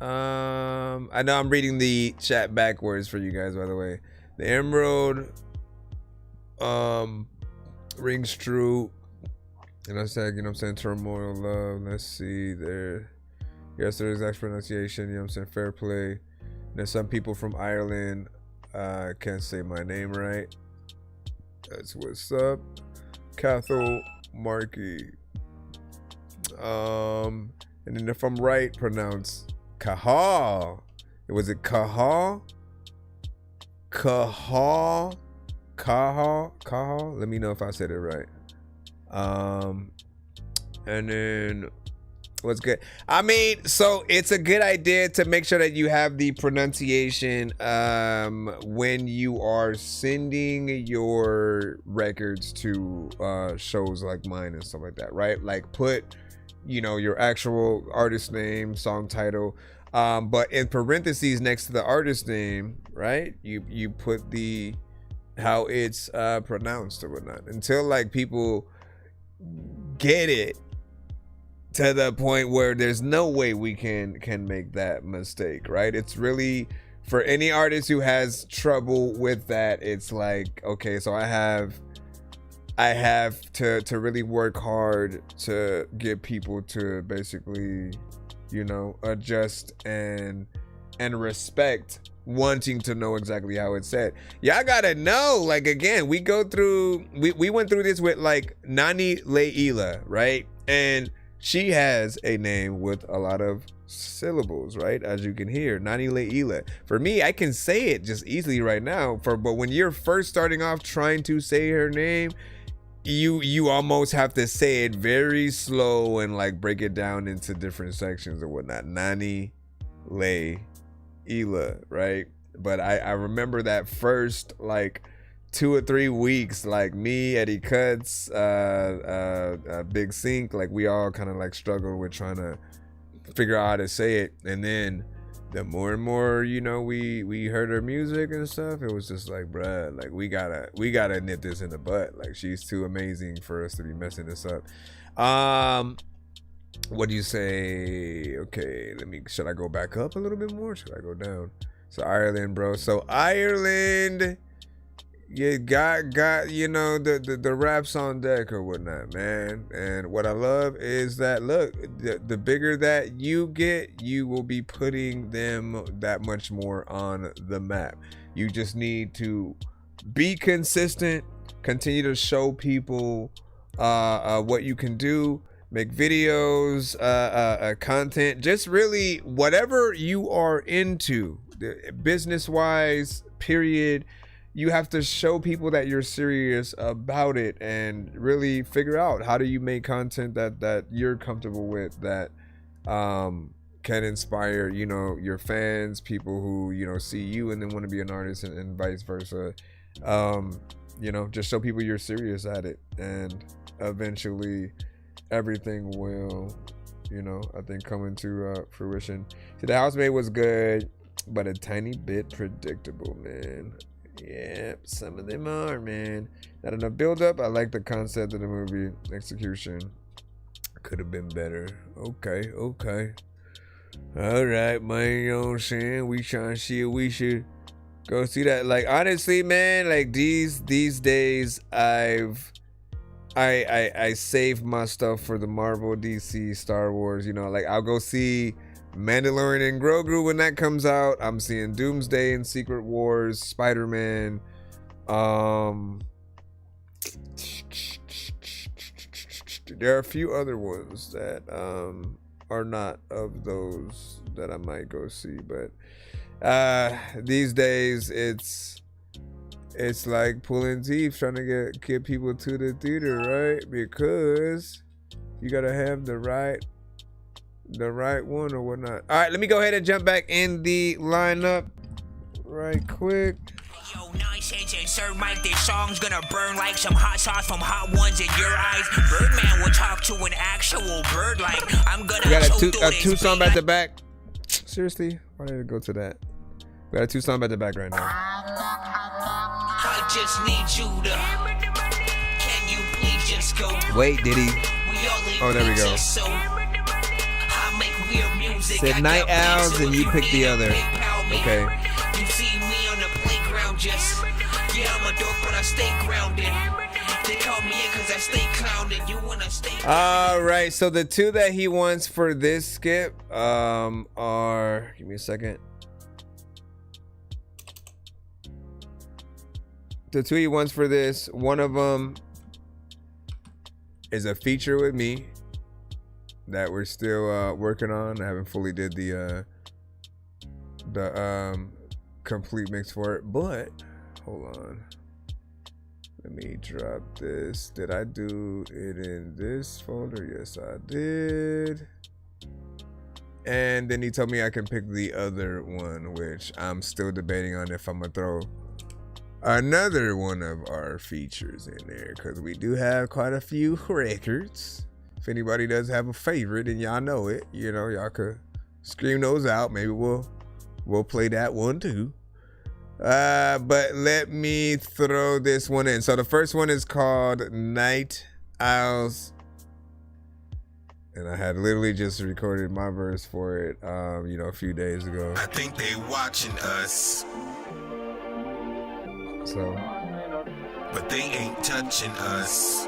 I know I'm reading the chat backwards for you guys, by the way. The emerald rings true. And I said, you know what I'm saying, turmoil, love. Let's see there. Yes, there is exact pronunciation, you know what I'm saying, fair play. There's some people from Ireland can't say my name right. That's what's up. Cathal Markey. And then if I'm right, pronounce Kahal. Was it Kahal? Kahal? Let me know if I said it right. And then what's good? I mean, so it's a good idea to make sure that you have the pronunciation when you are sending your records to shows like mine and stuff like that, right? Like put, you know, your actual artist name, song title, but in parentheses next to the artist name, right? You put the how it's pronounced or whatnot until like people get it to the point where there's no way we can make that mistake, right? It's really for any artist who has trouble with that. It's like, okay, so I have to really work hard to get people to basically, you know, adjust and respect wanting to know exactly how it's said. Y'all gotta know, like, again, we went through this with like Nani Leila, right? And she has a name with a lot of syllables, right? As you can hear, Nani Leila. For me, I can say it just easily right now. But when you're first starting off trying to say her name, you almost have to say it very slow and like break it down into different sections or whatnot. Nani Leila, right? But I remember that first like 2 or 3 weeks, like me, Eddie Cuts, Big Sink, like we all kind of like struggled with trying to figure out how to say it. And then the more and more, you know, we heard her music and stuff, it was just like, bruh, like we gotta nip this in the butt. Like she's too amazing for us to be messing this up. What do you say? Okay, should I go back up a little bit more? Should I go down? So Ireland, bro. So Ireland, you got you know, the raps on deck or whatnot, man. And what I love is that, look, the bigger that you get, you will be putting them that much more on the map. You just need to be consistent, continue to show people what you can do, make videos, content, just really whatever you are into, business wise, period. You have to show people that you're serious about it and really figure out how do you make content that you're comfortable with, that can inspire, you know, your fans, people who, you know, see you and then want to be an artist, and vice versa. You know, just show people you're serious at it, and eventually everything will, you know, I think come into fruition. See, the housemaid was good, but a tiny bit predictable, man. Yeah, some of them are, man. Not enough build up. I like the concept of the movie. Execution could have been better. Okay. All right, man. You know what I'm saying? We trying to see if we should go see that. Like, honestly, man, like these days, I save my stuff for the Marvel, DC, Star Wars. You know, like I'll go see Mandalorian and Grogu when that comes out. I'm seeing Doomsday and Secret Wars, Spider-Man. There are a few other ones that are not of those that I might go see, but these days it's like pulling teeth trying to get people to the theater, right? Because you gotta have the right one or whatnot. All right, let me go ahead and jump back in the lineup right quick. Yo, nonsense and Sir Mike, this song's gonna burn like some hot sauce from Hot Ones in your eyes. Birdman will talk to an actual bird like I'm gonna. We got a two song back to back. Seriously? Why did it go to that? We got 2 songs back to back right now. I just need you to. Can you please just go? Wait, did he? Oh, there we go. So I make weird music. Said Night Owls and you pick the other. Okay. You see me on the playground just. Yeah, I'm a dork, but I stay grounded. They call me in cause I stay clowned. You wanna stay. Alright, so the 2 that he wants for this skip are, give me a second. The 2 he wants for this, one of them is a feature with me that we're still working on. I haven't fully did the complete mix for it, but hold on. Let me drop this. Did I do it in this folder? Yes, I did. And then he told me I can pick the other one, which I'm still debating on if I'm gonna throw another one of our features in there, because we do have quite a few records. If anybody does have a favorite and y'all know it, you know, y'all could scream those out. Maybe we'll play that one too. But let me throw this one in. So the first one is called Night Owls, and I had literally just recorded my verse for it, you know, a few days ago. I think they watching us, so, but they ain't touching us.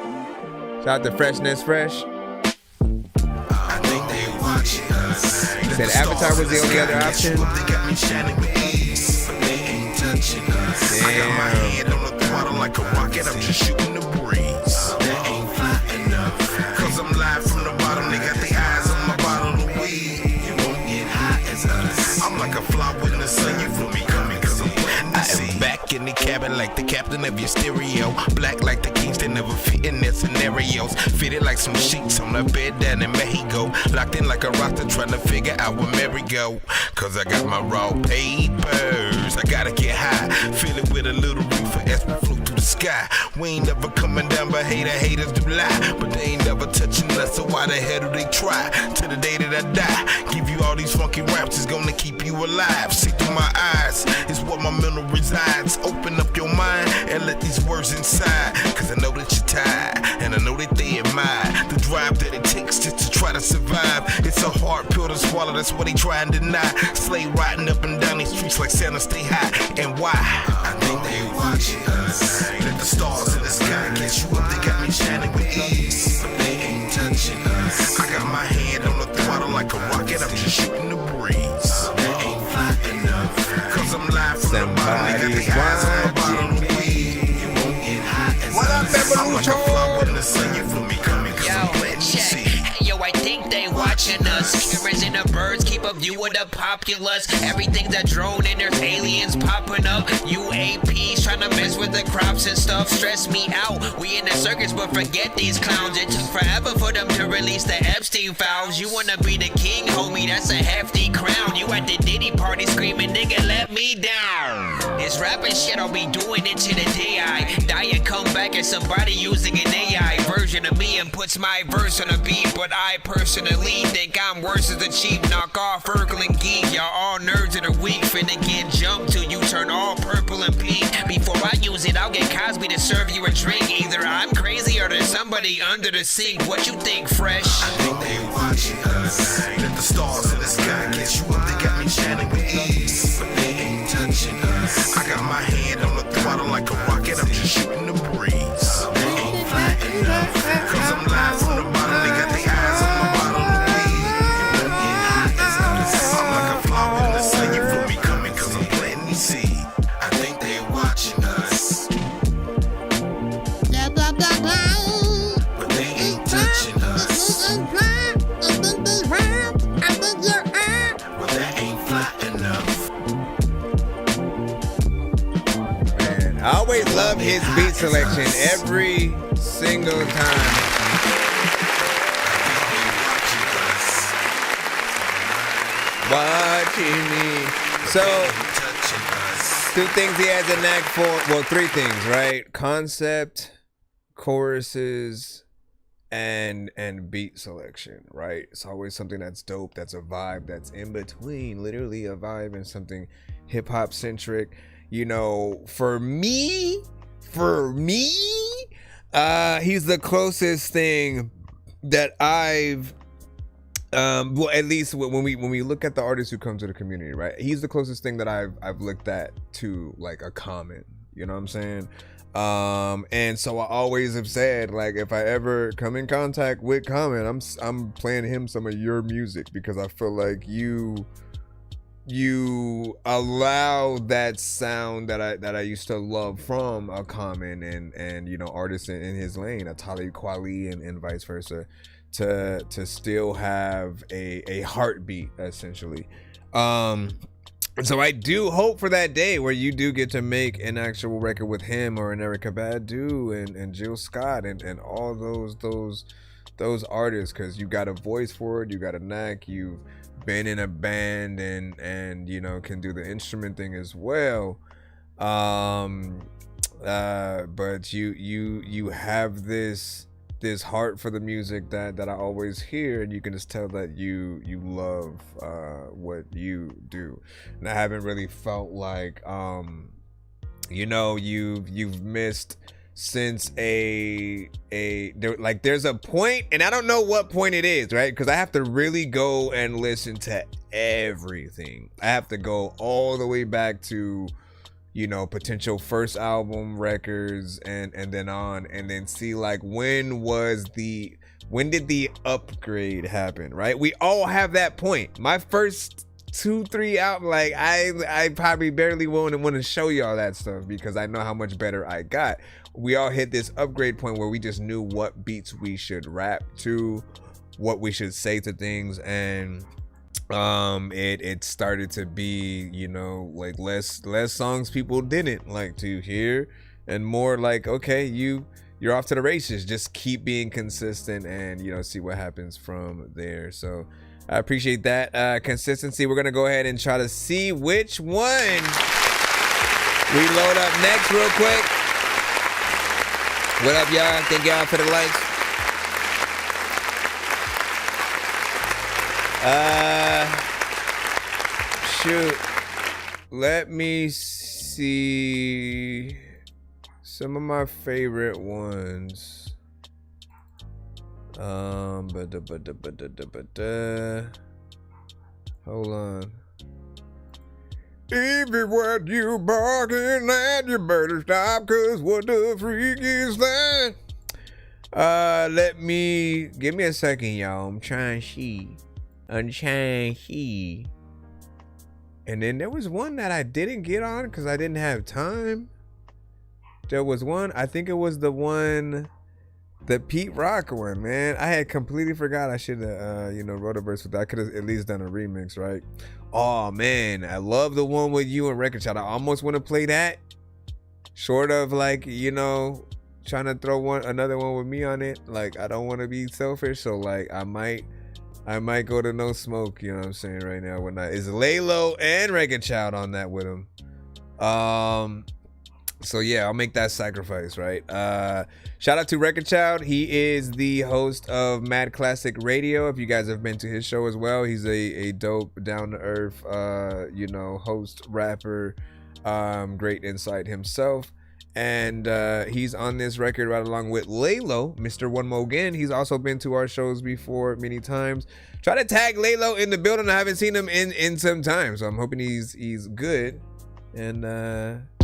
Shout out to Freshness Fresh. I think they watching us. Said Avatar was the only other option. They got me shining with ease, but they ain't touching us. I got my hand on the throttle like a rocket. I'm just shooting the breeze. That ain't fly enough. Cause I'm live from the bottom. They got the eyes on my bottle of weed. You won't get high as us. I'm like a fly in the sun. You feel me coming cause I'm planting the seed. Back in the cabin like the captain of your stereo. Black like the kings that never fit in their scenarios. Fitted like some sheets on a bed down in Mexico. Locked in like a rocker trying to figure out where Mary go. Cause I got my raw papers. I gotta get high. Fill it with a little reefer as we float through the sky. We ain't never coming down, but haters do lie. But they ain't never touching us, so why the hell do they try? To the day that I die, give you all these funky raps, it's gonna keep you alive. See through my eyes, is where my mental resides. Open up your mind and let these words inside. Cause I know that you're tired, and I know that they admire the drive that it takes just to try to survive. It's a hard pill to swallow, that's what they try and deny. Slay riding up and down these streets like Santa stay high. And why? I think they watching us. Let the stars in the sky get you up, they got me shining with ease, but they ain't touching us. I got my hand on the throttle like a rocket, I'm just shooting the breeze. That ain't fly enough. Cause I'm live from the bottom, they got the eyes on the bottom of the weed. You won't get high as what up, us. I'm like a fly in the sun, you feel me coming cause I'm planting the seed. Yo, I think they watching us. Cameras and the birds keep a view of the populace. Everything's a drone and there's aliens popping up. UAPs trying to mess with the crops and stuff. Stress me out. We in the circus, but forget these clowns. It took forever for them to release the Epstein files. You wanna be the king, homie? That's a hefty crown. You at the Diddy party screaming, nigga, let me down. This rapping shit, I'll be doing it to the day I die and come back as somebody using an AI version of me and puts my verse on a beat. But I personally think I'm worse as a cheap knockoff Urgling geek. Y'all all nerds of the week finna get jumped till you turn all purple and pink. Before I use it, I'll get Cosby to serve you a drink. Either I'm crazy or there's somebody under the sink. What you think, Fresh? I think they watching us. Let the stars in the sky get you up, they got me shining with ease, but they ain't touching us. I got my hand on the throttle like a rocket, I'm just shooting the breeze. They ain't fly enough. Cause I'm live from the bottom, they got the eyes on my bottle of weed. You won't get high as us. I'm like a flower in the sun, you feel me coming cause I'm planting these seed. I think they watching us, but they ain't touching us. Well, that ain't fly enough. Man, I always love his beat selection every single time. Watching me. So, 2 things he has a knack for. Well, 3 things, right? Concept, choruses, and beat selection, right? It's always something that's dope, that's a vibe, that's in between, literally a vibe and something hip hop centric. You know, for me, he's the closest thing that I've well, at least when we look at the artists who come to the community, right? He's the closest thing that I've looked at to like a Common, you know what I'm saying? And so I always have said, like, if I ever come in contact with Common, I'm playing him some of your music, because I feel like you allow that sound that I used to love from a Common and you know, artists in his lane, a Talib Kweli and vice versa, to still have a heartbeat, essentially. So I do hope for that day where you do get to make an actual record with him or an Erykah Badu and Jill Scott and all those artists, because you got a voice for it, you got a knack, you've been in a band and you know, can do the instrument thing as well. But you have this heart for the music that I always hear, and you can just tell that you love what you do. And I haven't really felt like you know, you've missed since there's a point, and I don't know what point it is, right? Because I have to really go and listen to everything. I have to go all the way back to, you know, potential first album records and then on, and then see like when did the upgrade happen, right? We all have that point. My first 2-3 albums, like I probably barely want to show you all that stuff because I know how much better I got. We all hit this upgrade point where we just knew what beats we should rap to, what we should say to things, and it started to be, you know, like less songs people didn't like to hear, and more like, okay, you're off to the races. Just keep being consistent and, you know, see what happens from there. So I appreciate that consistency. We're gonna go ahead and try to see which one we load up next real quick. What up, y'all? Thank y'all for the likes. Shoot. Let me see some of my favorite ones. Hold on. Everywhere you barking at, you better stop, cause what the freak is that? Give me a second, y'all. I'm trying to see. And then there was one that I didn't get on because I didn't have time. There was one, I think it was the Pete Rock one, man. I had completely forgot. I should have, wrote a verse with that. I could have at least done a remix, right? Oh man, I love the one with you and Record Child. I almost want to play that. Short of like, you know, trying to throw another one with me on it. Like, I don't want to be selfish, so like I might go to No Smoke, you know what I'm saying, right now. When is Laylo and Record Child on that with him. So yeah, I'll make that sacrifice, right? Shout out to Record Child. He is the host of Mad Classic Radio. If you guys have been to his show as well, he's a dope, down to earth, host, rapper, great insight himself. And he's on this record right along with Laylo, Mr. One Mo Again. He's also been to our shows before many times. Try to tag Laylo in the building. I haven't seen him in some time, so I'm hoping he's good. And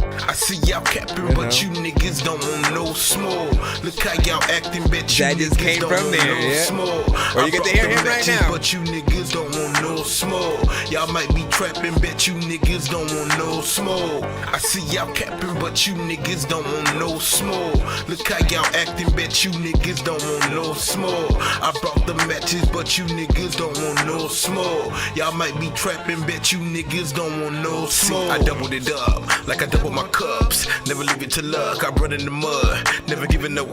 I see y'all capping, but you niggas don't want no small. Look how y'all acting, bet you that just niggas came don't from want there, no yeah. small. Or you get to hear him right now. But you niggas don't want no small. Y'all might be trapping, bet you niggas don't want no small. I see y'all capping, but you niggas don't want no small. Look how y'all acting, bet you niggas don't want no small. I brought the matches, but you niggas don't want no small. Y'all might be trapping, bet you niggas don't want no small. See, I doubled it up, like I doubled my my cups. Never leave it to luck. I run in the mud, never giving up.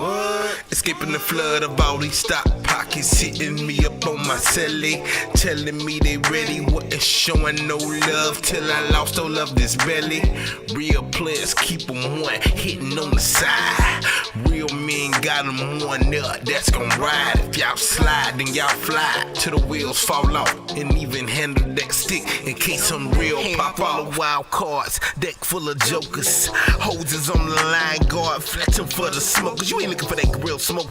Escaping the flood of all these stock pockets, hitting me up on my celly, telling me they ready. Wasn't showing no love till I lost all of this belly. Real players keep them one, hitting on the side. Real men got them one up, that's gon' ride. If y'all slide, then y'all fly till the wheels fall off. And even handle that stick in case some real pop all the wild cards. Deck full of jokers, hoses on the line, guard flexing for the smokers. You ain't looking for that real smoke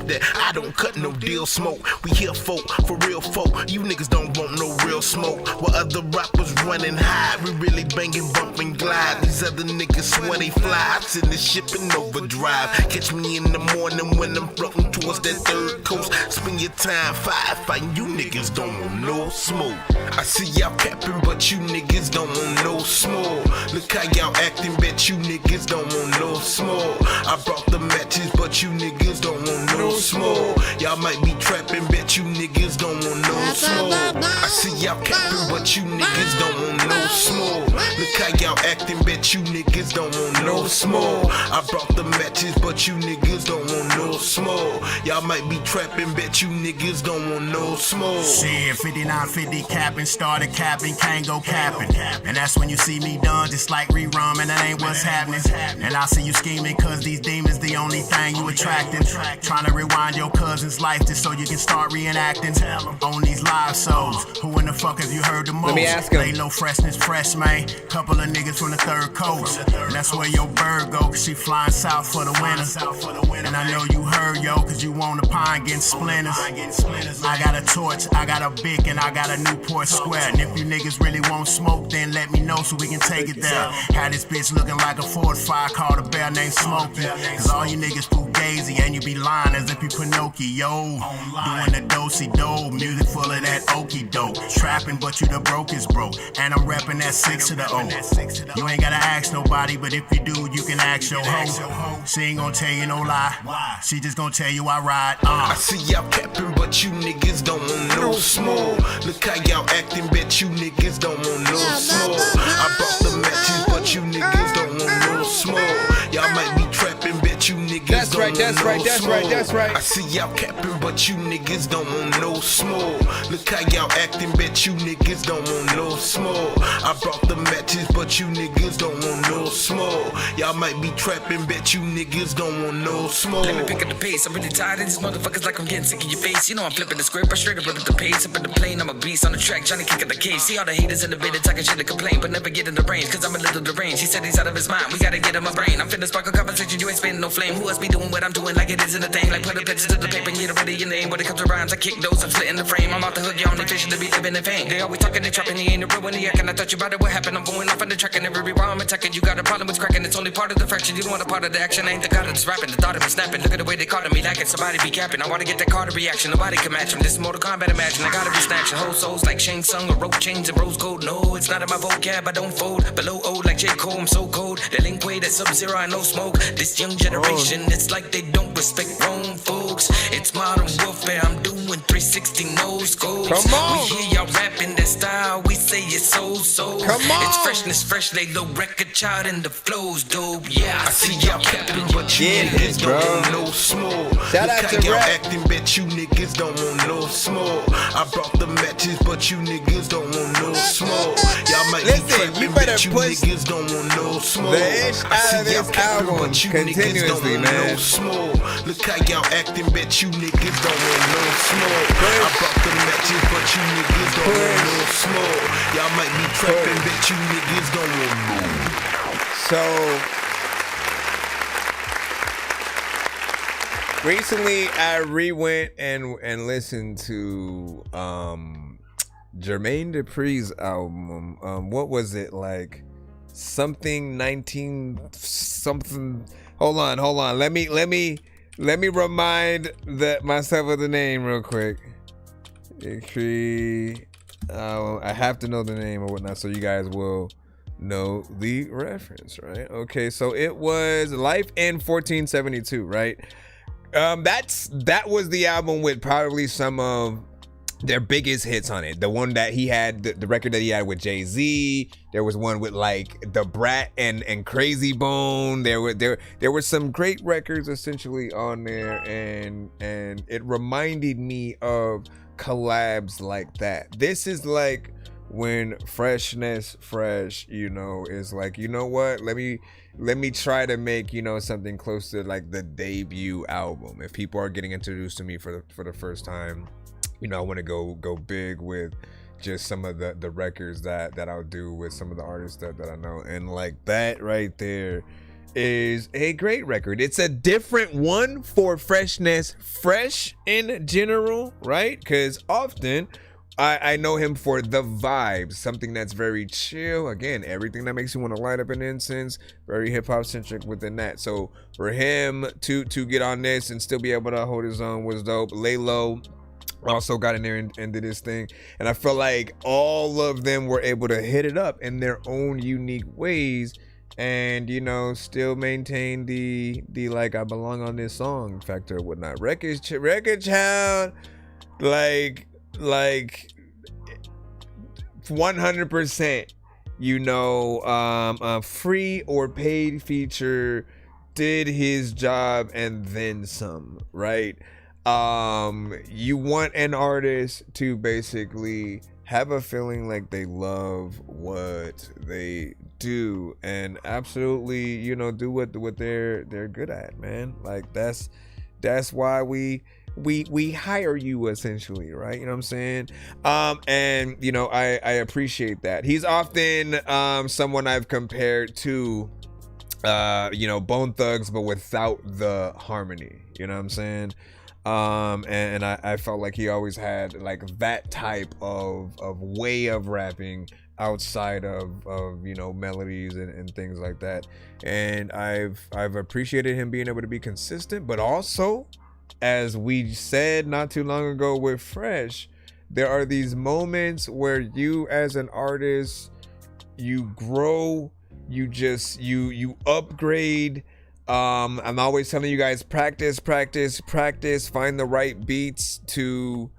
that I don't cut no deal smoke. We here folk, for real folk. You niggas don't want no real smoke. While other rappers running high, we really banging, bumping, glide. These other niggas swear they fly. I'm sitting ship in overdrive. Catch me in the morning when I'm floating towards that third coast. Spend your time firefighting. You niggas don't want no smoke. I see y'all capping, but you niggas don't want no smoke. Look how y'all acting, bet you niggas don't want no smoke. I brought the matches, but you niggas don't want no smoke. Y'all might be trapping, bet you niggas don't want no smoke. I see y'all capping, but you niggas don't want no smoke. Look how y'all acting, bet you niggas don't want no smoke. I brought the matches, but you niggas don't want no smoke. Y'all might be trapping, bet you niggas don't want no smoke. Shit, 5950 capping, started capping, can't go capping. And that's when you see me done, just like rerun, and that ain't what's happening. And I see you scheming, cause these demons the only thing you attracting. Trying to rewind your cousin's life just so you can start reenacting on these live shows. Who in the fuck have you heard the most? Let me ask him. Lay low freshness, fresh man. Couple of niggas from the third coast. And that's where your bird go, cause she flying south for the winter. And I know you heard, yo, cause you want a pine getting splinters. I got a torch, I got a Bic, and I got a Newport Square. And if you niggas really want smoke, then let me know so we can take it there. Had this bitch looking like a Ford Fire called a bear named Smokey. Cause all you niggas fugazi and you be lying as if you Pinocchio. Doing the do-si-do, music full of that okie doke. Trapping, but you the brokest broke. And I'm repping that 6 to the O. You ain't gotta ask nobody, but if you do, you can ask your hoe. She ain't gonna tell you no lie. She just gonna tell you I ride. I see y'all capping, but you niggas don't want no smoke. Look how y'all acting, bet you niggas don't want no smoke. I brought the matches, but you niggas don't want no smoke. Y'all might be trapping, bet you niggas don't want no smoke. That's right. I see y'all capping, but you niggas don't want no smoke. Look how y'all acting, bet you niggas don't want no smoke. I brought the matches, but you niggas don't want no smoke. Y'all might be trapping, bet you niggas don't want no smoke. Let me pick up the pace. I'm really tired of these motherfuckers like I'm getting sick of your face. You know I'm flipping the script, I straight up at the pace. Up in the plane, I'm a beast on the track, Johnny kick at the case. See all the haters in the bed, talking shit to complain, but never get in the range, cause I'm a little deranged. He said he's out of his mind, we gotta get in my brain. I'm finna spark a conversation, you ain't spitting no flame. Who else be doing what I'm doing like it isn't a thing? Like put a picture to the paper and get ready your name. When it comes to rhymes, I kick those, I'm splitting the frame. I'm out the hood, you only fishing to be living in fame. They always talking, they trapping, he ain't a real one, he acting. I thought you about it, what happened? I'm going off on the track and every while I'm attacking. You got a problem with cracking, it's only part of the fraction. You don't want a part of the action, I ain't the god of this rapping. The thought of me snapping, look at the way they called me lacking. Somebody be capping, I wanna get that Carter reaction. Nobody can match him, this is Mortal Kombat imagine. I gotta be snatching whole souls like Shang Tsung or rope chains and rose gold. No, it's not in my vocab, I don't fold. Below old like J. Cole, I'm so cold. Delinquent, that Sub-Zero, I no smoke. This young generation, it's like they don't respect grown folks. It's modern warfare, I'm doing 360 no scopes. Come on. We hear y'all rapping that style, we say it's so. Come on. It's freshness, fresh, lay low record chart and the flow's dope. Yeah, I see y'all capping, but you niggas don't want no smoke. Shout Look out how to y'all Rap. Acting, bet you niggas don't want no smoke. I brought the matches, but you niggas don't want no smoke. Y'all might Listen, be trapping, you better bet you push niggas don't want no smoke. the ish out of this album continuously, man. No smoke. Look how y'all acting, bet you niggas don't want no smoke. I brought the matches, but you niggas don't want no smoke. Y'all might be trapping, bet you niggas don't want no. So recently I re-went and listened to Jermaine Dupri's album. What was it, like something 19 something? Hold on. Let me remind myself of the name real quick. I have to know the name or whatnot, so you guys will know the reference, right? Okay, so it was Life in 1472, right? That was the album with probably some of their biggest hits on it. The one that he had, the record that he had with Jay-Z. There was one with like The Brat and Crazy Bone. There were some great records essentially on there, and it reminded me of collabs like that. This is like when Fresh, you know, is like, you know what? Let me try to make, you know, something close to like the debut album. If people are getting introduced to me for the first time, you know, I want to go big with just some of the records that I'll do with some of the artists that I know. And like that right there is a great record. It's a different one for Fresh in general, right? Because often I know him for the vibes, something that's very chill. Again, everything that makes you want to light up an incense, very hip hop centric within that. So for him to get on this and still be able to hold his own was dope. Lay Low also got in there and did his thing, and I feel like all of them were able to hit it up in their own unique ways, and you know, still maintain the like I belong on this song factor or whatnot. Record Child, like 100%, you know, free or paid feature, did his job and then some, right? You want an artist to basically have a feeling like they love what they do and absolutely, you know, do what they're good at, man. Like that's why we hire you essentially, right? You know what I'm saying? And you know, I appreciate that. He's often someone I've compared to you know, Bone Thugs, but without the harmony, you know what I'm saying? And I felt like he always had like that type of way of rapping outside of you know, melodies and things like that. And I've appreciated him being able to be consistent, but also, as we said not too long ago with Fresh, there are these moments where you as an artist, you grow, you upgrade. I'm always telling you guys, practice, find the right beats to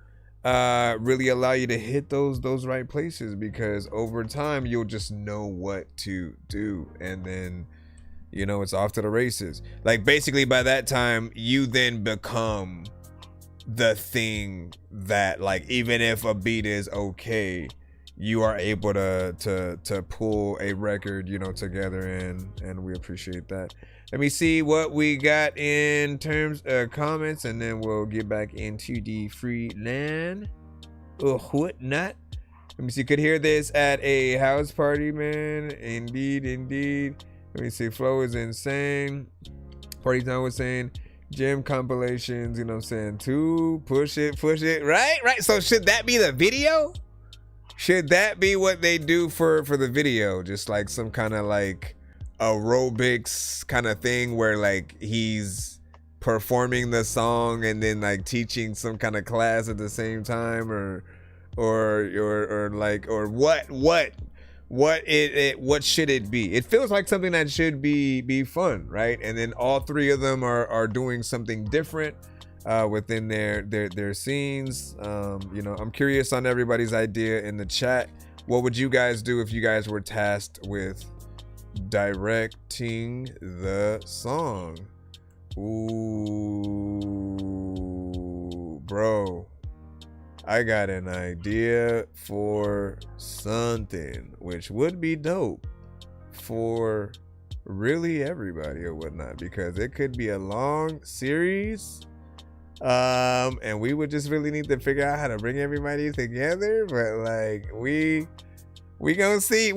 really allow you to hit those right places, because over time you'll just know what to do, and then, you know, it's off to the races. Like basically by that time you then become the thing that, like, even if a beat is okay, you are able to pull a record, you know, together, and we appreciate that. Let me see what we got in terms of comments, and then we'll get back into the free land or whatnot. Let me see. Could hear this at a house party, man. Indeed. Let me see. Flow is insane. Party Time was saying gym compilations, you know what I'm saying, too. Push it. Right. So should that be the video? Should that be what they do for the video? Just like some kind of like aerobics kind of thing where like he's performing the song and then like teaching some kind of class at the same time, or what should it be? It feels like something that should be fun, right? And then all three of them are doing something different within their scenes. You know, I'm curious on everybody's idea in the chat. What would you guys do if you guys were tasked with directing the song? Ooh, bro, I got an idea for something which would be dope for really everybody or whatnot, because it could be a long series, and we would just really need to figure out how to bring everybody together. But like we gonna see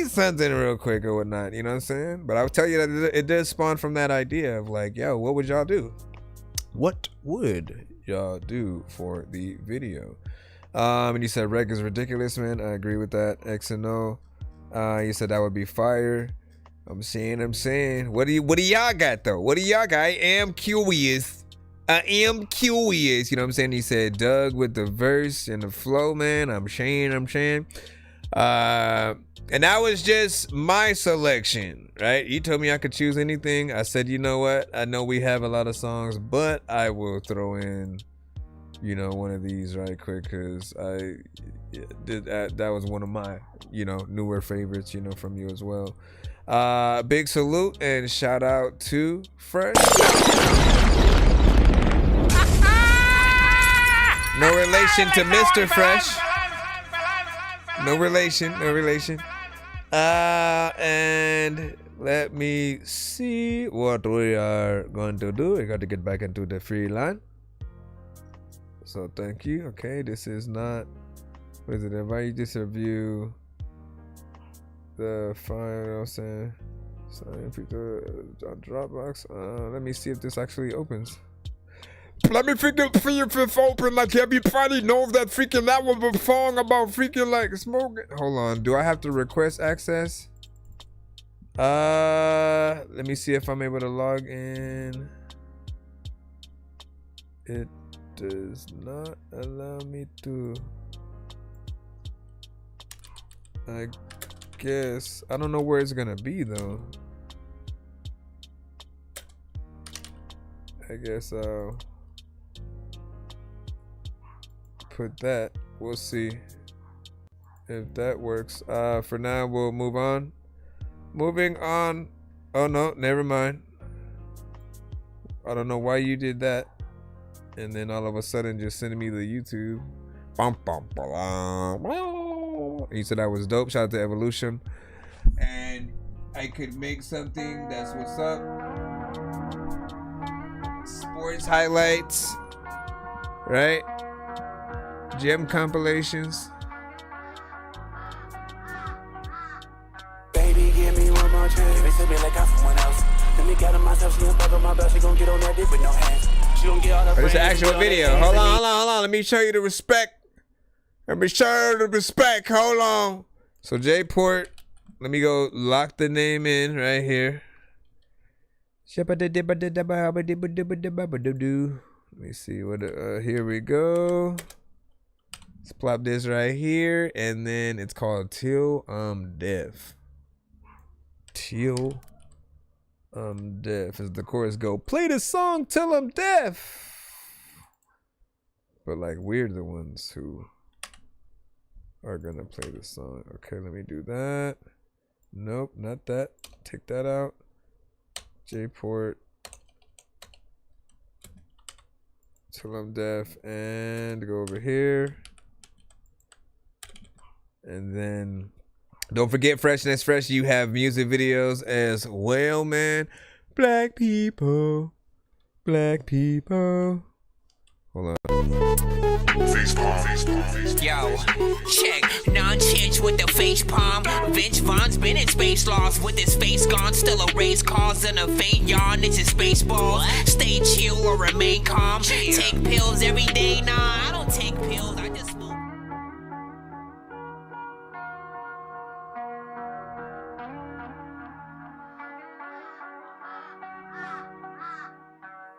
something real quick or whatnot, you know what I'm saying? But I'll tell you that it does spawn from that idea of like, yo, what would y'all do? What would y'all do for the video? And you said reg is ridiculous, man. I agree with that. X and O. You said that would be fire. I'm saying. What do y'all got though? What do y'all got? I am curious. You know what I'm saying? He said Doug with the verse and the flow, man. I'm saying. And that was just my selection, right? You told me I could choose anything. I said, you know what? I know we have a lot of songs, but I will throw in you know, one of these right quick, because I did that was one of my, you know, newer favorites, you know, from you as well. Big salute and shout out to Fresh. No relation to Mr. Fresh. No relation, no relation. And let me see what we are going to do. We got to get back into the free line. So thank you. Okay, this is not, what is it? Invite you to review the final sign people on Dropbox. Let me see if this actually opens. Let me figure if it's open. Like everybody knows that freaking that was a song about freaking like smoking. Hold on. Do I have to request access? Let me see if I'm able to log in. It does not allow me to. I guess I don't know where it's gonna be though. I guess I'll put that. We'll see if that works. For now, we'll move on. Moving on. Oh no, never mind. I don't know why you did that. And then all of a sudden just sending me the YouTube. You said that was dope. Shout out to Evolution. And I could make something. That's what's up. Sports highlights. Right? Gem compilations. Baby, give me one more chance. They send me like I'm someone else. Let me get on myself. She ain't fuck on my belt. She gon' get on that dick with no hands. She gon' get all the It's an actual video. Hold on. Let me show you the respect. Hold on. So J-Port, let me go lock the name in right here. Let me see what. Here we go. Let's plop this right here, and then it's called Till I'm Deaf. Till I'm Deaf. As the chorus go, play the song till I'm deaf. But like we're the ones who are gonna play the song. Okay, let me do that. Nope, not that. Take that out. J-Port. Till I'm Deaf, and go over here. And then don't forget Freshness Fresh. You have music videos as well, man. Black people. Black people. Hold on. Yo, check, non-change with the face palm. Vince Vaughn's been in space lost with his face gone. Still a race cause and a faint yawn. It's his baseball. Stay chill or remain calm. Take pills every day. Nah, I don't take pills. I just smoke.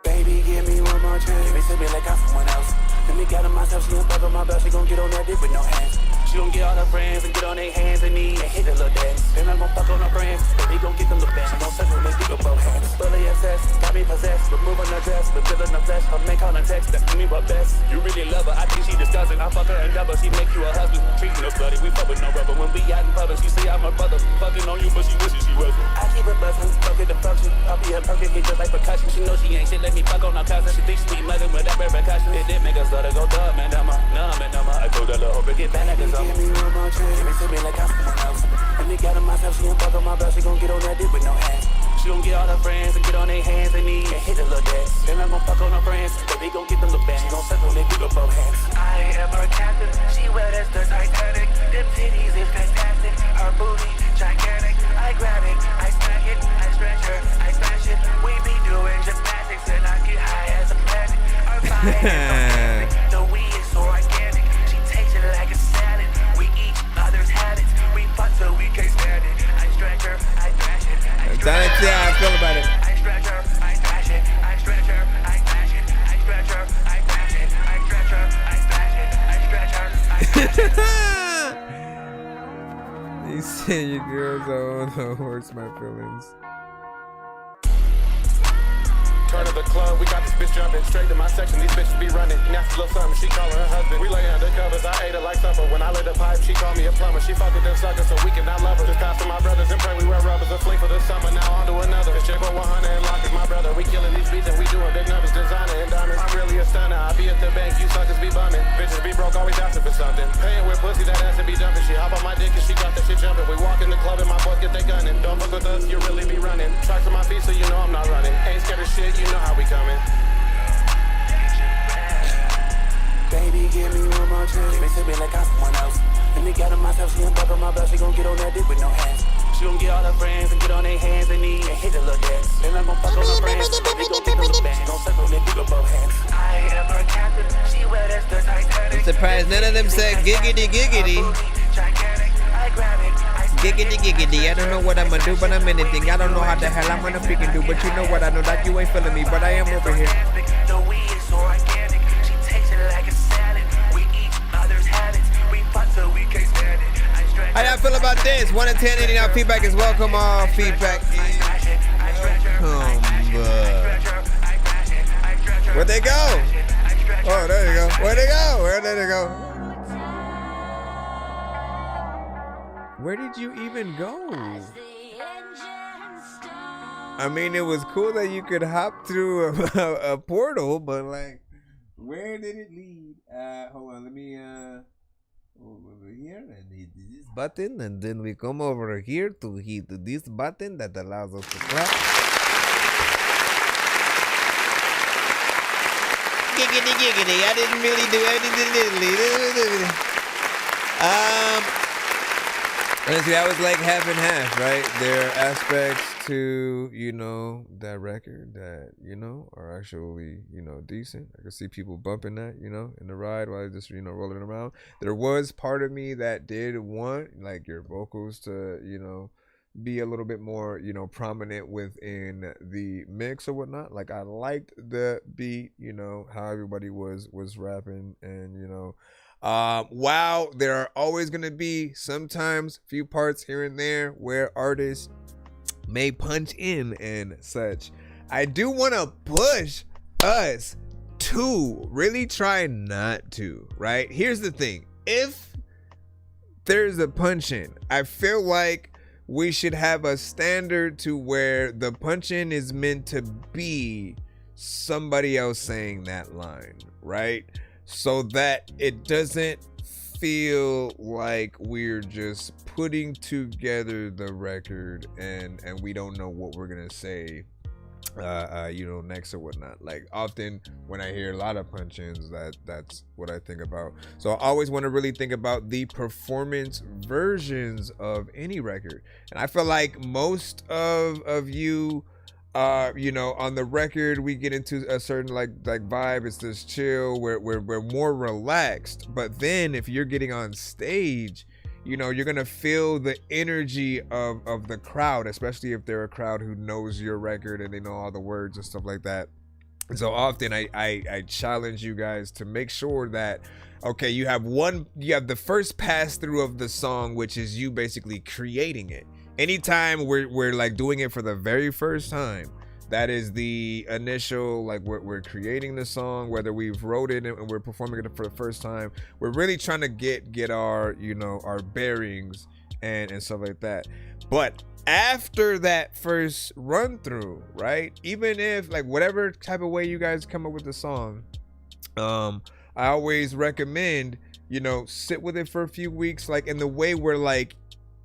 Baby, give me one more chance. They send me like I'm someone else. Let me get on myself. She ain't fuck on my belt. She gon' get on that dick with no hands. She gon' get all her friends and get on their hands and knees and hit the little dance. Then I'm gon' fuck on her friends. Baby gon' get them little bands. She gon' suck on this dick with both hands. Fully obsessed, got me possessed. Removing her dress, but filling her flesh. Her man calling text, that's me what best. You really love her, I think she disgusting. I fuck her and double, she make you a husband. Treating her bloody, we fuck with no rubber. When we out in public, she say I'm her brother. Fucking on you, but she wishes she wasn't. I keep her buzzing, fuck it the function. I'll be her perfect, hit just like percussion. She know she ain't shit, let me fuck on her cousin. She thinks she be mugging with that repercussion. It did make us let her go dumb, man. Numb and numb. I told her, hope to get back like a summer. Give me one more chance. They send me like I'm someone else. Let me get on myself. She ain't fuck on my belt. She gon' get on that dick with no hands. She gon' get all her friends and get on their hands and knees and hit the little dance. Then I'm gon' fuck on her friends. Baby gon' get them little bands. She gon' suck on their dick with both hands. I am her captain. She wet as the Titanic. Them titties is fantastic. Her booty gigantic. I grab it, I smack it, I stretch her, I smash it. We be doing gymnastics and I get high as a planet. Her body is organic. The weed is so organic. She takes it like a salad. We eat others' habits. We fuck till we can't stand it. I stretch her, I thrash it. That's how I feel about it. I stretch her, I thrash it. I stretch her, I thrash it. I stretch her, I thrash it. I stretch her, I thrash it. I stretch her, I thrash it. You say your girls, oh no, hurts my feelings. Turn up the club, we got this bitch jumping. Straight to my section, these bitches be running. Nasty little something, she calling her husband. We lay under covers, I ate her like supper. When I lit the pipe, she called me a plumber. She fuck with them suckers, so we cannot love her. Just pass to my brothers and pray we wear rubbers. A fling for the summer, now on to another. It's Jiggle 100 and Lock is my brother. We killing these beats and we doing big numbers. Designer and diamonds, I'm really a stunner. I be at the bank, you suckers be bumming. Bitches be broke, always asking for something. Paying with pussy, that ass to be dumping. She hop on my dick and she got that shit jumping. We walk in the club and my boys get they gunning. Don't fuck with us, you really be running. Tracks on my feet so you know I'm not running. Ain't scared of shit, you know how we coming. Baby, give me one more chance. They say me like I'm someone else. Let me get on myself, she ain't on my belt. She gon' get on that dick with no hands. She gon' get all her friends and get on their hands and knees and hit a little dance. Then I'm gon' fuck on her friends. They gon' pick on the band. Gon' suck on that dick with both hands. I am her captain. She wear that's the Titanic. I'm surprised none of them said giggity giggity. Giggity giggity. I don't know what I'm gonna do, but I'm anything. I don't know how the hell I'm gonna freaking do, but you know what? I know that you ain't feeling me, but I am over here. The weed is so organic. She takes it like a salad. We eat others' habits. We fuck so we can't stand it. How y'all feel about this? 1 to 10, any now feedback is welcome. All feedback is welcome. Where'd they go? Oh, there you go. Where'd they go? Where did they go? Where did you even go? I mean, it was cool that you could hop through a portal, but like, where did it lead? Hold on, let me over here and hit this button, and then we come over here to hit this button that allows us to clap. Giggity giggity, I didn't really do anything. Honestly, I was like half and half, right? There are aspects to, you know, that record that, you know, are actually, you know, decent. I could see people bumping that, you know, in the ride while just, you know, rolling around. There was part of me that did want, like, your vocals to, you know, be a little bit more, you know, prominent within the mix or whatnot. Like, I liked the beat, you know, how everybody was rapping, and, you know, wow, there are always going to be sometimes few parts here and there where artists may punch in and such. I do want to push us to really try not to, right? Here's the thing. If there's a punch in, I feel like we should have a standard to where the punch in is meant to be somebody else saying that line, right? So that it doesn't feel like we're just putting together the record and we don't know what we're gonna say, you know, next or whatnot. Like, often when I hear a lot of punch-ins, that's what I think about. So I always want to really think about the performance versions of any record, and I feel like most of you, you know, on the record we get into a certain like vibe. It's this chill, we're more relaxed. But then if you're getting on stage, you know, you're gonna feel the energy of the crowd, especially if they're a crowd who knows your record and they know all the words and stuff like that. And so often I challenge you guys to make sure that, okay, you have the first pass through of the song, which is you basically creating it. Anytime we're like doing it for the very first time, that is the initial, like, we're creating the song, whether we've wrote it and we're performing it for the first time. We're really trying to get our, you know, our bearings and stuff like that. But after that first run through, right, even if, like, whatever type of way you guys come up with the song, I always recommend, you know, sit with it for a few weeks, like in the way where, like,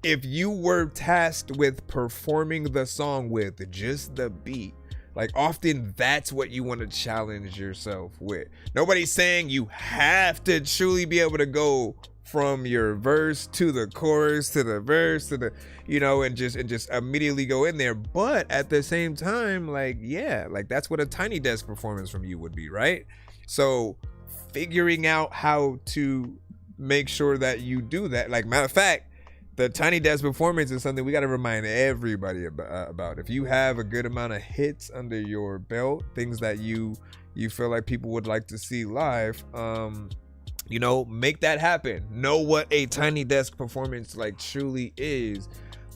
if you were tasked with performing the song with just the beat, like, often that's what you want to challenge yourself with. Nobody's saying you have to truly be able to go from your verse to the chorus to the verse to the, you know, and just immediately go in there. But at the same time, like, yeah, like, that's what a Tiny Desk performance from you would be, right? So figuring out how to make sure that you do that. Like, matter of fact, the Tiny Desk performance is something we got to remind everybody about. If you have a good amount of hits under your belt, things that you feel like people would like to see live, you know, make that happen. Know what a Tiny Desk performance, like, truly is.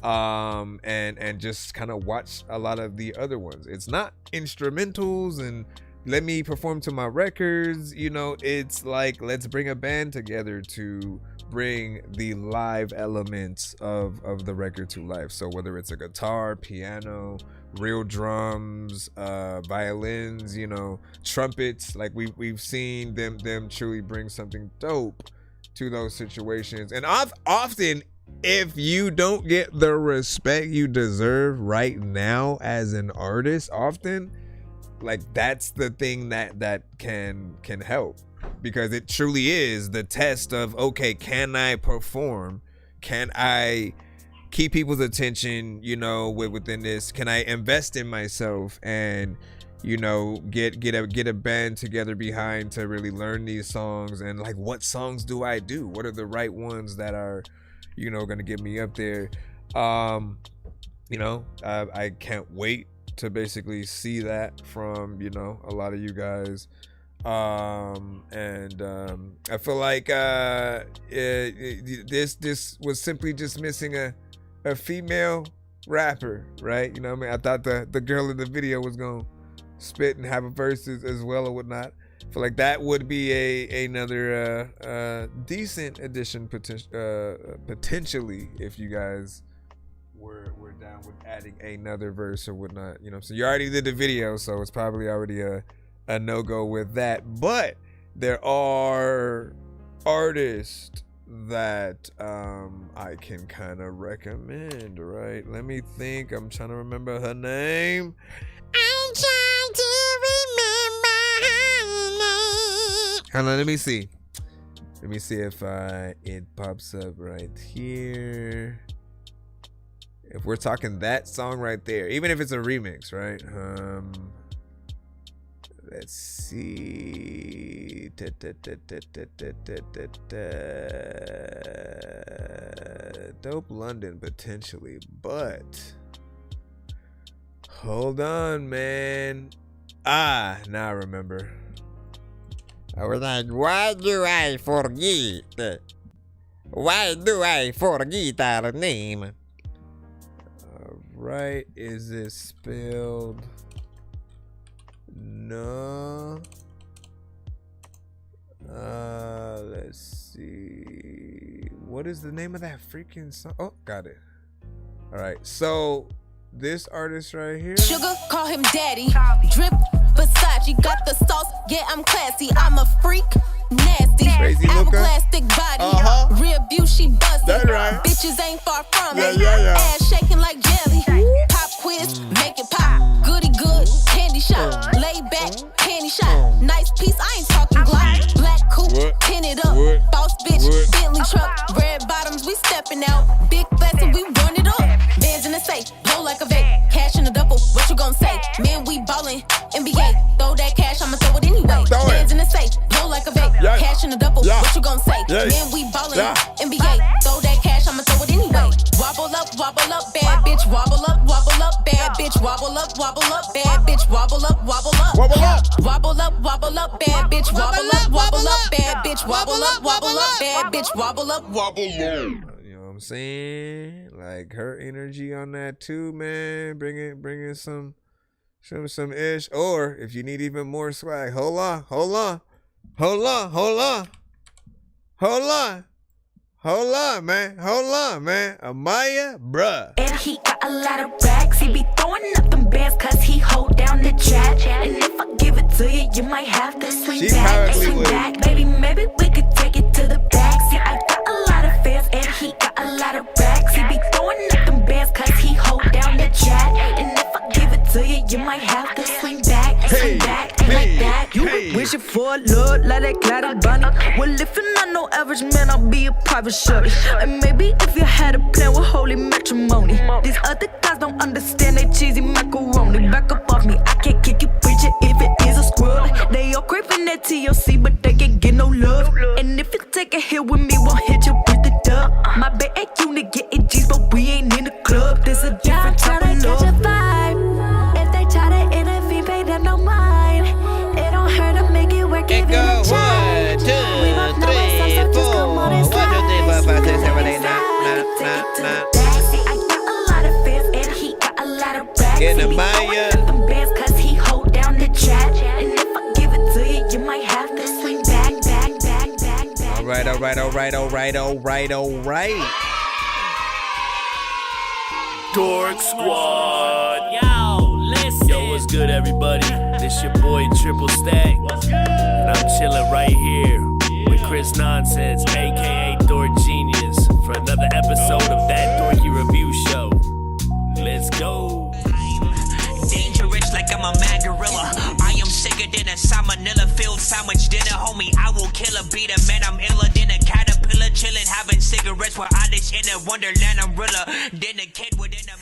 and just kind of watch a lot of the other ones. It's not instrumentals and let me perform to my records, you know. It's like, let's bring a band together to bring the live elements of the record to life. So whether it's a guitar, piano, real drums, violins, you know, trumpets, like we've seen them truly bring something dope to those situations. And often, if you don't get the respect you deserve right now as an artist, often, like, that's the thing that can help, because it truly is the test of, okay, can I perform? Can I keep people's attention, you know, within this? Can I invest in myself and, you know, get a band together behind to really learn these songs? And like, what songs do I do? What are the right ones that are, you know, gonna get me up there? You know, I can't wait to basically see that from, you know, a lot of you guys. I feel like this was simply just missing a female rapper, right? You know what I mean? I thought the girl in the video was gonna spit and have a verse as well or whatnot. I feel like that would be another decent addition potentially, if you guys were down with adding another verse or whatnot. You know, so you already did the video, so it's probably already a no-go with that. But there are artists that I can kind of recommend, right? Let me think. I'm trying to remember her name. I'm trying to remember her name. Hold on, let me see. Let me see if it pops up right here. If we're talking that song right there, even if it's a remix, right? Let's see. Dope London potentially, but hold on, man. Now I remember. I was like, why do I forget? Why do I forget our name? Right, is it spelled? No. Let's see. What is the name of that freaking song? Oh, got it. All right, so this artist right here. Sugar, call him daddy. Drip, Versace, got the sauce. Yeah, I'm classy. I'm a freak. Nasty, hourglass-stick body, real beauty, she bustin'. That's right. Bitches ain't far from it. Yeah. Ass shaking like jelly. Pop quiz, make it pop. Goody good, candy shot. Lay back, panty shot. Nice piece, I ain't talking Glock. Black coupe, tinted up. Boss bitch, Bentley truck. Red bottoms, we stepping out. Big flats and we run it up. Bands in the safe, blow like a vape. Cash in the double, what you gon' say? Man, we ballin', NBA. Throw that cash, I'ma throw it anyway. Bands in the safe, blow like a vape. Cash in the double, what you gon' say? Man, we ballin', NBA. Throw that cash, I'ma throw it anyway. Wobble up, bad bitch. Wobble up, bad bitch. Wobble up, bad bitch. Wobble up. Wobble up, bad bitch. Wobble up, bad bitch. Wobble up, bad bitch. Wobble up. You know what I'm saying? Like, her energy on that too, man. Bring it some ish. Or if you need even more swag, hold on, man. Amaya, bruh. And he got a lot of racks. He be throwing up them bands cause he hold down the chat. And if I give it to you, you might have to swing back. Baby, maybe we could take it to the back. See, I got a lot of fans and he got a lot of racks. He be throwing up them bands cause he hold down the chat. And if I give it to you, you might have to swing back. Like that. You wishing for a look like that clouded bunny. Well, if you're not no average man, I'll be a private shorty. And maybe if you had a plan with holy matrimony. These other guys don't understand they cheesy macaroni. Back up off me, I can't kick you preaching if it is a scrub. They all craving that TLC, but they can't get no love. And if you take a hit with me, won't hit you with the dub. My bad ain't unit getting G's, but we ain't in the club. There's a different type of love. Catch a vibe. If they try to intervene, pay them no mind. It don't hurt to make it work if you a child. 1, 2, 3, 4. 1, 2, 3, 4, 5, 6, 7, 8, 9. I got a right. Dork Squad. Yo, listen. Yo, what's good, everybody? This your boy Triple Stack. And I'm chilling right here with Chris Nonsense, aka Dork Genius, for another episode of That Dorky Review Show. Let's go. Dangerous like I'm a mad gorilla. I am sicker than a salmonella filled sandwich dinner, homie. I will kill a beat a man. I'm iller than a caterpillar, chilling, having cigarettes while I dish in a wonderland. I'm realer than a kid within a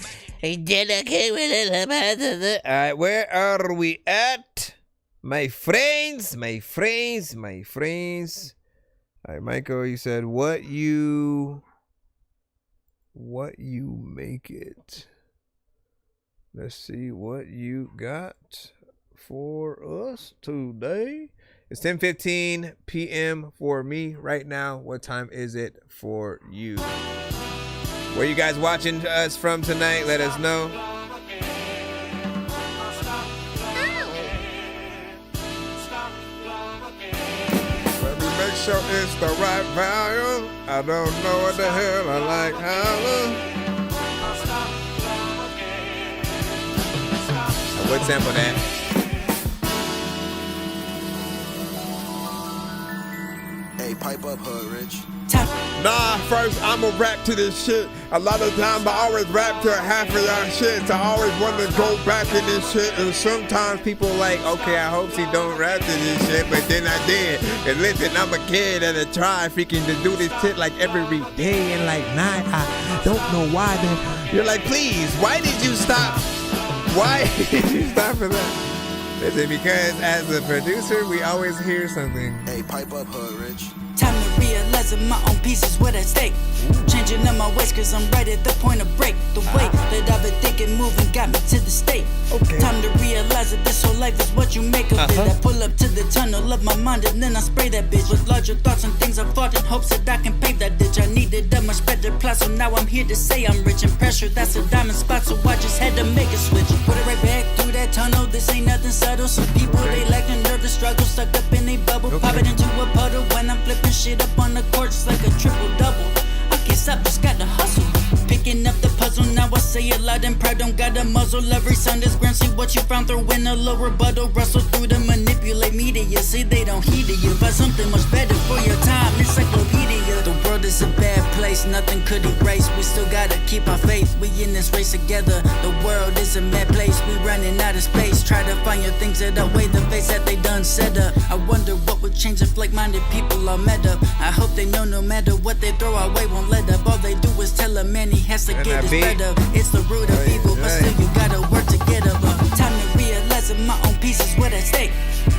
Alright, where are we at? My friends. Alright, Michael, you said what you make it. Let's see what you got for us today. It's 10:15 p.m. for me right now. What time is it for you? Where you guys watching us from tonight? Let us know. Let me make sure it's the right value. I don't know what the hell I like. I would sample that. Hey, pipe up, Hood Rich. Nah, first I'ma rap to this shit. A lot of times I always rap to half of y'all shit. So I always want to go back in this shit. And sometimes people like, okay, I hope she don't rap to this shit. But then I did. And listen, I'm a kid and I try freaking to do this shit like every day and like night. I don't know why then. You're like, please, why did you stop? Why did you stop for that? Listen, because as a producer, we always hear something. Hey, pipe up, Hood Rich. Time to realize that my own pieces what at stake. Changing up my ways cause I'm right at the point of break. The way that I've been thinking, moving got me to the state. Time to realize that this whole life is what you make of it. I pull up to the tunnel of my mind and then I spray that bitch with larger thoughts and things I fought in hopes that I can pave that ditch. I needed a much better plot, so now I'm here to say I'm rich and pressure. That's a diamond spot, so I just had to make a switch. Put it right back through that tunnel. This ain't nothing subtle. Some people they lack the nervous struggle, stuck up in a bubble, pop it into a puddle when I'm flipping shit up on the court, it's like a triple double. I can't stop, just got to hustle. Picking up the puzzle, now I say it loud and proud. Don't got a muzzle, every sound is grand. See what you found, throw in a low rebuttal. Rustle through the manipulate media, see they don't heed you. Find something much better for your time, encyclopedia. The world is a bad place, nothing could erase. We still gotta keep our faith, we in this race together. The world is a mad place, we running out of space. Try to find your things that outweigh the face that they done set up. I wonder what would change if like-minded people are met up. I hope they know no matter what they throw our way won't let up. All they do is tell a man he has to get his bread up. It's the root of evil, but still you gotta work to get up. Time to realize that my own piece is what at stake.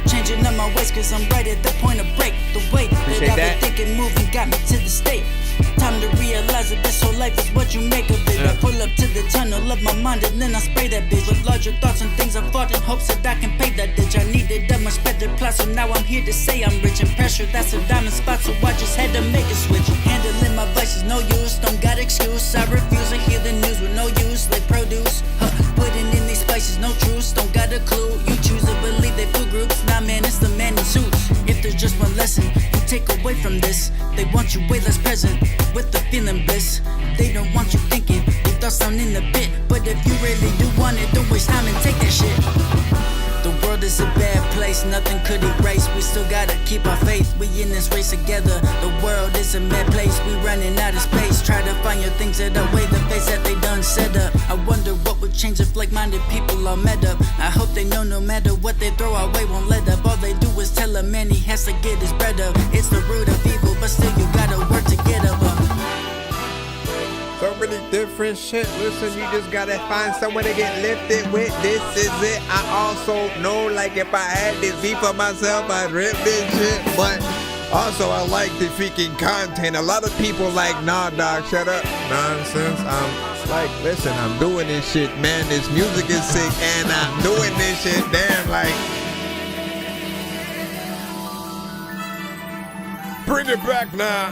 Changing up my ways cause I'm right at the point of break. The way that I've been thinking, moving got me to the state. Time to realize that this whole life is what you make of it. I pull up to the tunnel of my mind and then I spray that bitch with larger thoughts and things I fought in hopes that I can pay that ditch. I needed a much better plot, so now I'm here to say I'm rich and pressure. That's a diamond spot, so I just had to make a switch. Handling my vices, no use, don't got excuse. I refuse to hear the news with no use, like produce. Putting in these spices, no truce, don't got a clue. You choose to believe they fool groups, nah man, it's the man in suits. If there's just one lesson you take away from this, they want you way less present with the feeling bliss. They don't want you thinking, your thoughts sound in a bit. But if you really do want it, don't waste time and take that shit. The world is a bad place, nothing could erase. We still gotta keep our faith, we in this race together. The world is a mad place, we running out of space. Try to find your things that outweigh the face that they done set up. I wonder what would change if like-minded people are met up. I hope they know no matter what they throw our way won't let up. All they do is tell a man he has to get his bread up. It's the root of evil, but still you gotta work to get up. So many different shit. Listen, you just gotta find someone to get lifted with. This is it. I also know, like, if I had this beat for myself, I'd rip this shit. But also, I like the freaking content. A lot of people like, nah, dog, shut up. Nonsense. I'm like, listen, I'm doing this shit, man. This music is sick, and I'm doing this shit. Damn, like, bring it back now.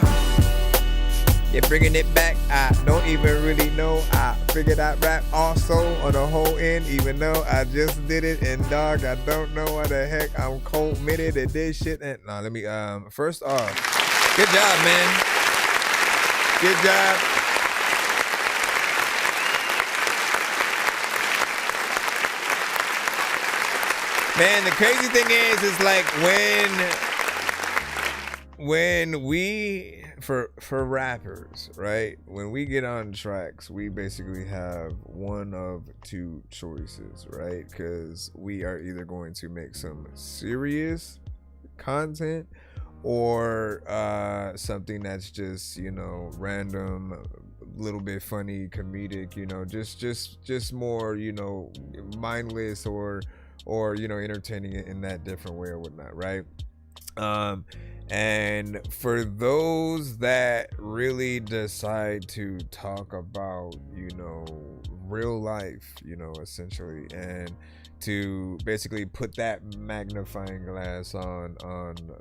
You're bringing it back. I don't even really know. I figured out rap also on the whole end, even though I just did it. And dog, I don't know what the heck I'm committed to this shit. And let me first off, Good job, man. Good job. Man, the crazy thing is like when we for rappers, right? When we get on tracks, we basically have one of two choices, right? Because we are either going to make some serious content or something that's just, you know, random, a little bit funny, comedic, you know, just more, you know, mindless or you know, entertaining it in that different way or whatnot, right? And for those that really decide to talk about, you know, real life, you know, essentially, and to basically put that magnifying glass on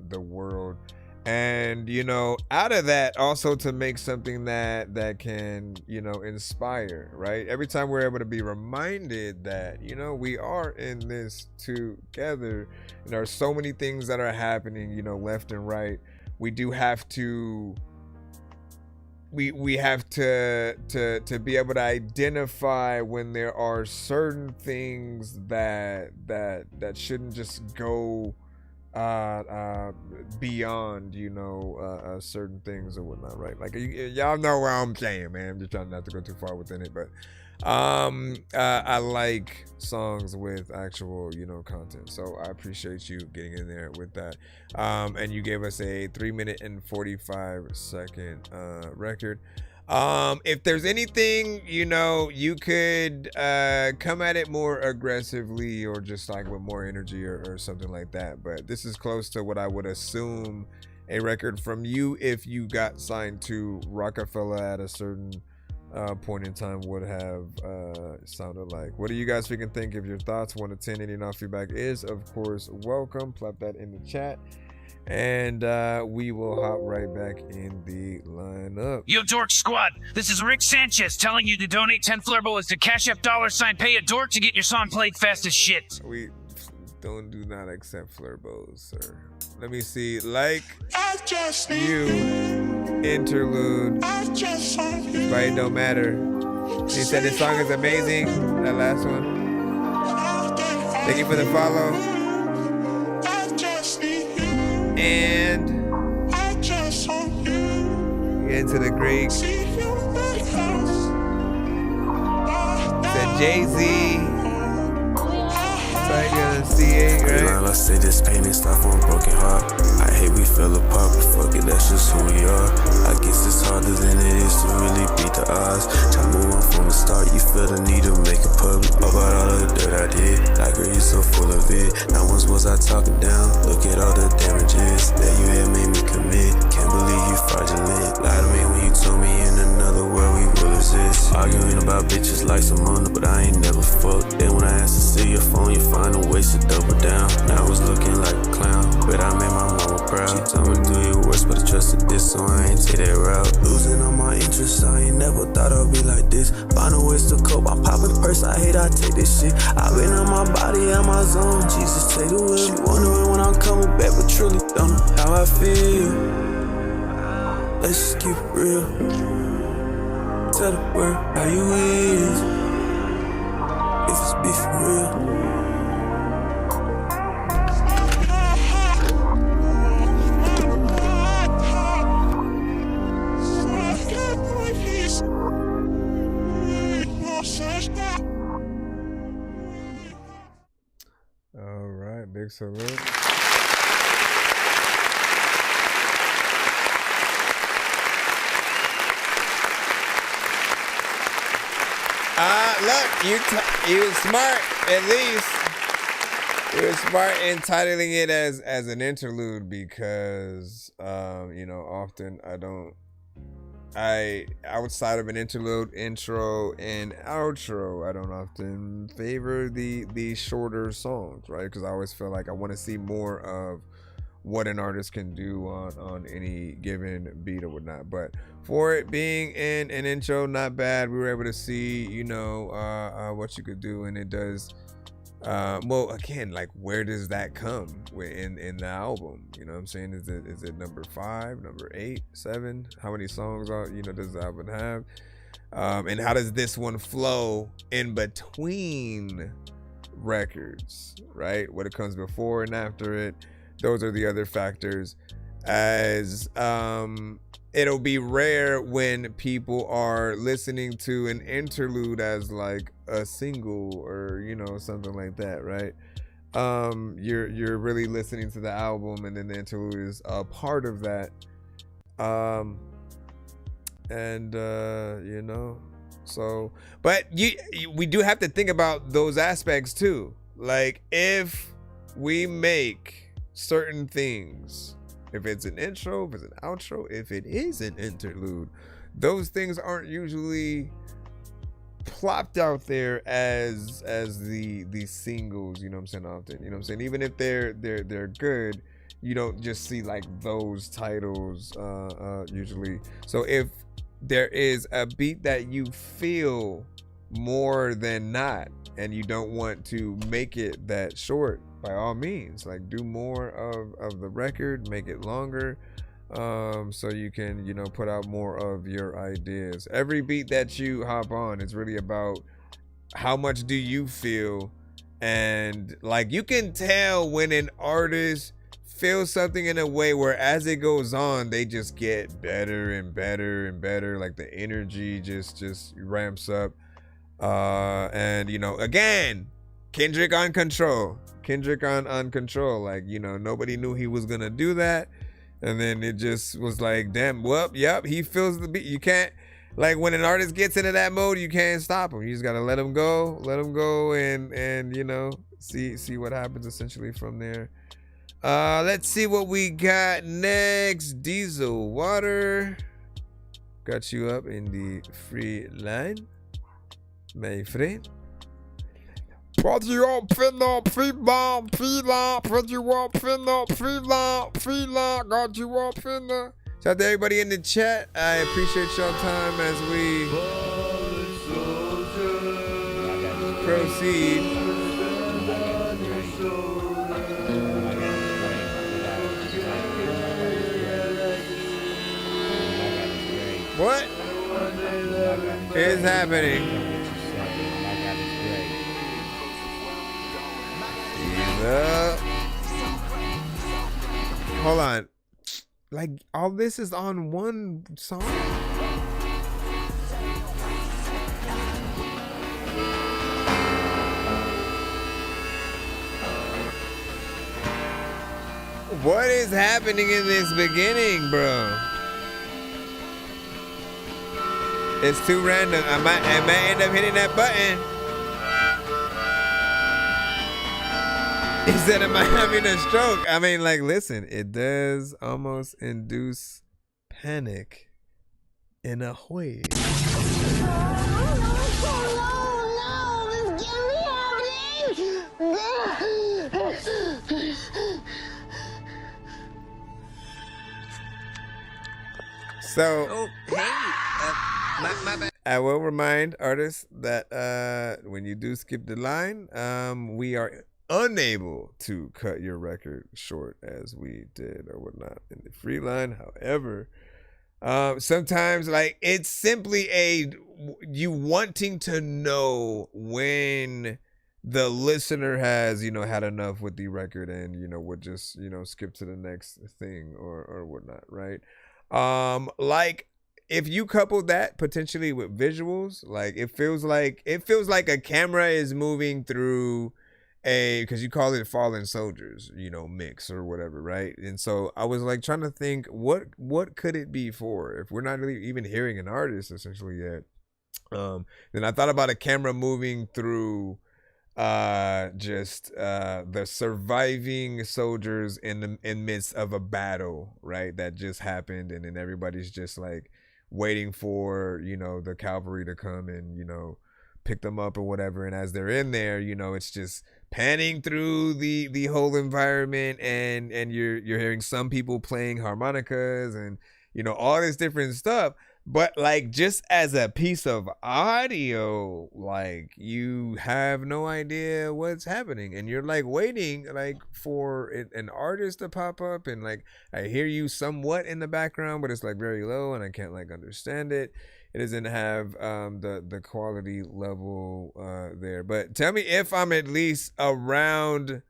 the world, and, you know, out of that also to make something that can, you know, inspire, right? Every time we're able to be reminded that, you know, we are in this together, and there are so many things that are happening, you know, left and right. We do have to we have to be able to identify when there are certain things that shouldn't just go beyond, you know, certain things or whatnot, right? Like, y'all know what I'm saying, man. I'm just trying not to go too far within it, but I like songs with actual, you know, content, so I appreciate you getting in there with that. And you gave us a 3-minute and 45-second record. If there's anything, you know, you could come at it more aggressively or just like with more energy or something like that, but this is close to what I would assume a record from you, if you got signed to Rockefeller at a certain point in time, would have sounded like. What do you guys freaking think? If your thoughts, 1 to 10, any non feedback is of course welcome. Plop that in the chat, and we will hop right back in the lineup. Yo, Dork Squad, this is Rick Sanchez telling you to donate 10 flurbolas to Cash App $pay a dork to get your song played fast as shit. We do not accept flurbos, sir. Let me see. Like you interlude, but it don't matter. He said this song is amazing. That last one. Thank you for the follow. And get into the Greek. Said Jay-Z. I say this pain and stop for a broken heart. I hate we fell apart, but fuck it, that's just who we are. I guess it's harder than it is to really beat the odds. Try move on from the start, you feel the need to make a public about all the dirt I did. Like, girl, you so full of it. Not once was I talking down. Look at all the damages that you had made me commit. Can't believe you fraudulent. Lie to me when you told me in another world we will exist. Arguing about bitches like some money, but I ain't never fucked. Then when I asked to see your phone, you find a way to double down. Now I was looking like a clown, but I made my mama proud. She told me to do your worst, but I trusted this, so I ain't take that route. Losing all my interest, I ain't never thought I'd be like this. Finding ways to cope, I'm popping the purse, I hate I take this shit. I've been on my body and my zone, Jesus take the wheel. She wondering when I'm coming back, but truly don't know how I feel. Let's just keep it real. Tell the world how you is. If it's beef for real. Big salute. Look, you was smart, at least. You was smart in titling it as an interlude, because you know, often outside of an interlude, intro, and outro, I don't often favor the shorter songs, right? Because I always feel like I want to see more of what an artist can do on any given beat or whatnot. But for it being in an intro, not bad. We were able to see, you know, what you could do, and it does Well, again, like, where does that come in the album? You know what I'm saying? Is it number 5, number 8, 7? How many songs does the album have? And how does this one flow in between records, right? What it comes before and after it. Those are the other factors. As it'll be rare when people are listening to an interlude as like a single or something like that, right? You're really listening to the album, and then the interlude is a part of that. So, but we do have to think about those aspects too. Like, if we make certain things, if it's an intro, if it's an outro, if it is an interlude, those things aren't usually plopped out there as the singles, you know what I'm saying, often. You know what I'm saying? Even if they're good, you don't just see like those titles usually. So if there is a beat that you feel more than not, and you don't want to make it that short, by all means, like, do more of the record, make it longer, so you can put out more of your ideas. Every beat that you hop on is really about how much do you feel, and like, you can tell when an artist feels something in a way where as it goes on, they just get better and better and better. Like, the energy just ramps up. And again, Kendrick on Control. Like, nobody knew he was gonna do that, and then it just was like, damn, yep, he feels the beat. You can't, like, when an artist gets into that mode, you can't stop him. You just gotta let him go, and see what happens essentially from there. Let's see what we got next. Diesel Water, got you up in the free line, my friend. Put you up in the free line, put you up in the free line, got you up in the. Shout out to everybody in the chat. I appreciate y'all time as we proceed. What is happening? Hold on. Like, all this is on one song? What is happening in this beginning, bro? It's too random. I might end up hitting that button. He said, am I having a stroke? I mean, like, listen, it does almost induce panic in a way. So, my bad. I will remind artists that when you do skip the line, we are unable to cut your record short as we did or whatnot in the free line. However, sometimes, like, it's simply you wanting to know when the listener has had enough with the record and would just skip to the next thing or whatnot, right? Like, if you couple that potentially with visuals, like, it feels like a camera is moving through because you call it Fallen Soldiers, mix or whatever, right? And so I was like trying to think, what could it be for if we're not really even hearing an artist essentially yet. Then I thought about a camera moving through the surviving soldiers in midst of a battle, right? That just happened, and then everybody's just like waiting for the cavalry to come and pick them up or whatever. And as they're in there, it's just panning through the whole environment, and you're hearing some people playing harmonicas and all this different stuff. But like just as a piece of audio, like you have no idea what's happening, and you're like waiting like for an artist to pop up, and like I hear you somewhat in the background, but it's like very low, and I can't like understand it. It doesn't have the quality level there. But tell me if I'm at least around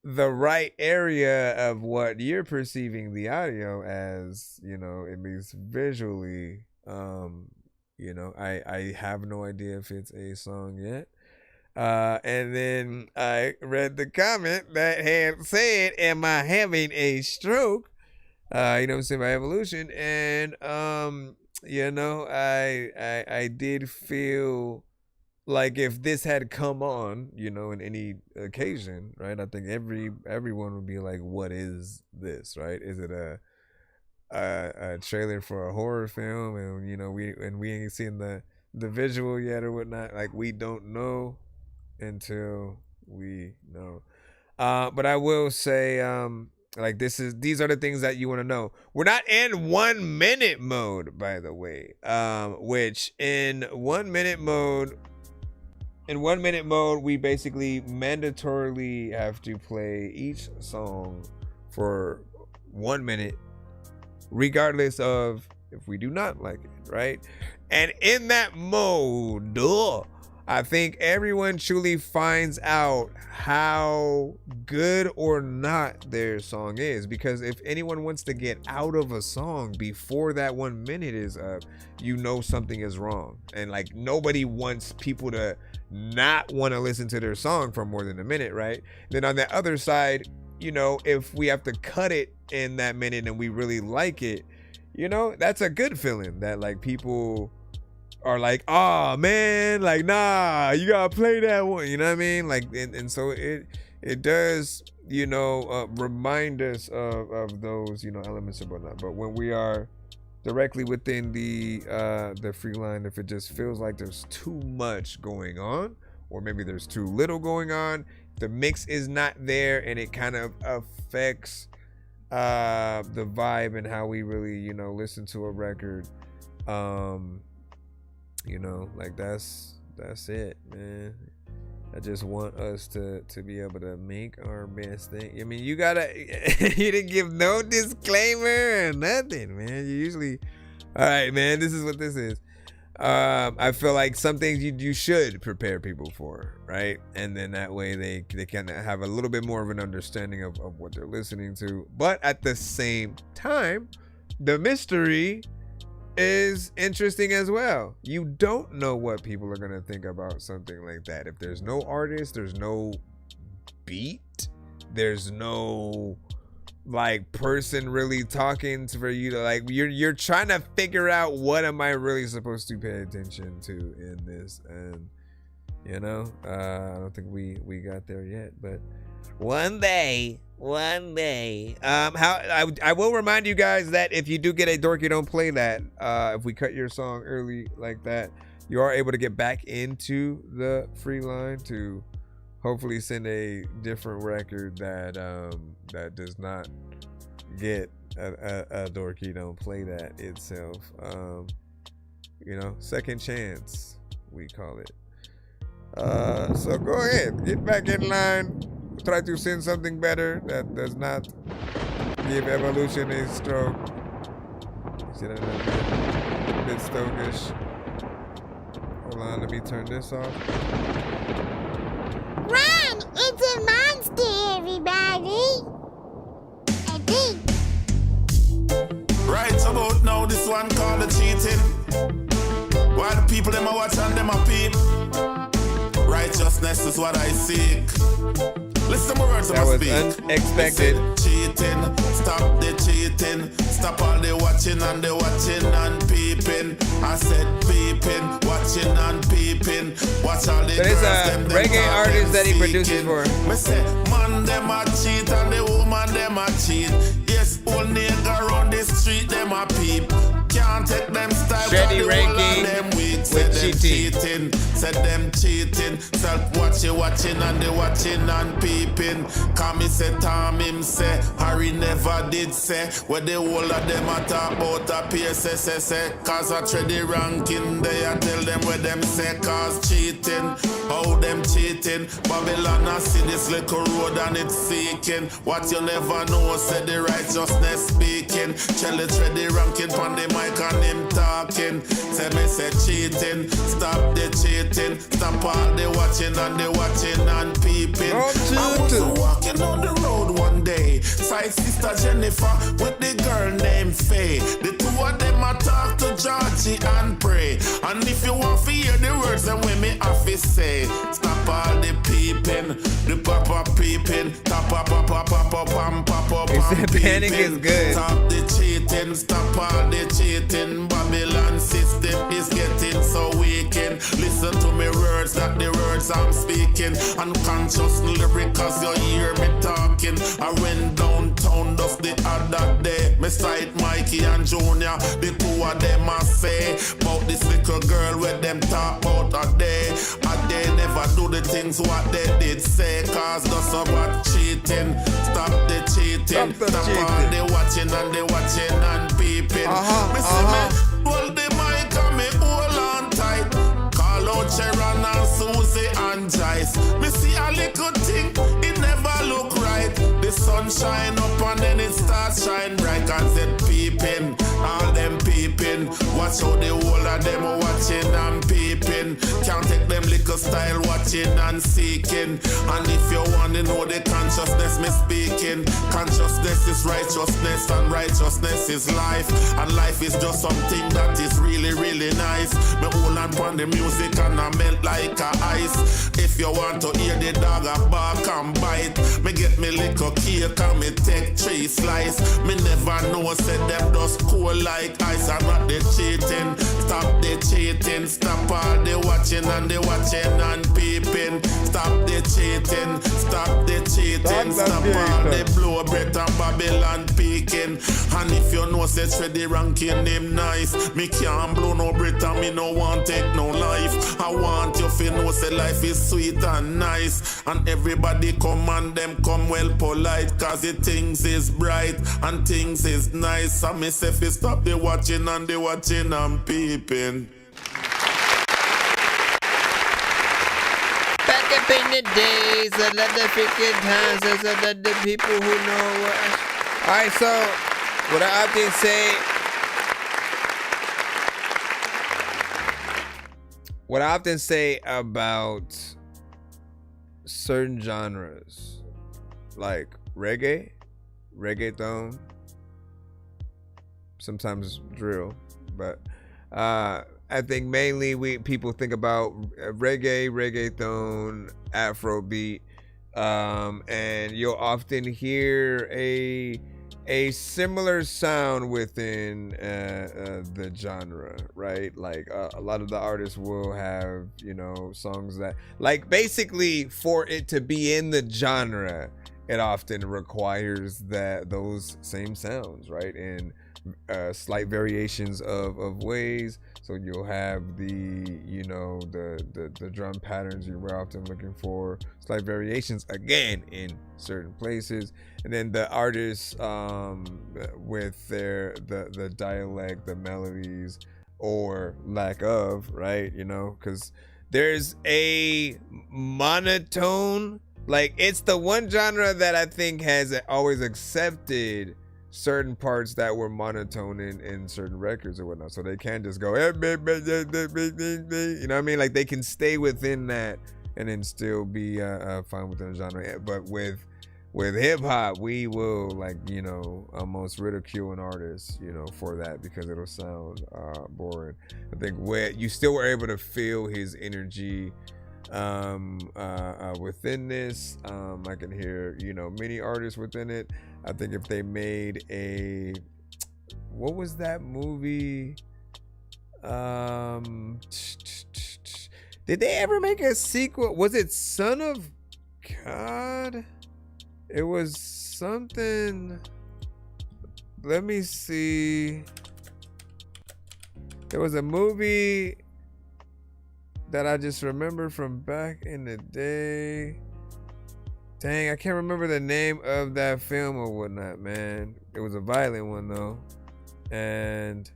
the right area of what you're perceiving the audio as, you know, at least visually. You know, I have no idea if it's a song yet. And then I read the comment that had said, am I having a stroke? You know what I'm saying, by evolution. And you know, I did feel like if this had come on, you know, in any occasion, right? I think everyone would be like, what is this, right? Is it a trailer for a horror film? And you know, we ain't seen the visual yet or whatnot. Like, we don't know until we know. But I will say, like, these are the things that you want to know. We're not in 1 minute mode, by the way. Which in 1 minute mode, we basically mandatorily have to play each song for 1 minute, regardless of if we do not like it, right? And in that mode, I think everyone truly finds out how good or not their song is. Because if anyone wants to get out of a song before that 1 minute is up, you know something is wrong. And like, nobody wants people to not want to listen to their song for more than a minute, right? Then on the other side, you know, if we have to cut it in that minute and we really like it, you know, that's a good feeling that like people are like, oh man, like, nah, you gotta play that one, you know what I mean? Like, and so it does, you know, remind us of those, you know, elements and whatnot. But when we are directly within the free line, if it just feels like there's too much going on, or maybe there's too little going on, the mix is not there, and it kind of affects the vibe and how we really, you know, listen to a record. You know, like that's it, man. I just want us to be able to make our best thing. I mean, you didn't give no disclaimer or nothing, man. You usually, all right, man, this is what this is. I feel like some things you should prepare people for, right? And then that way they can have a little bit more of an understanding of what they're listening to. But at the same time, the mystery is interesting as well. You don't know what people are gonna think about something like that. If there's no artist, there's no beat, there's no like person really talking for you to like, you're trying to figure out what am I really supposed to pay attention to in this. And you know, I don't think we got there yet, but one day. I will remind you guys that if you do get a Dorky Don't Play That, if we cut your song early like that, you are able to get back into the free line to hopefully send a different record that that does not get a Dorky Don't Play That itself. You know, second chance, we call it. So go ahead, get back in line. Try to send something better that does not give evolution a stroke. Is it a bit stokish? Hold on, let me turn this off. Run! It's a monster, everybody! I think. Right about now, this one called the cheating. While the people them a watch and them a peep. Righteousness is what I seek. Listen to my words that I was speak. Unexpected. Cheating, stop the cheating. Stop all the watching and the watching and peeping. I said peeping, watching and peeping. Watch all the There is a reggae artist that he produces for. Me say, man them a cheat and the woman them a cheat. Yes, all nigga around the street them a peep. Can't take them style. Shreddy cause the whole of ranking them weak. with Said them cheating. cheating. Said them cheating. Watching and they watching and peeping. Cause me say Tom him say Harry never did say. Where the whole of them a talk about a peer say. Cause I trade the ranking. They a tell them where them say. Cause cheating. How them cheating. Babylon I see this little road and it's seeking. What you never know said the righteousness speaking. Chelly trade the ranking pon the mic and him talking. Say me say cheating. Stop the cheating. Stop all the watching and the watching and peeping. I was walking on the road one day. Side sister Jennifer with the girl named Faye. The two of them a talk to Georgie and pray. And if you want to hear the words then when me have to say, stop all the peeping, the papa peeping, papa pam papa pam Panic is good. Stop the cheating, stop all the cheating. Babylon system is getting so weakened. Listen to me words, that the words I'm speaking. Unconscious lyric cause you hear me talking. I went downtown just the other day. Me sight Mikey and Junior. The two of them I say about this little girl where them talk about a day. And they never do the things what they did say. Cause that's about cheating. Stop the cheating. Stop all the watching and the watching and peeping. Me see me hold the mic and me hold on tight. Call out Sharon and Susie and Jice. Me see a little thing, it never look right. The sun shine up and then it starts shine bright. And said peeping, all them peeping. Watch how the whole of them are watching and peeping. Can't take them little style watching and seeking. And if you want to know the consciousness me speaking, consciousness is righteousness and righteousness is life. And life is just something that is really, really nice. Me hold on pon the music and I melt like a ice. If you want to hear the dog a bark and bite, me get me little cake and me take 3 slice. Me never know said them just cool like ice. I'm not the cheating. Stop the cheating. Stop all the watching and the watching and peeping. Stop the cheating. Stop the cheating. Stop all the blow breath and Babylon peeking. And if you know say Shreddy ranking him nice, me can't blow no breath and me no want take no life. I want you to know say life is sweet and nice. And everybody come and them come well polite. Cause the things is bright and things is nice. And me say fi stop the watching and the watching and peeping. Back up in the days, I love the freaking times. There's a lot of people who know what. Alright, so what I often say. What I often say about certain genres, like reggaeton, sometimes drill, but I think mainly people think about reggaeton, Afrobeat, and you'll often hear a similar sound within the genre, right? Like a lot of the artists will have, you know, songs that, like, basically for it to be in the genre, it often requires those same sounds, right? And slight variations of ways. So you'll have the, you know, the drum patterns you were often looking for, slight variations again in certain places, and then the artists with the dialect, the melodies, or lack of, right? You know, because there's a monotone, like, it's the one genre that I think has always accepted certain parts that were monotone in certain records or whatnot, so they can't just go, you know what I mean? Like, they can stay within that and then still be fine within the genre. But with hip hop, we will, like, you know, almost ridicule an artist, you know, for that, because it'll sound boring. I think where you still were able to feel his energy within this. I can hear, you know, many artists within it. I think if they made what was that movie? Did they ever make a sequel? Was it Son of God? It was something. Let me see. There was a movie that I just remember from back in the day. Dang, I can't remember the name of that film or whatnot, man. It was a violent one though. And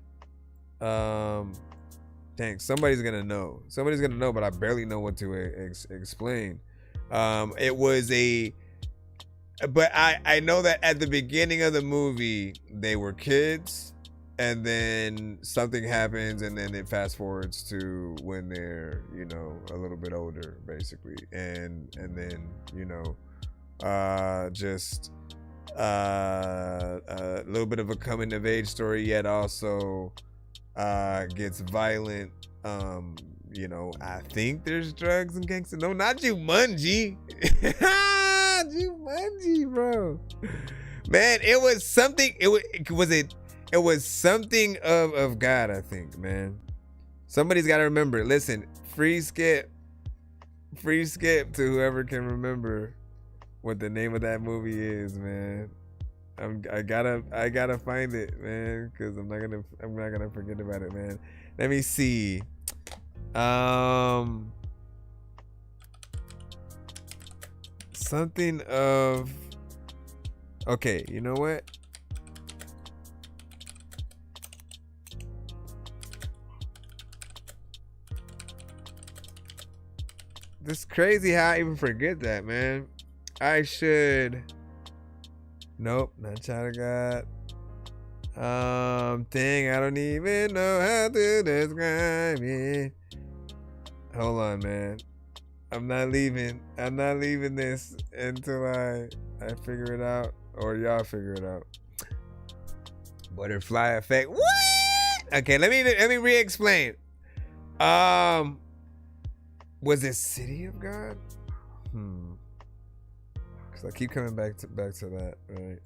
dang, somebody's gonna know. Somebody's gonna know, but I barely know what to explain. It was but I know that at the beginning of the movie, they were kids, and then something happens, and then it fast forwards to when they're, you know, a little bit older, basically. And then, you know, just a little bit of a coming of age story, yet also gets violent. You know, I think there's drugs and gangster. No, not Jumanji. Jumanji, bro. Man, it was something. It was something of God, I think, man. Somebody's got to remember. Listen, free skip to whoever can remember what the name of that movie is, man. I gotta find it, man, because I'm not gonna forget about it, man. Let me see. Something of, okay, you know what? This is crazy how I even forget that, man. I should. Nope, not Child of God. Dang, I don't even know how to describe it. Hold on, man. I'm not leaving this until I figure it out, or y'all figure it out. Butterfly effect. What? Okay, let me re-explain. Was it City of God? Cause I keep coming back to that, right?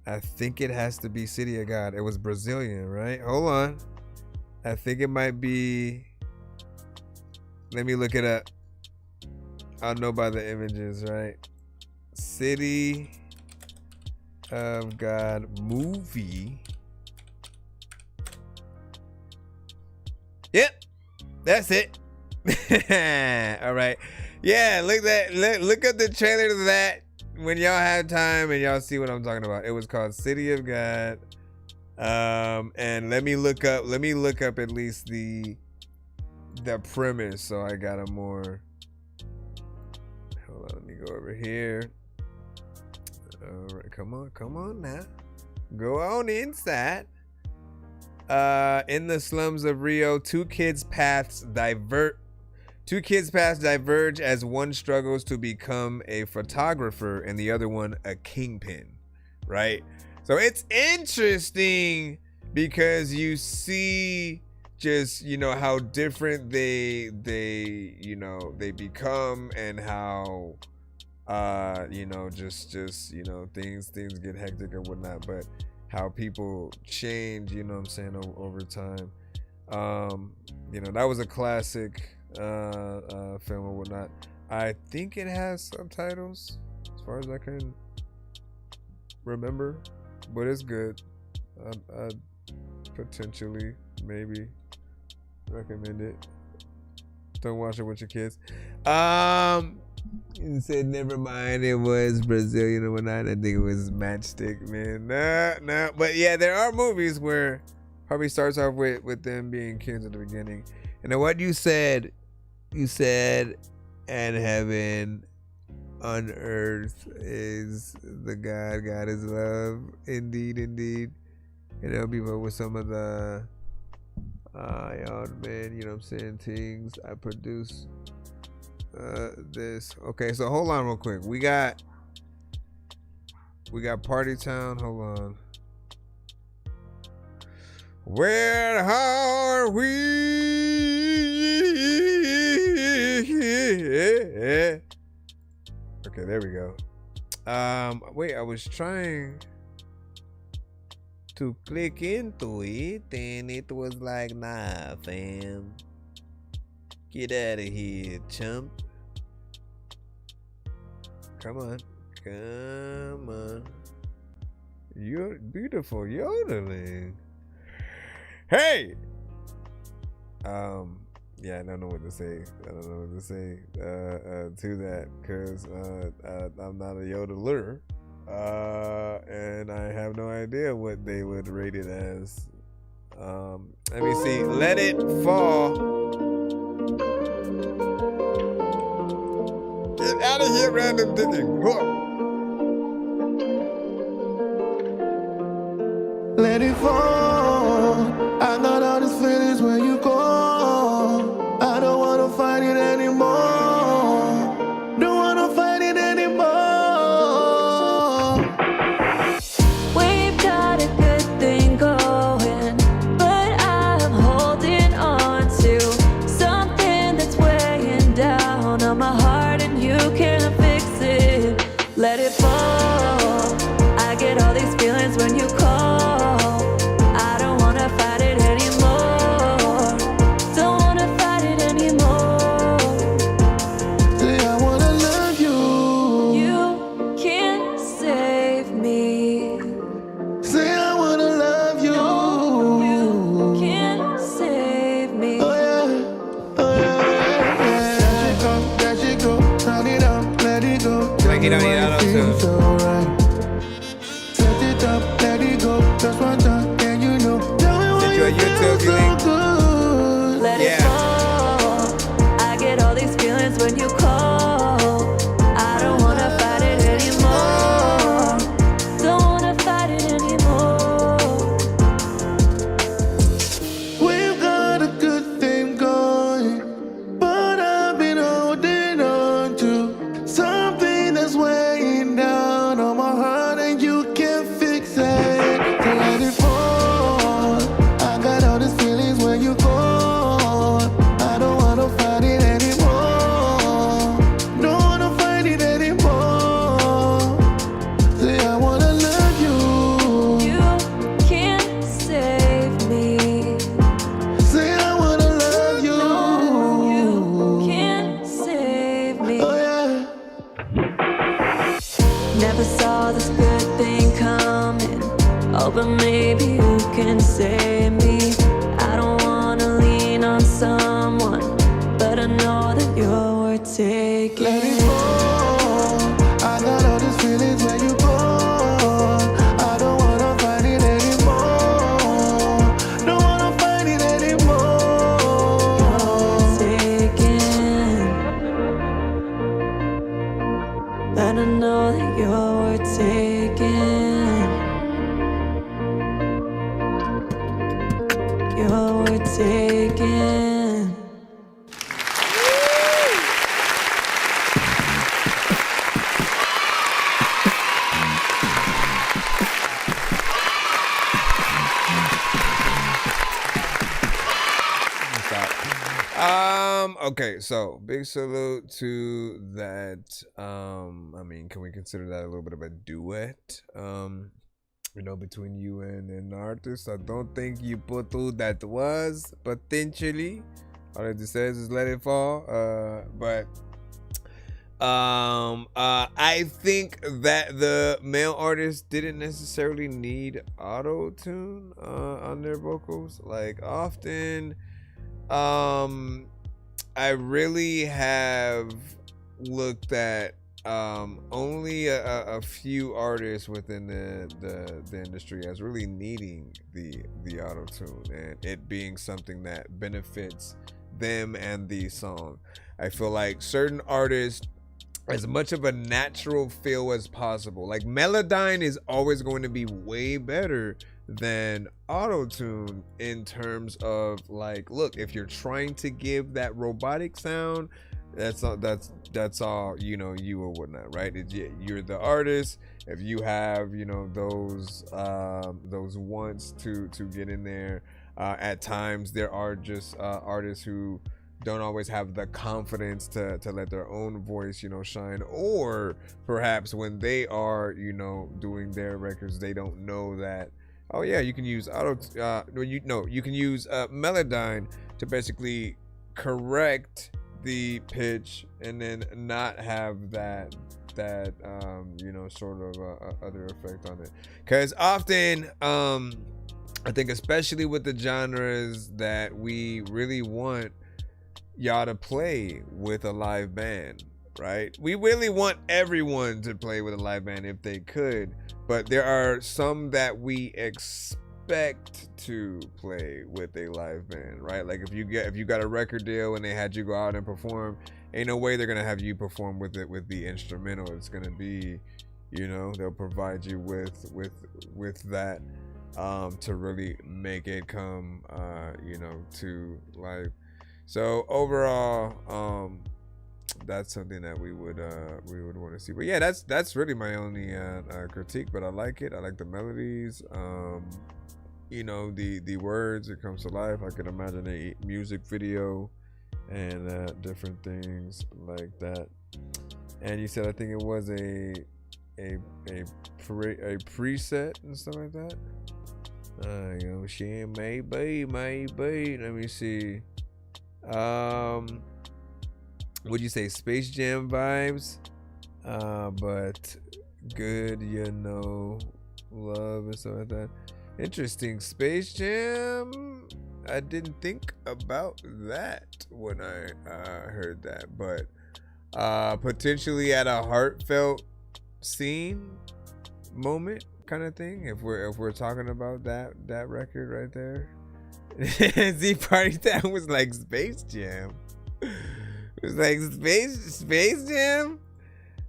I think it has to be City of God. It was Brazilian, right? Hold on. I think it might be. Let me look it up. I'll know by the images, right? City of God movie. Yep, that's it. All right. Yeah, look up the trailer to that when y'all have time and y'all see what I'm talking about. It was called City of God. And let me look up at least the premise, so I got a more. Hold on, let me go over here. All right, come on now, go on inside. In the slums of Rio, two kids' paths diverge as one struggles to become a photographer and the other one a kingpin, right? So it's interesting because you see just, you know, how different they become, and how you know, just you know, things get hectic or whatnot, but how people change, you know what I'm saying, over time. You know, that was a classic film or whatnot. I think it has subtitles as far as I can remember, but it's good. I'd potentially maybe recommend it. Don't watch it with your kids. You said never mind, it was Brazilian or whatnot. I think it was Matchstick, man. Nah. But yeah, there are movies where probably starts off with them being kids at the beginning. And then what you said, and heaven on earth is the God is love. Indeed. And there'll be with some of the y'all, man, you know what I'm saying, things I produce. This. Okay, so hold on real quick. We got Party Town. Hold on. Where are we? Okay, there we go. Wait, I was trying to click into it and it was like, nah, fam. Get out of here, chump. Come on. You're beautiful yodeling. Hey! Yeah, I don't know what to say. To that, because I'm not a yodeler. And I have no idea what they would rate it as. Let me see. Let It Fall. Get out of here, random digging. Whoa. Let it fall. I got all these feelings when you go. I don't wanna fight it anymore. Don't wanna fight it anymore. We've got a good thing going, but I'm holding on to something that's weighing down on my heart, and you can't fix it. Let it fall. I get all these feelings when you call. I don't wanna fight it anymore. Don't wanna fight it anymore. Say I wanna love you. You can't save me. Say I wanna love you. You can't save me. Oh yeah, oh yeah, yeah. There she go, turn it up, let it go. Like it on your auto tune. So right. Set it up, let it go. Just one time, and you know. Tell me why Your you YouTube feel so link. good. Let it fall. I get all these feelings when you call. I don't wanna fight it anymore. Don't wanna fight it anymore. We've got a good thing going, but I've been holding on to something that's weighing down on my heart, and you can't fix it. So let it fall. I got all these feelings when you call. I don't wanna fight it anymore. Don't wanna fight it anymore. Say I wanna love you. You can't save me. Say I wanna love you. You can't save me. Oh yeah. Never saw this good thing coming. Oh, but maybe you can save me. I don't wanna lean on someone, but I know that you're worth taking. Let it fall. I got all these feelings when you call. I don't wanna fight it anymore. Don't wanna fight it anymore. Taken. And I know that you're worth taking. You're worth taking. Okay, so big salute to that. I mean, can we consider that a little bit of a duet? Between you and an artist. I don't think you put who that was potentially. All it just says is let it fall. But I think that the male artist didn't necessarily need auto-tune on their vocals. Like often, I really have looked at only a few artists within the industry as really needing the auto-tune and it being something that benefits them and the song. I feel like certain artists, as much of a natural feel as possible, like Melodyne is always going to be way better than auto-tune in terms of like, look, if you're trying to give that robotic sound, that's all you or whatnot, right? You're the artist. If you have those wants to get in there, at times there are just artists who don't always have the confidence to let their own voice shine, or perhaps when they are doing their records, they don't know that, oh yeah, you can use you can use Melodyne to basically correct the pitch and then not have that that you know, sort of other effect on it. Because often I think especially with the genres that we really want y'all to play with a live band, right? We really want everyone to play with a live band if they could, but there are some that we expect to play with a live band, right? Like if you got a record deal and they had you go out and perform, ain't no way they're gonna have you perform with it with the instrumental. It's gonna be, you know, they'll provide you with that to really make it come you know, to life. So overall, that's something that we would want to see. But yeah, that's really my only critique. But I like it. I like the melodies. You know, the words. It comes to life. I could imagine a music video and different things like that. And you said I think it was a preset and stuff like that. You know, she maybe. Let me see. Would you say Space Jam vibes? But good, you know, love and stuff like that. Interesting. Space Jam. I didn't think about that when I heard that, but potentially at a heartfelt scene moment kind of thing. If we're talking about that record right there. Z Party Town was like Space Jam. It was like Space Jam.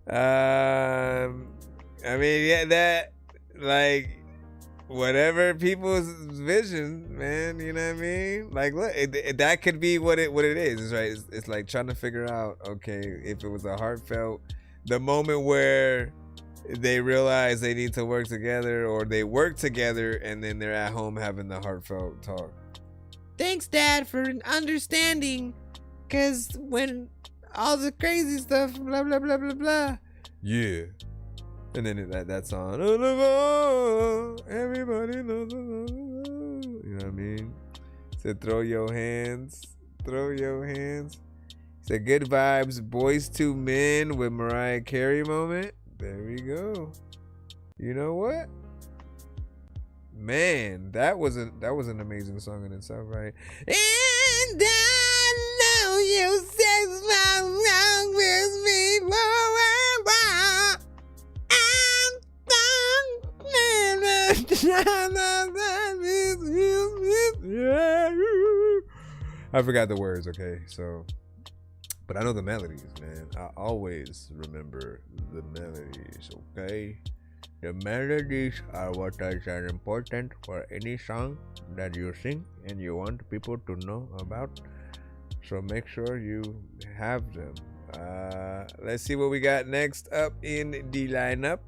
I mean, yeah, that, like, whatever people's vision, man, you know what I mean? Like, look, that could be what it is, right? It's like trying to figure out, okay, if it was a heartfelt, the moment where they realize they need to work together, or they work together and then they're at home having the heartfelt talk. Thanks, Dad, for understanding. Because when all the crazy stuff, blah, blah, blah, blah, blah. Yeah. And then that song, everybody knows, you know what I mean? Said throw your hands. Said good vibes, Boys to Men with Mariah Carey moment. There we go. You know what? Man, that was an amazing song in itself, right? And I know you sex my wrong with me forever. I forgot the words, okay? So, but I know the melodies, man. I always remember the melodies, okay? The melodies are what is important for any song that you sing and you want people to know about. So make sure you have them. Let's see what we got next up in the lineup.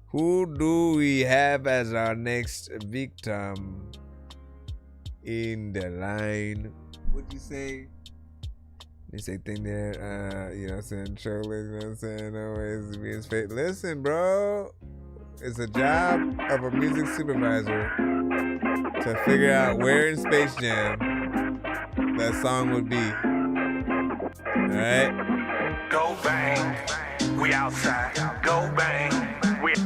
Who do we have as our next victim in the line? What'd you say? You say thing there, you know what I'm saying, trolling, you know what I'm saying, always being fake. Listen, bro, it's a job of a music supervisor to figure out where in Space Jam that song would be. Alright? Go bang, we outside. Go bang,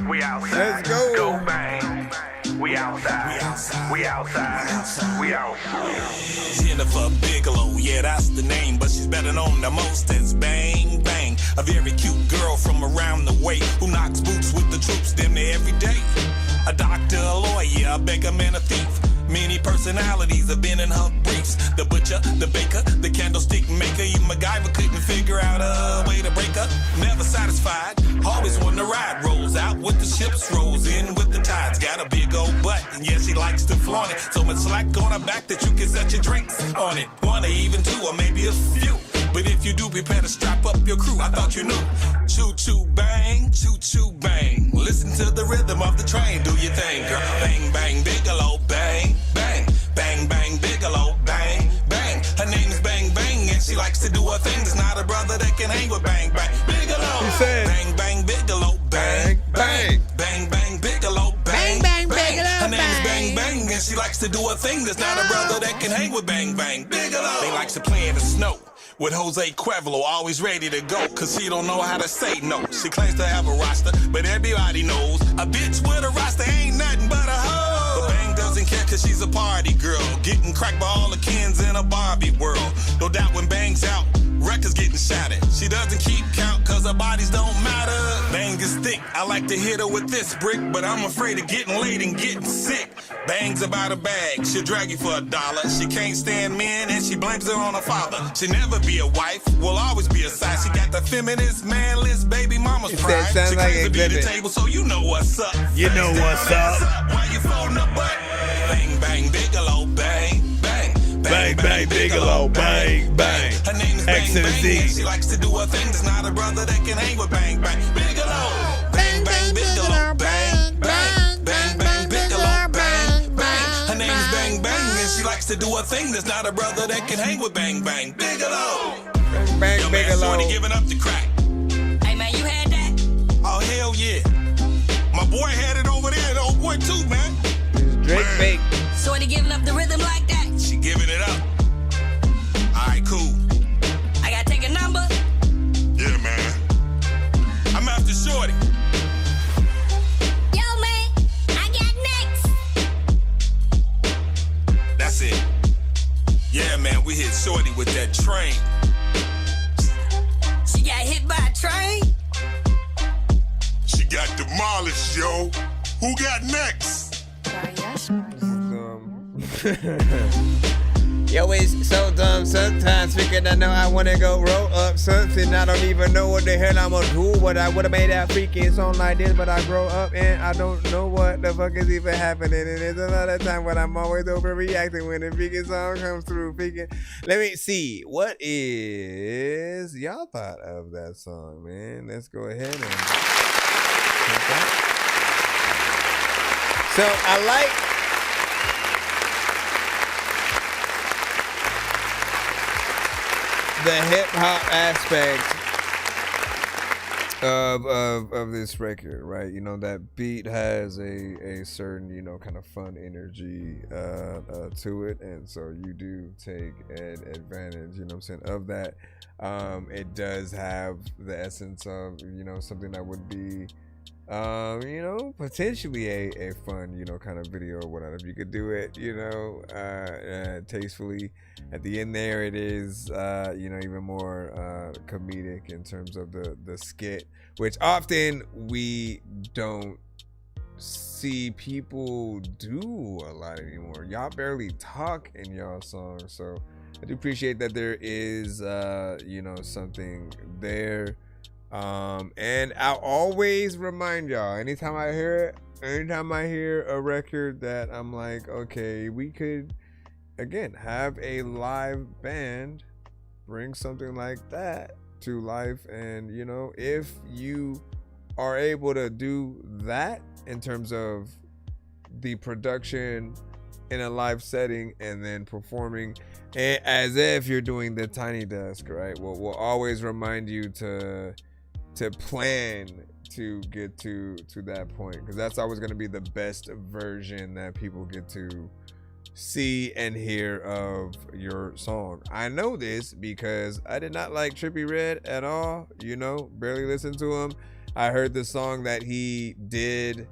we outside. Let's go. Go bang, we outside. We outside. We out. Jennifer Bigelow, yeah, that's the name, but she's better known the most as Bang Bang. A very cute girl from around the way who knocks boots with the troops damn near every day. A doctor, a lawyer, a beggar, man, a thief. Many personalities have been in her briefs. The butcher, the baker, the candlestick maker. Even MacGyver couldn't figure out a way to break her. Never satisfied, always wanting to ride. Rolls out with the ships, rolls in with the tides. Got a big old butt, and yeah, she likes to flaunt it. So much slack on her back that you can set your drinks on it. One or even two, or maybe a few. But if you do, prepare to strap up your crew. I thought you knew. Choo-choo bang, choo-choo bang. Listen to the rhythm of the train. Do your thing, girl. Bang, bang, Bigelow, bang, bang. Bang, bang, Bigelow, bang, bang. Her name is Bang, bang, and she likes to do her thing. There's not a brother that can hang with Bang, bang. Bigelow, he said, bang, bang, Bigelow, bang, bang. Bang, bang, Bigelow, bang, bang, Bigelow, her name is Bang, bang, and she likes to do her thing. There's not a brother that can hang with Bang, bang. Bigelow. They likes to play in the snow. with Jose Cuervo, always ready to go, cause he don't know how to say no. She claims to have a roster, but everybody knows a bitch with a roster ain't nothing but a hoe. But Bang doesn't care cause she's a party girl, getting cracked by all the kids in a Barbie world. No doubt when Bang's out, records getting shattered. She doesn't keep count cause her bodies don't matter. Bang is thick, I like to hit her with this brick, but I'm afraid of getting late and getting sick. Bang's about a bag, she'll drag you for $1. She can't stand men and she blames it on her father. She'll never be a wife, will always be a side. She got the feminist, manless baby mama's pride. She claims to be the table, so you know what's up. You know what's up. Why you folding up butt? Bang, bang, Bigelow, bang, bang. Bang, bang, Bigelow, bang, bang. Her name is Bang, Bang, and she likes to do her thing. There's not a brother that can hang with Bang, Bang, Bigelow. Bang, bang, Bigelow, bang, bang. Bang, bang, Bigelow, bang, bang. Her name is Bang, Bang, and she likes to do her thing. There's not a brother that can hang with Bang, Bang, Bigelow. Bang, bang, Yo, man, Bigelow. Shorty giving up the crack. Hey man, you had that? Oh, hell yeah. My boy had it over there, the old boy too, man. Drake bake. Shorty giving up the rhythm like that? She giving it up. Alright, cool. I gotta take a number? Yeah, man. I'm after Shorty. Yo man, I got next. That's it. Yeah, man, we hit Shorty with that train. She got hit by a train? She got demolished, yo. Who got next? Yo, it's so dumb sometimes. Freaking, I know I wanna go roll up something. I don't even know what the hell I'm gonna do. What I would've made that freaking song like this, but I grow up and I don't know what the fuck is even happening. And there's a lot of time when I'm always overreacting when the freaking song comes through. Freaking, let me see. What is y'all thought of that song, man? Let's go ahead and take that. So I like. The hip hop aspect of this record, right? You know, that beat has a certain, you know, kind of fun energy to it, and so you do take advantage, you know what I'm saying, of that. It does have the essence of, you know, something that would be you know, potentially a fun, you know, kind of video or whatever. If you could do it, you know, tastefully. At the end there, it is, you know, even more comedic in terms of the skit, which often we don't see people do a lot anymore. Y'all barely talk in y'all songs, so I do appreciate that there is, you know, something there. And I'll always remind y'all, anytime I hear a record that I'm like, okay, we could again have a live band bring something like that to life. And you know, if you are able to do that in terms of the production in a live setting and then performing as if you're doing the Tiny Desk, right? We'll always remind you to plan to get to that point, because that's always going to be the best version that people get to see and hear of your song. I know this because I did not like Trippie Redd at all, you know, barely listened to him. I heard the song that he did,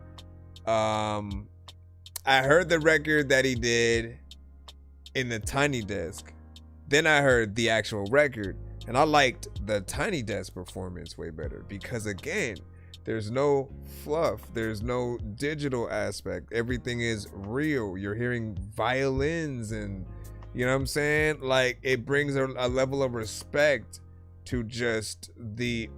I heard the record that he did in the Tiny Desk, then I heard the actual record. And I liked the Tiny Desk performance way better because, again, there's no fluff. There's no digital aspect. Everything is real. You're hearing violins and, you know what I'm saying? Like, it brings a level of respect to just the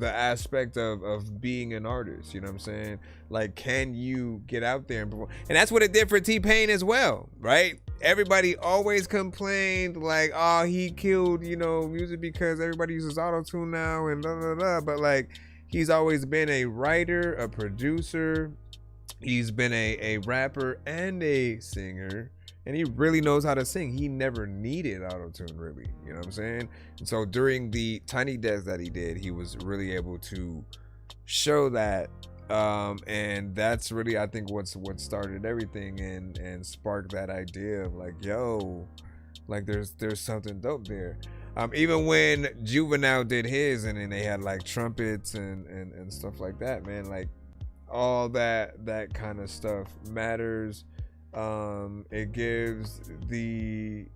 aspect of being an artist. You know what I'm saying? Like, can you get out there and perform? And that's what it did for T-Pain as well, right? Everybody always complained like, oh, he killed, you know, music because everybody uses auto-tune now and blah, blah, blah. But like, he's always been a writer, a producer. He's been a rapper and a singer. And he really knows how to sing. He never needed auto-tune, really. You know what I'm saying? And so during the Tiny Desk that he did, he was really able to show that. And that's really, I think, what started everything and sparked that idea of like, yo, like there's something dope there. Even when Juvenile did his, and then they had like trumpets and stuff like that, man. Like all that kind of stuff matters. It gives the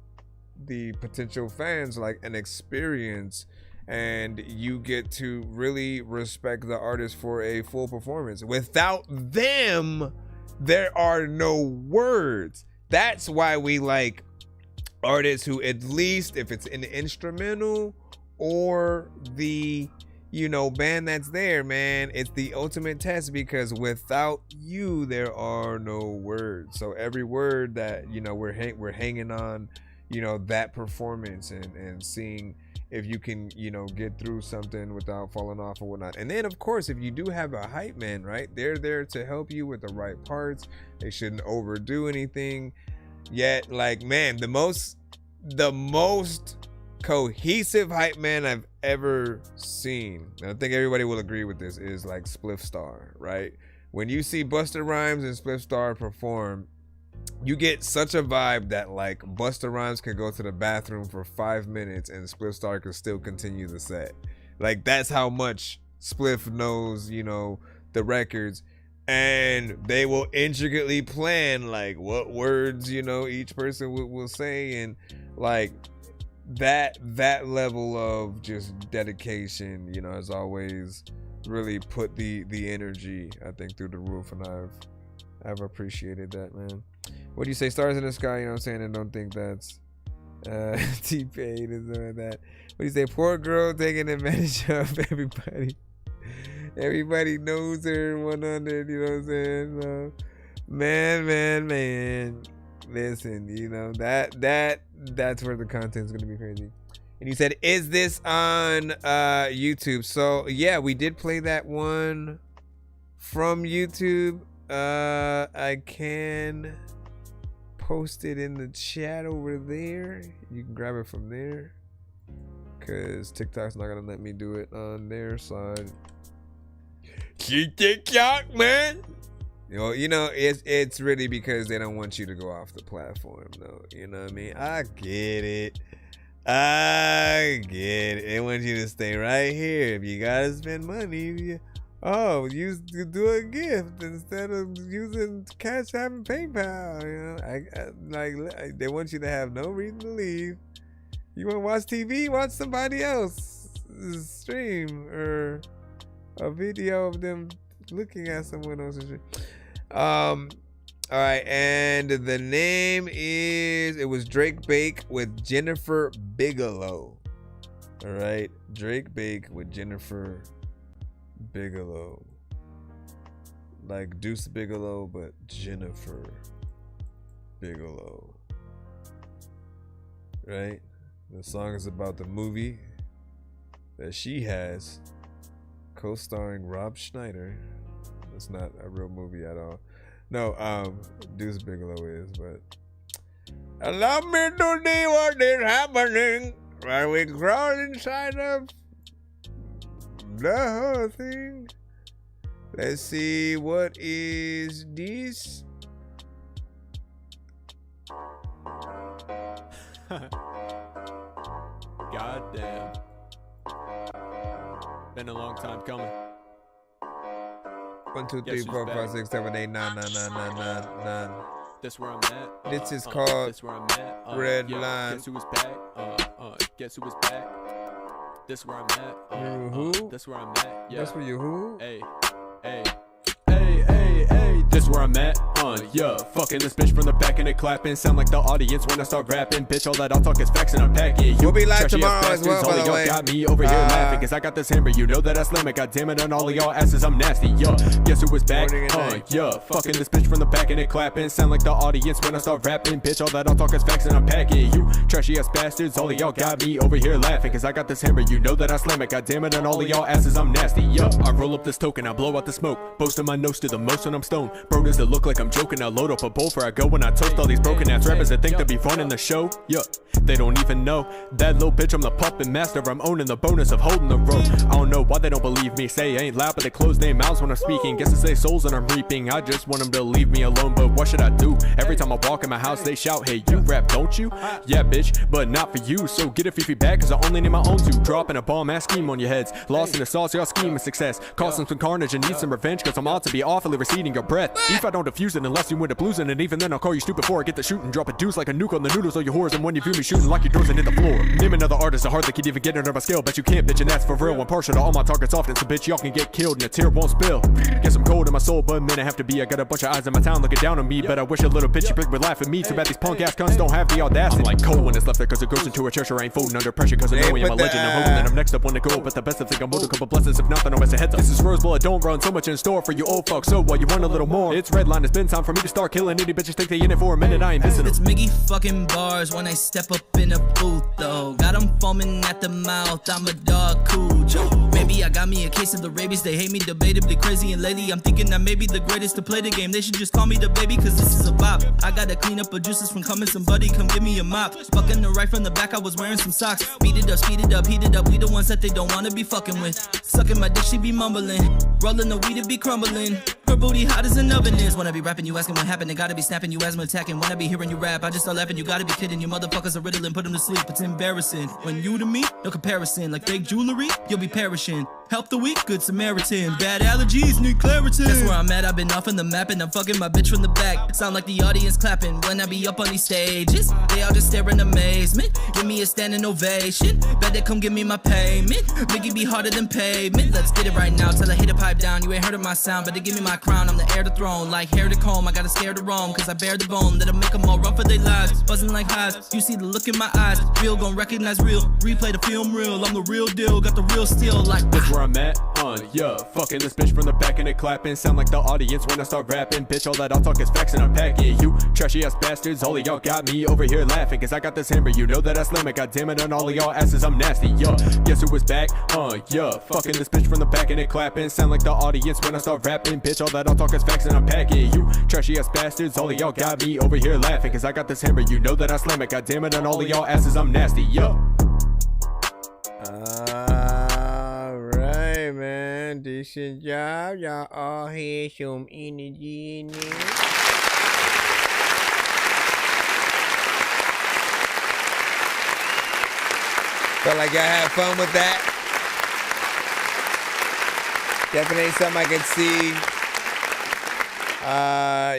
potential fans like an experience, and you get to really respect the artist for a full performance. Without them, there are no words. That's why we like artists who, at least if it's an instrumental or the band that's there, man, it's the ultimate test, because without you there are no words. So every word that we're hanging on that performance and seeing if you can get through something without falling off or whatnot. And then of course, if you do have a hype man, right, they're there to help you with the right parts. They shouldn't overdo anything. Yet, like, man, the most cohesive hype man I've ever seen, and I think everybody will agree with this, is like Spliff Star, right? When you see Busta Rhymes and Spliff Star perform, you get such a vibe that like Busta Rhymes can go to the bathroom for 5 minutes and Spliff Star can still continue the set. Like, that's how much Spliff knows, the records. And they will intricately plan like what words, each person will say, and like that level of just dedication, has always really put the energy, I think, through the roof, and I've appreciated that, man. What do you say? Stars in the sky, and don't think that's T-Pain and something like that. What do you say? Poor girl taking advantage of everybody. Everybody knows her 100, you know what I'm saying? So, man. Listen, that's where the content's gonna be crazy. And he said, is this on YouTube? So yeah, we did play that one from YouTube. I can post it in the chat over there. You can grab it from there, because TikTok's not gonna let me do it on their side. TikTok, man. It's really because they don't want you to go off the platform, though. You know what I mean? I get it. They want you to stay right here. If you gotta spend money, you do a gift instead of using Cash App and PayPal. They want you to have no reason to leave. You want to watch TV? Watch somebody else's stream or a video of them looking at someone else's stream. All right, and the name it was Drake Bake with Jennifer Bigelow. All right, Drake Bake with Jennifer Bigelow, like Deuce Bigelow, but Jennifer Bigelow. Right, the song is about the movie that she has, co-starring Rob Schneider. It's not a real movie at all. No, Deuce Bigelow is, but allow me to see what is happening while we crawl inside of the whole thing. Let's see, what is this? God damn. Been a long time coming. 1, 2, 3, 4, 5, 6, 7, 8, 9, 9, 9, 9, 9, 9. This where I'm at. This is called this where I'm at. Red Line. Guess who was back? Guess who was back? This where I'm at. Who? This where I'm at. Yeah. That's where you who? Hey. This where I'm at. Yeah. Fucking this bitch from the back and it clapping. Sound like the audience when I start rapping. Bitch, all that I'll talk is facts and I'm packing. We'll be live tomorrow as well, all by the way. Got me over here laughing, cause I got this hammer. You know that I slam it. God damn it, on all of y'all asses, I'm nasty. Yo, guess who was back? Yeah. Fucking this bitch from the back and it clapping. Sound like the audience when I start rapping. Bitch, all that I'll talk is facts and I'm packing. You trashy ass bastards, all of y'all got me over here laughing, cause I got this hammer. You know that I slam it. God damn it, on all of y'all asses, I'm nasty. Yo, I roll up this token, I blow out the smoke. Boasting my nose to the most when I'm stoned. Bro, does it look like I'm joking? I load up a bowl for I go when I toast all these broken ass rappers that think they be running the show. Yeah, they don't even know that little bitch, I'm the puppet master. I'm owning the bonus of holding the rope. I don't know why they don't believe me. Say I ain't loud, but they close their mouths when I'm speaking. Guess it's their souls that I'm reaping. I just want them to leave me alone, but what should I do? Every time I walk in my house, they shout, hey, you rap, don't you? Yeah, bitch, but not for you. So get a fifi back, cause I only need my own two. Dropping a bomb ass scheme on your heads. Lost in the sauce, y'all scheme of success. Causing some carnage and need some revenge, cause I'm out to be awfully receding your breath. If I don't defuse it unless you win the blues, and even then I'll call you stupid before I get the shooting. Drop a deuce like a nuke on the noodles or your whores, and when you view me shooting, lock your doors and hit the floor. Name another artist, I hardly could even get under my scale. Bet you can't, bitch, and that's for real. I'm partial to all my targets often, so bitch, y'all can get killed and a tear won't spill. Guess I'm cold in my soul, but man, I have to be. I got a bunch of eyes in my town looking down on me, but I wish a little bitchy prick would laugh at me. Too bad these punk ass cunts don't have the audacity. I'm like cold when it's left there, cause it goes into a chest. I ain't folding under pressure, cause I know I'm a legend. I'm hoping that I'm next up when to go, but the best I think I'm owed a couple blessings. If not, then I'll mess a heads up. This is Rosebud, I don't run so much in store for you old fucks. So while you want a little more, it's Redline. It's been time for me to start killing any bitches think they in it for a minute. I ain't missing them. It's Miggy fucking bars when I step up in a booth though. Got them foaming at the mouth, I'm a dog Cujo. Maybe I got me a case of the rabies. They hate me debatably crazy, and lately I'm thinking that maybe the greatest to play the game. They should just call me the baby, cause this is a bop. I gotta clean up the juices from coming, somebody come give me a mop. Fucking the right from the back, I was wearing some socks. Beat it up, speed it up, heat it up. We the ones that they don't wanna be fucking with. Sucking my dick, she be mumbling. Rolling the weed, it be crumbling. Her booty hot as an oven is. When I be rapping, you asking what happened. They gotta be snapping, you asthma attacking. When I be hearing you rap, I just start laughing. You gotta be kidding. You motherfuckers are riddling, put them to sleep. It's embarrassing. When you to me, no comparison. Like fake jewelry, you'll be perishing. Help the weak, good Samaritan. Bad allergies, need Claritin. That's where I'm at, I've been off on the map, and I'm fucking my bitch from the back. Sound like the audience clapping when I be up on these stages. They all just stare in amazement. Give me a standing ovation. Better come give me my payment. Make it be harder than pavement. Let's get it right now till I hit a pipe down. You ain't heard of my sound, but they give me my crown. I'm the heir to throne, like hair to comb. I gotta scare to roam, cause I bear the bone that'll make them all run for their lives. Buzzing like hives, you see the look in my eyes. Real gon' recognize real. Replay the film real. I'm the real deal, got the real steel like that's where I'm at, yeah. Fucking this bitch from the back and it clapping. Sound like the audience when I start rapping. Bitch, all that I'll talk is facts and I'm packing. You trashy ass bastards, all of y'all got me over here laughing, cause I got this hammer, you know that I slam it. God damn it, on all of y'all asses, I'm nasty, yeah. Guess who was back, yeah. Fucking this bitch from the back and it clapping. Sound like the audience when I start rapping. Bitch, all that I'll talk is facts and I'm packing. You trashy ass bastards, all of y'all got me over here laughing, cause I got this hammer, you know that I slam it. God damn it, on all of y'all asses, I'm nasty, yeah. Alright, man. Decent job. Y'all all had some energy in there. Felt like y'all had fun with that. Definitely something I could see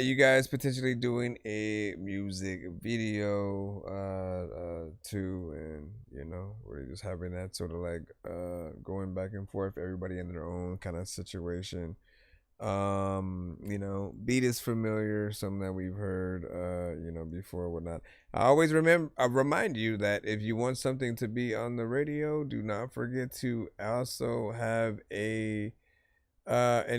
you guys potentially doing a music video too, and you know, we're just having that sort of like going back and forth, everybody in their own kind of situation. You know, beat is familiar, something that we've heard you know, before, whatnot. I always remind you that if you want something to be on the radio, do not forget to also have an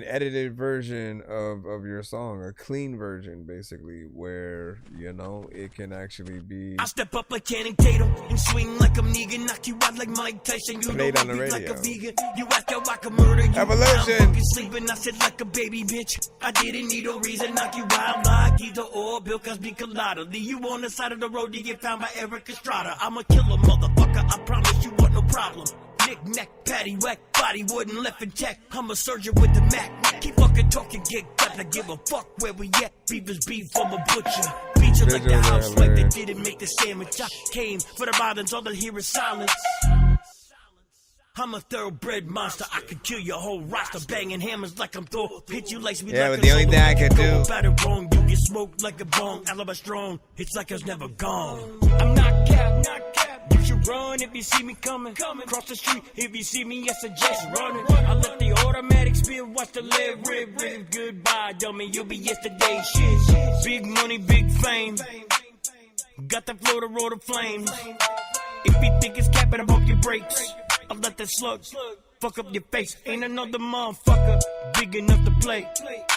edited version of your song, a clean version, basically, where, you know, it can actually be I step up like Channing Tatum and swing like I'm Negan, knock you out like Mike Tyson. You made know on the radio. Like a vegan. You act out like a murder. You Evolution. I'm fucking sleeping. I said like a baby bitch. I didn't need no reason. Knock you out like either or. Bill Cosby Colada. Leave you on the side of the road to get found by Eric Estrada. I'm a killer motherfucker. I promise you want no problem. Knick-knack, patty whack, body wooden left intact. I'm a surgeon with the Mac. Keep fucking talking, get got to give a fuck where we at. Beaver's beef from a butcher. Beat you like the house, like they didn't make the sandwich. I came for the violence, all I hear is silence. I'm a thoroughbred monster. I could kill your whole roster, banging hammers like I'm Thor. Hit you like me. Yeah, like but the only thing I can do. Battle wrong, you get smoked like a bong. Alibi strong, it's like I was never gone. I'm not cap, not cap. You should run if you see me coming. Cross the street if you see me, I suggest running. I let the automatic spin, watch the leg rip. Goodbye, dummy, you'll be yesterday's shit. Big money, big fame. Got the flow to roll the flames. If you think it's capping, I bump your brakes. I let that slug fuck up your face. Ain't another motherfucker big enough to play.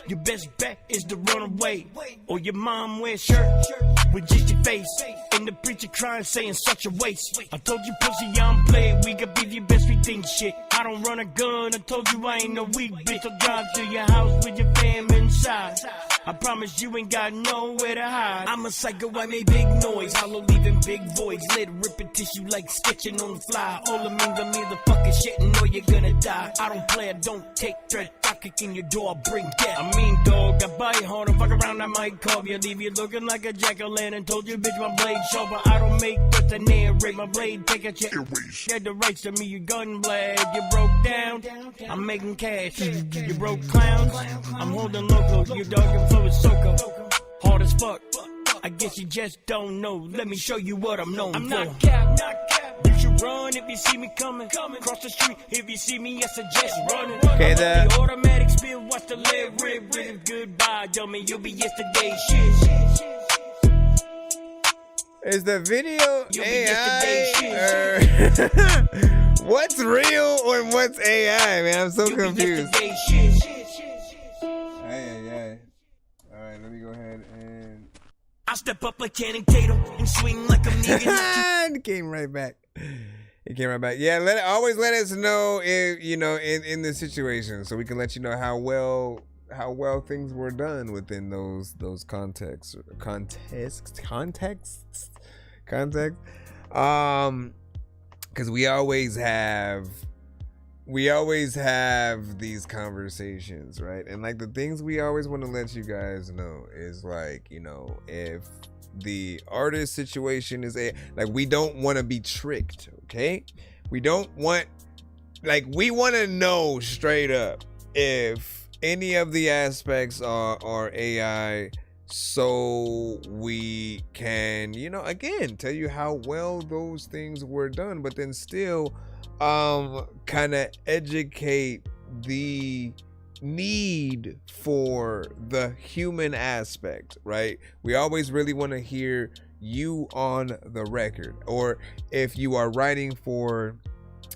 Your best bet is to run away, or your mom wear a shirt with just your face. And the preacher crying, saying such a waste. I told you pussy, I'm playing. We could be your best we think shit. I don't run a gun. I told you I ain't no weak bitch. So drive to your house with your fam inside. I promise you ain't got nowhere to hide. I'm a psycho, I make big noise, hollow leaving big voids, lit ripping tissue like sketching on the fly. All the means I'm either fucking shitting or you're gonna die. I don't play, I don't take threat. I kick in your door, I bring death. I mean, dog, I bite hard and fuck around, I might call you, leave you looking like a jack-o'-lantern. Told you, bitch, my blade sharp, but I don't make threats to narrate. My blade take a check. Get the rights to me, you gun blade. You broke down, I'm making cash. You broke clowns, I'm holding local. You dog and flow is Soko. Hard as fuck, I guess you just don't know. Let me show you what I'm known for. I'm not cap, you should run if you see me coming. Cross the street if you see me, I suggest running. Okay, the automatic spill, watch the leg rip. Goodbye, dummy, you'll be yesterday's shit. Is the video AI or what's real or what's AI, man? I'm so confused. Hey. All right, let me go ahead and I step up like Channing Tatum and swing like I'm Negan. It came right back. Yeah, always let us know if in the situation, so we can let you know how well things were done within those contexts. Because we always have these conversations, right? And like the things we always want to let you guys know is like, if the artist situation is we don't want to be tricked, okay? We want to know straight up if any of the aspects are AI, so we can, again, tell you how well those things were done, but then still kind of educate the need for the human aspect, right? We always really want to hear you on the record, or if you are writing for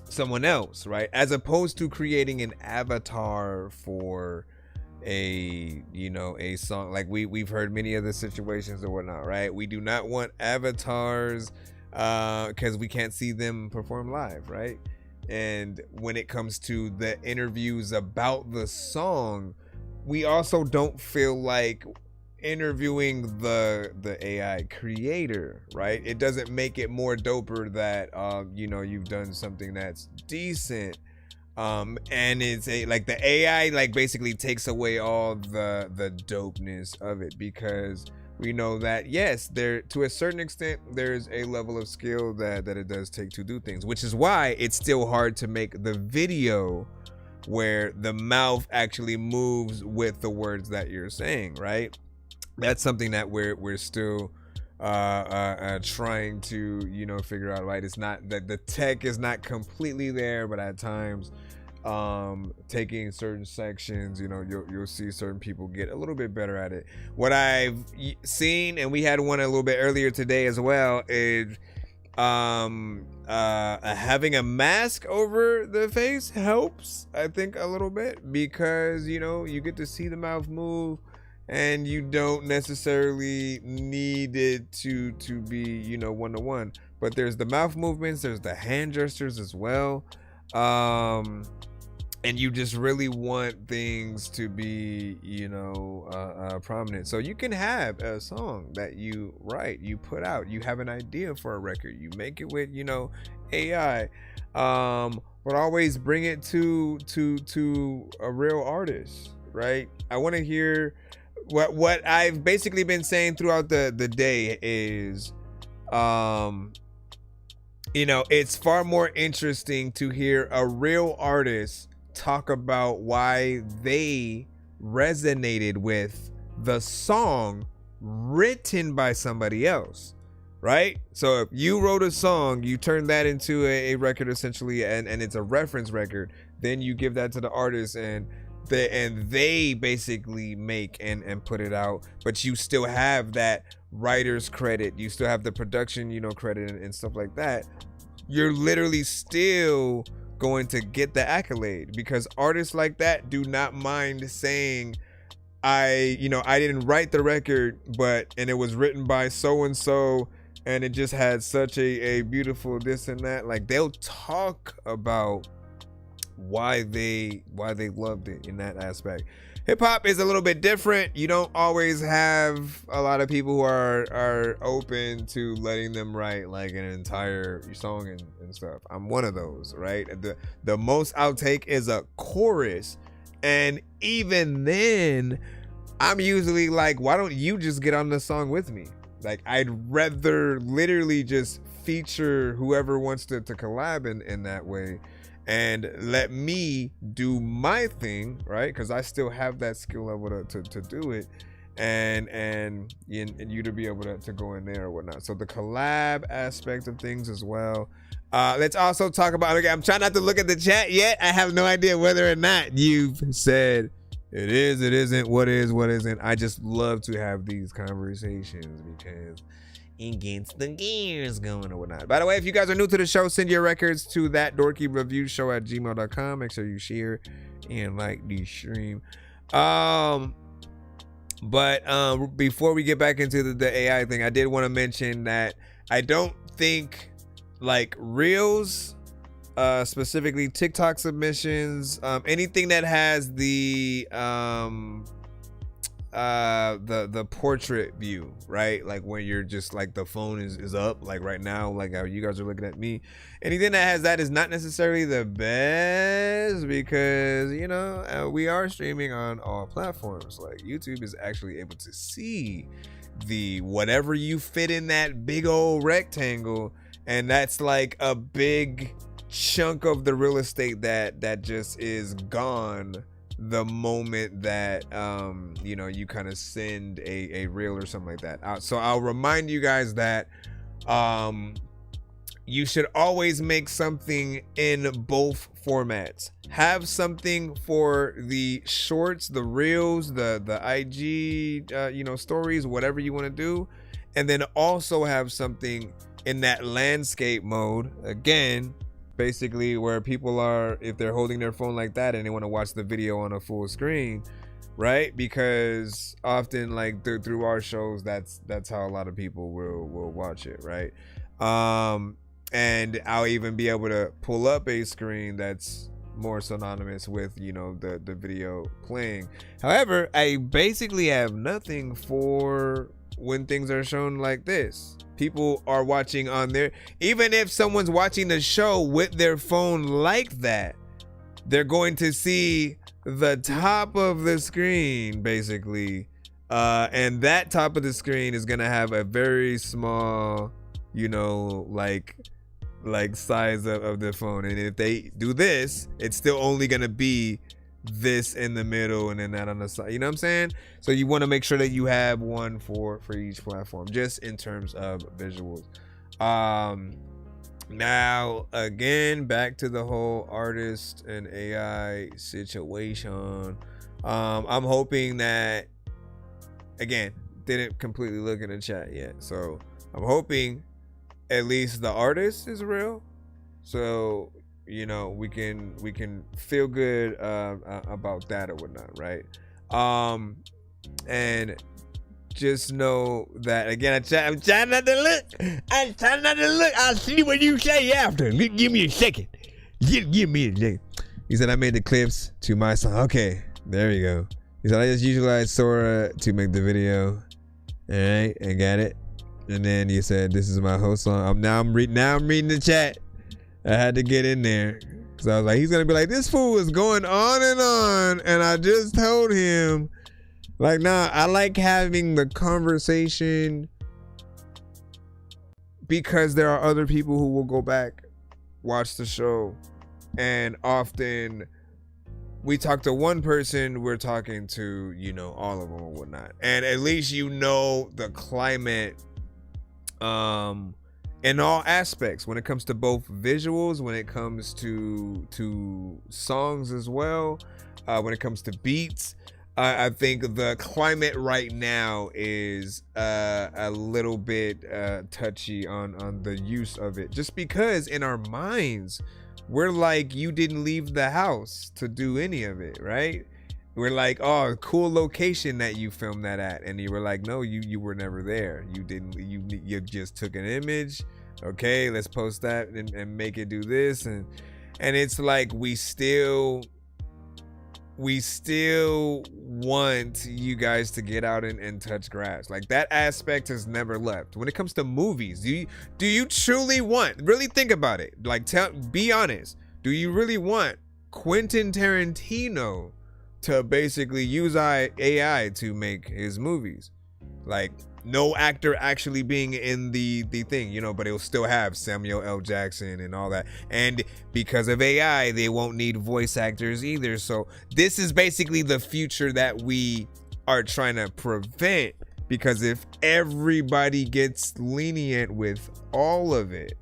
someone else, right? As opposed to creating an avatar for a song. Like we've heard many other situations or whatnot, right? We do not want avatars because we can't see them perform live, right? And when it comes to the interviews about the song, we also don't feel like interviewing the AI creator, right? It doesn't make it more doper that you've done something that's decent. And it's the AI basically takes away all the dopeness of it, because we know that yes, there to a certain extent there's a level of skill that it does take to do things, which is why it's still hard to make the video where the mouth actually moves with the words that you're saying, right? That's something that we're still trying to figure out, right? It's not that the tech is not completely there, but at times taking certain sections, you'll see certain people get a little bit better at it. What I've seen, and we had one a little bit earlier today as well, is having a mask over the face helps, I think, a little bit, because you get to see the mouth move, and you don't necessarily need it to be one-to-one. But there's the mouth movements, there's the hand gestures as well. And you just really want things to be, prominent. So you can have a song that you write, you put out, you have an idea for a record, you make it with, AI, but always bring it to a real artist, right? I want to hear what I've basically been saying throughout the day is, it's far more interesting to hear a real artist talk about why they resonated with the song written by somebody else, right? So if you wrote a song, you turn that into a record essentially, and it's a reference record, then you give that to the artist, and they basically make and put it out, but you still have that writer's credit, you still have the production credit and stuff like that. You're literally still going to get the accolade, because artists like that do not mind saying, I didn't write the record, and it was written by so and so, and it just had such a beautiful this and that. Like, they'll talk about why they loved it in that aspect. hip hop is a little bit different. You don't always have a lot of people who are open to letting them write like an entire song and stuff. I'm one of those, right? The most I'll take is a chorus, and even then, I'm usually like, why don't you just get on the song with me? Like, I'd rather literally just feature whoever wants to collab in that way, and let me do my thing, right? Because I still have that skill level to do it, and you to be able to go in there or whatnot. So the collab aspect of things as well. Let's also talk about, okay, I'm trying not to look at the chat yet. I have no idea whether or not you've said it is, it isn't, what is, what isn't. I just love to have these conversations because it gets the gears going or whatnot. By the way, if you guys are new to the show, send your records to ThatDorkyReviewShow@gmail.com. Make sure you share and like the stream. But before we get back into the AI thing, I did want to mention that I don't think like Reels, specifically TikTok submissions, anything that has the portrait view, right? Like when you're just like the phone is up, like right now, like how you guys are looking at me. Anything that has that is not necessarily the best, because you know we are streaming on all platforms. Like YouTube is actually able to see the whatever you fit in that big old rectangle, and that's like a big chunk of the real estate that just is gone the moment that you know, you kind of send a reel or something like that out. So I'll remind you guys that you should always make something in both formats. Have something for the shorts, the reels, the IG you know, stories, whatever you want to do, and then also have something in that landscape mode, again, basically where people are, if they're holding their phone like that and they want to watch the video on a full screen, right? Because often, like through our shows, that's how a lot of people will watch it, right? And I'll even be able to pull up a screen that's more synonymous with, you know, the video playing. However, I basically have nothing for when things are shown like this. People are watching on their, even if someone's watching the show with their phone like that, they're going to see the top of the screen basically, and that top of the screen is gonna have a very small, you know, like size of the phone. And if they do this, it's still only gonna be this in the middle and then that on the side, you know what I'm saying? So you want to make sure that you have one for each platform, just in terms of visuals. Now again, back to the whole artist and AI situation. I'm hoping that, again, didn't completely look in the chat yet, so I'm hoping at least the artist is real, so you know, we can feel good about that or whatnot, right? And just know that, again, I'm trying not to look. I'll see what you say after. Give me a second. Give me a second. He said I made the clips to my song. Okay, there you go. He said I just utilized Sora to make the video. All right, I got it. And then he said this is my whole song. I'm reading the chat. I had to get in there because I was like, he's gonna be like, this fool is going on, and I just told him, like, nah, I like having the conversation because there are other people who will go back, watch the show, and often we talk to one person, we're talking to, you know, all of them or whatnot, and at least you know the climate in all aspects, when it comes to both visuals, when it comes to songs as well, when it comes to beats. I think the climate right now is a little bit touchy on the use of it, just because in our minds we're like, you didn't leave the house to do any of it, right? We're like, oh, cool location that you filmed that at, and you were like, no, you were never there. You didn't. You just took an image. Okay, let's post that and make it do this, and it's like we still we still want you guys to get out and touch grass. Like, that aspect has never left. When it comes to movies, do you truly want, really think about it, like, be honest, do you really want Quentin Tarantino to basically use AI to make his movies? Like, no actor actually being in the thing, you know, but it'll still have Samuel L. Jackson and all that. And because of AI, they won't need voice actors either. So this is basically the future that we are trying to prevent, because if everybody gets lenient with all of it,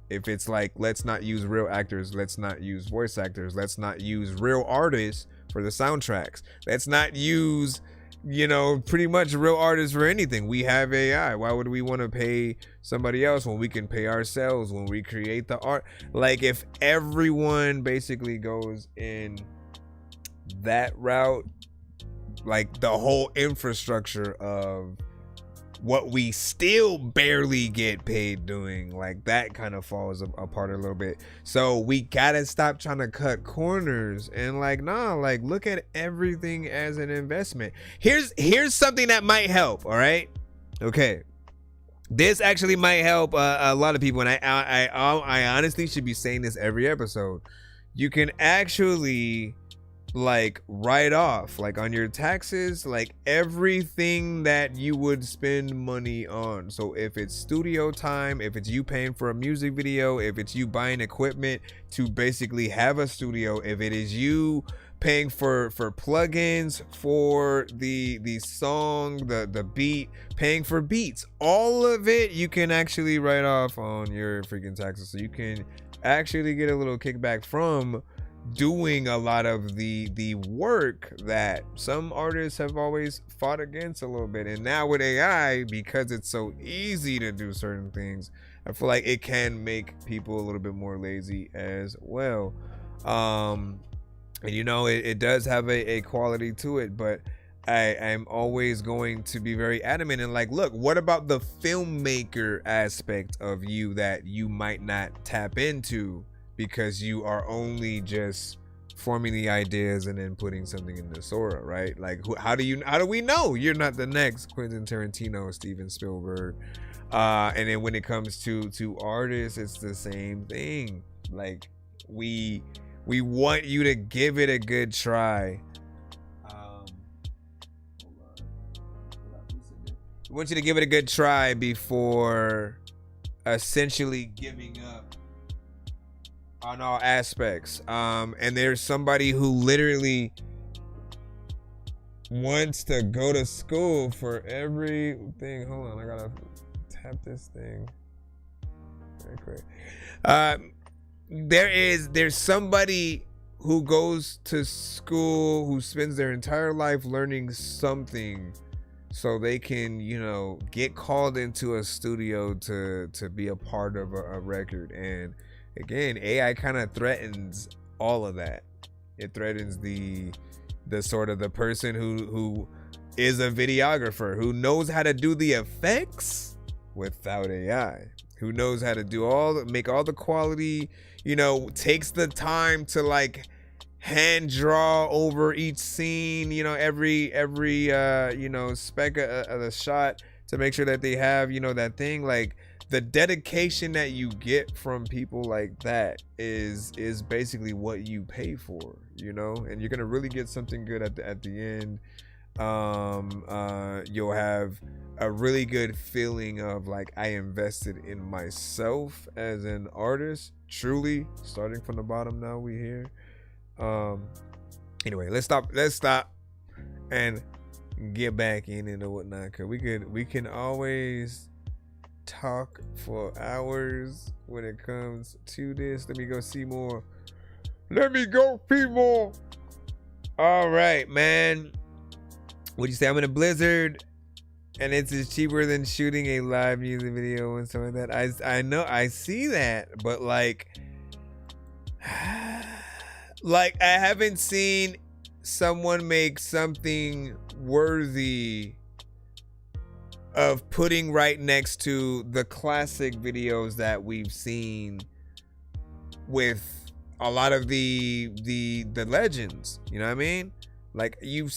if it's like, let's not use real actors, let's not use voice actors, let's not use real artists for the soundtracks, let's not use, you know, pretty much real artists for anything. We have AI. Why would we want to pay somebody else when we can pay ourselves when we create the art? Like, if everyone basically goes in that route, like the whole infrastructure of what we still barely get paid doing, like that kind of falls apart a little bit. So we gotta stop trying to cut corners and like, nah, like look at everything as an investment. Here's something that might help. All right, okay, this actually might help a lot of people, and I honestly should be saying this every episode. You can actually like write off, like on your taxes, like everything that you would spend money on. So if it's studio time, if it's you paying for a music video, if it's you buying equipment to basically have a studio, if it is you paying for plugins for the song, the beat, paying for beats, all of it you can actually write off on your freaking taxes. So you can actually get a little kickback from doing a lot of the work that some artists have always fought against a little bit. And now with AI, because it's so easy to do certain things, I feel like it can make people a little bit more lazy as well. And you know, it does have a quality to it, but I'm always going to be very adamant and like, look, what about the filmmaker aspect of you that you might not tap into because you are only just forming the ideas and then putting something in the Sora, right? Like, how do we know you're not the next Quentin Tarantino, Steven Spielberg? And then when it comes to artists, it's the same thing. Like, we want you to give it a good try. We want you to give it a good try before essentially giving up on all aspects. And there's somebody who literally wants to go to school for everything. Hold on, I gotta tap this thing very quick. There's somebody who goes to school, who spends their entire life learning something so they can, you know, get called into a studio to be a part of a record. And again, AI kind of threatens all of that. It threatens the sort of the person who is a videographer, who knows how to do the effects without AI, who knows how to do make all the quality, you know, takes the time to like hand draw over each scene, you know, every you know, speck of the shot to make sure that they have, you know, that thing. Like, the dedication that you get from people like that is basically what you pay for, you know, and you're gonna really get something good at the end. You'll have a really good feeling of like, I invested in myself as an artist, truly starting from the bottom. Now we here. Anyway, let's stop and get back in and whatnot, cause we can always talk for hours when it comes to this. Let me go see more. All right, man. What'd you say? I'm in a blizzard and it's just cheaper than shooting a live music video and stuff like that. I know, I see that, but like I haven't seen someone make something worthy of putting right next to the classic videos that we've seen with a lot of the legends, you know what I mean? Like you're a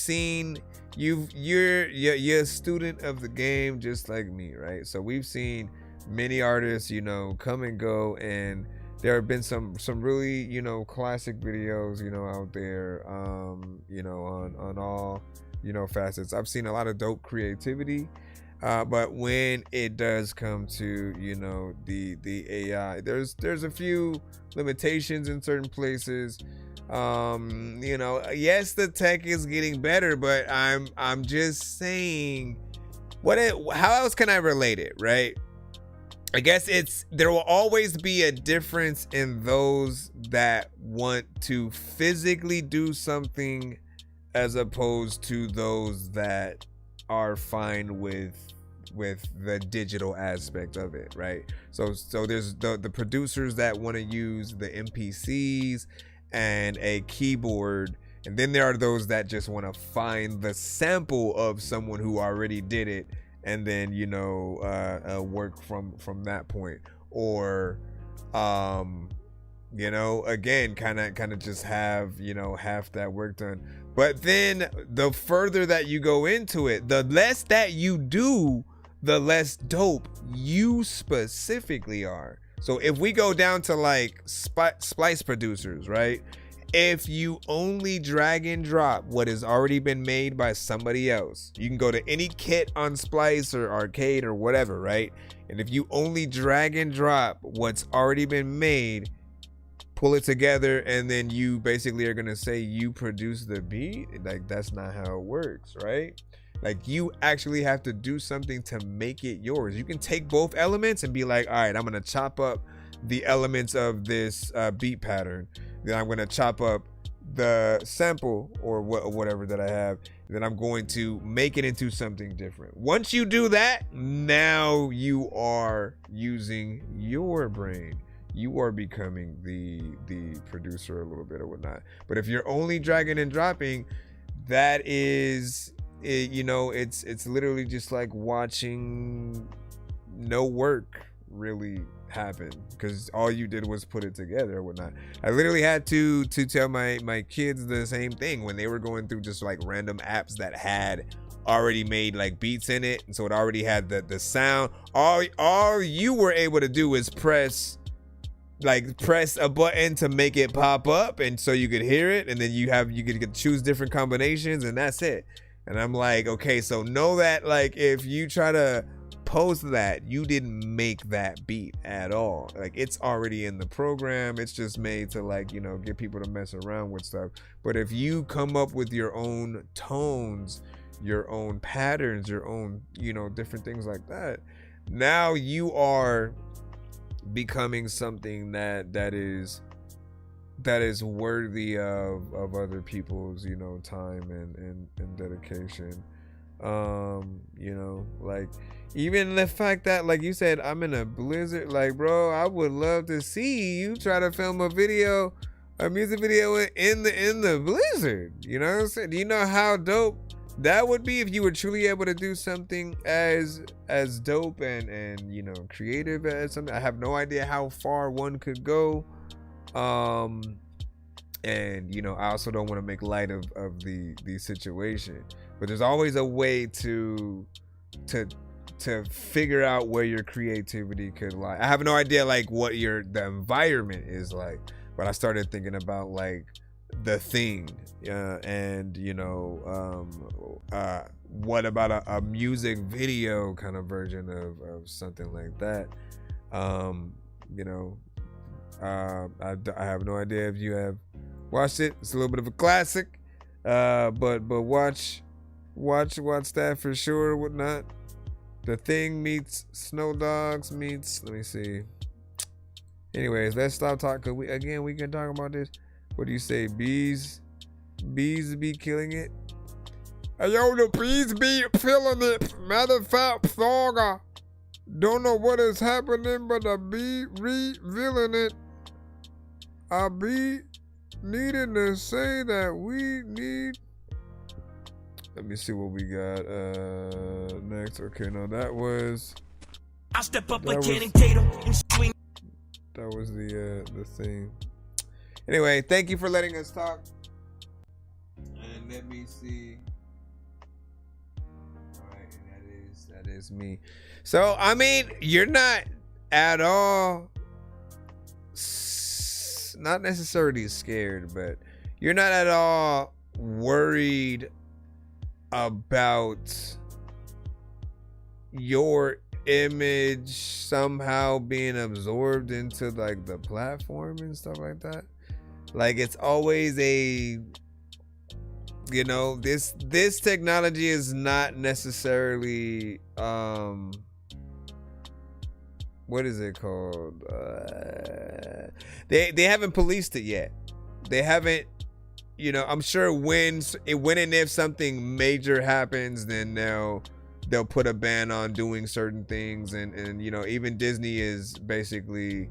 student of the game just like me, right? So we've seen many artists, you know, come and go, and there have been some really, you know, classic videos, you know, out there, you know, on all, you know, facets. I've seen a lot of dope creativity, but when it does come to, you know, the AI, there's a few limitations in certain places. You know, yes, the tech is getting better, but I'm just saying, how else can I relate it, right? I guess there will always be a difference in those that want to physically do something as opposed to those that are fine with the digital aspect of it, right? So there's the producers that want to use the MPCs and a keyboard, and then there are those that just want to find the sample of someone who already did it and then, you know, work from that point, or you know, again, kind of just have, you know, half that work done. But then the further that you go into it, the less that you do, the less dope you specifically are. So if we go down to like splice producers, right? If you only drag and drop what has already been made by somebody else, you can go to any kit on Splice or Arcade or whatever, right? And if you only drag and drop what's already been made, pull it together, and then you basically are gonna say you produce the beat, like that's not how it works, right? Like you actually have to do something to make it yours. You can take both elements and be like, all right, I'm gonna chop up the elements of this beat pattern. Then I'm gonna chop up the sample or whatever that I have. Then I'm going to make it into something different. Once you do that, now you are using your brain. You are becoming the producer a little bit or whatnot. But if you're only dragging and dropping, that is, you know, it's literally just like watching no work really happen, because all you did was put it together or whatnot. I literally had to tell my kids the same thing when they were going through just like random apps that had already made like beats in it, and so it already had the sound. All you were able to do is press a button to make it pop up, and so you could hear it, and then you could choose different combinations, and that's it. And I'm like, okay, so know that like if you try to post that, you didn't make that beat at all. Like it's already in the program. It's just made to like, you know, get people to mess around with stuff. But if you come up with your own tones, your own patterns, your own, you know, different things like that, now you are becoming something that is worthy of other people's, you know, time and dedication. You know, like even the fact that, like you said, I'm in a blizzard, like, bro, I would love to see you try to film a music video in the blizzard. You know what I'm saying? Do you know how dope that would be if you were truly able to do something as dope and you know, creative as something? I have no idea how far one could go. And you know, I also don't want to make light of the situation, but there's always a way to figure out where your creativity could lie. I have no idea like what the environment is like, but I started thinking about like The Thing, and you know, what about a music video kind of version of something like that? You know, I have no idea if you have watched it. It's a little bit of a classic, but watch that for sure. Whatnot. The Thing meets Snow Dogs meets. Let me see. Anyways, let's stop talking. We can talk about this. What do you say? Bees be killing it. Hey, yo, the bees be feeling it. Matter of fact, Frogger. Don't know what is happening, but I be revealing it. I be needing to say that we need. Let me see what we got next. Okay, no, that was. I step up like Channing Tatum and swing. That was the thing. Anyway, thank you for letting us talk. And let me see. All right, and that is me. So I mean, you're not at all, not necessarily scared, but you're not at all worried about your image somehow being absorbed into like the platform and stuff like that. Like it's always a, you know, this technology is not necessarily what is it called? They haven't policed it yet. They haven't, you know, I'm sure when and if something major happens, then they'll put a ban on doing certain things, and you know, even Disney is basically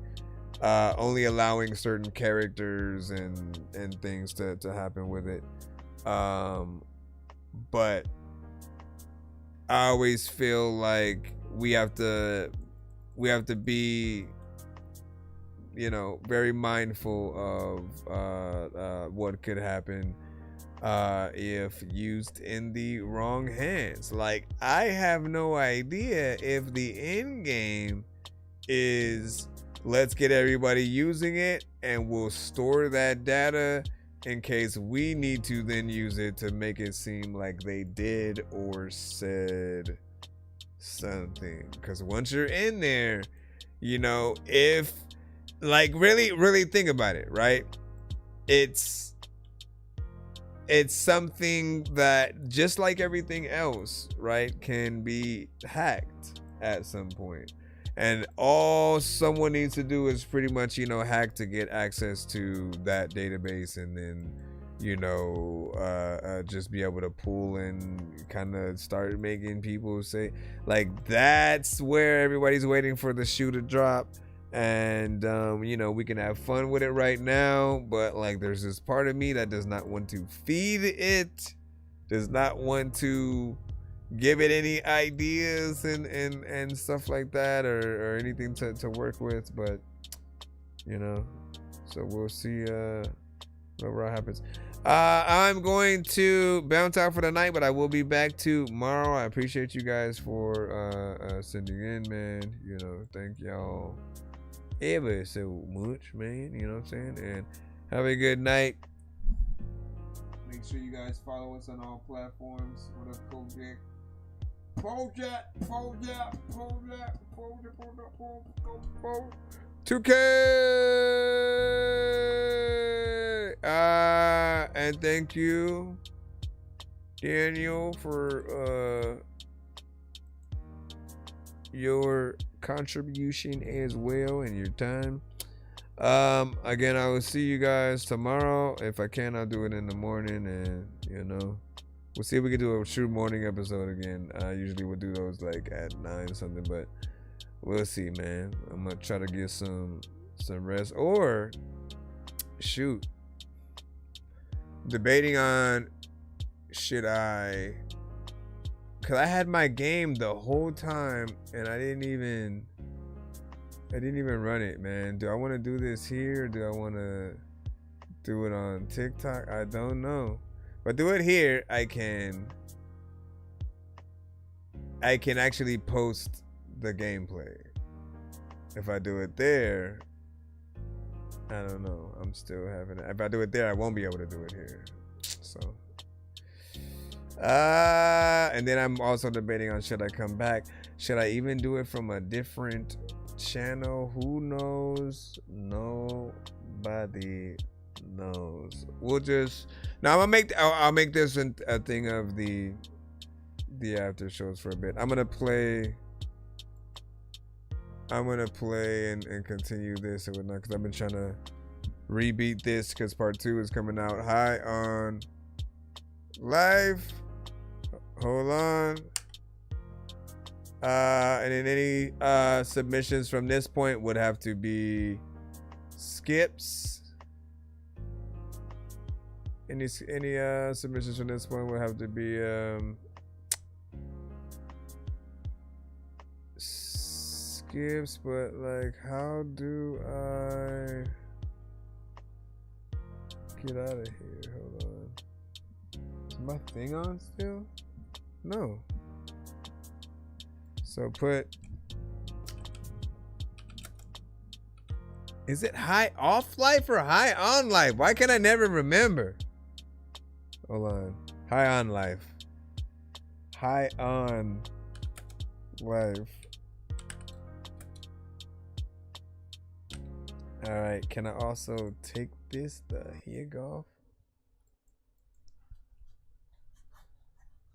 only allowing certain characters and things to happen with it. But I always feel like we have to be, you know, very mindful of what could happen if used in the wrong hands. Like, I have no idea if the end game is let's get everybody using it and we'll store that data in case we need to then use it to make it seem like they did or said something. Because once you're in there, you know, if like really think about it, right? It's something that, just like everything else, right, can be hacked at some point. And all someone needs to do is pretty much, you know, hack to get access to that database, and then, you know, just be able to pull and kind of start making people say, like, that's where everybody's waiting for the shoe to drop. And you know, we can have fun with it right now, but like, there's this part of me that does not want to feed it, does not want to give it any ideas and stuff like that, or anything to work with. But you know, so we'll see whatever happens. I'm going to bounce out for the night, but I will be back tomorrow. I appreciate you guys for sending in, man. You know, thank y'all ever so much, man. You know what I'm saying? And have a good night. Make sure you guys follow us on all platforms. What up, Kojak? Kojak. 2K. And thank you, Daniel, for your contribution as well and your time. Again, I will see you guys tomorrow. If I can, I'll do it in the morning, and you know, we'll see if we can do a true morning episode again. I usually would do those like at 9 or something, but we'll see, man. I'm gonna try to get some rest, or shoot, debating on should I, because I had my game the whole time and I didn't even run it, man. Do I want to do this here, or do I want to do it on TikTok? I don't know. If I do it here, I can actually post the gameplay. If I do it there, I don't know. I'm still having it. If I do it there, I won't be able to do it here. So and then I'm also debating on, should I come back? Should I even do it from a different channel? Who knows? Nobody knows. We'll just, now I'll make this a thing of the after shows for a bit. I'm gonna play and continue this and whatnot, because I've been trying to rebeat this, because part 2 is coming out high on live. Hold on. And then any submissions from this point would have to be skips. Any submissions from this point would have to be skips, but like, how do I get out of here? Hold on. my thing on still? No. So put. Is it high off life or high on life? Why can I never remember? Hold on. High on life. High on life. Alright, can I also take this the hig off?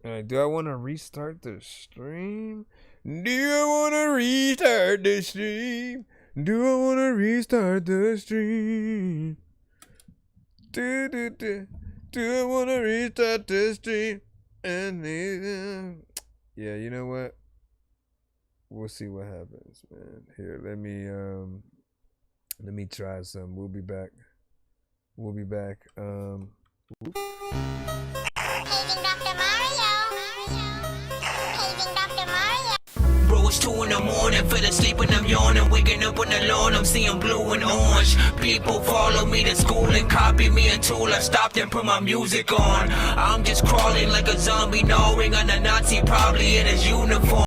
Alright, do I want to restart the stream? Do I want to restart the stream? Do I want to restart the stream? Do I want to restart the stream? And yeah, you know what? We'll see what happens, man. Here, let me try some. We'll be back. We'll be back. Bro, it's 2 in the morning, fell asleep and I'm yawning. Waking up on the lawn, I'm seeing blue and orange. People follow me to school and copy me until I stopped and put my music on. I'm just crawling like a zombie, gnawing on a Nazi, probably in his uniform.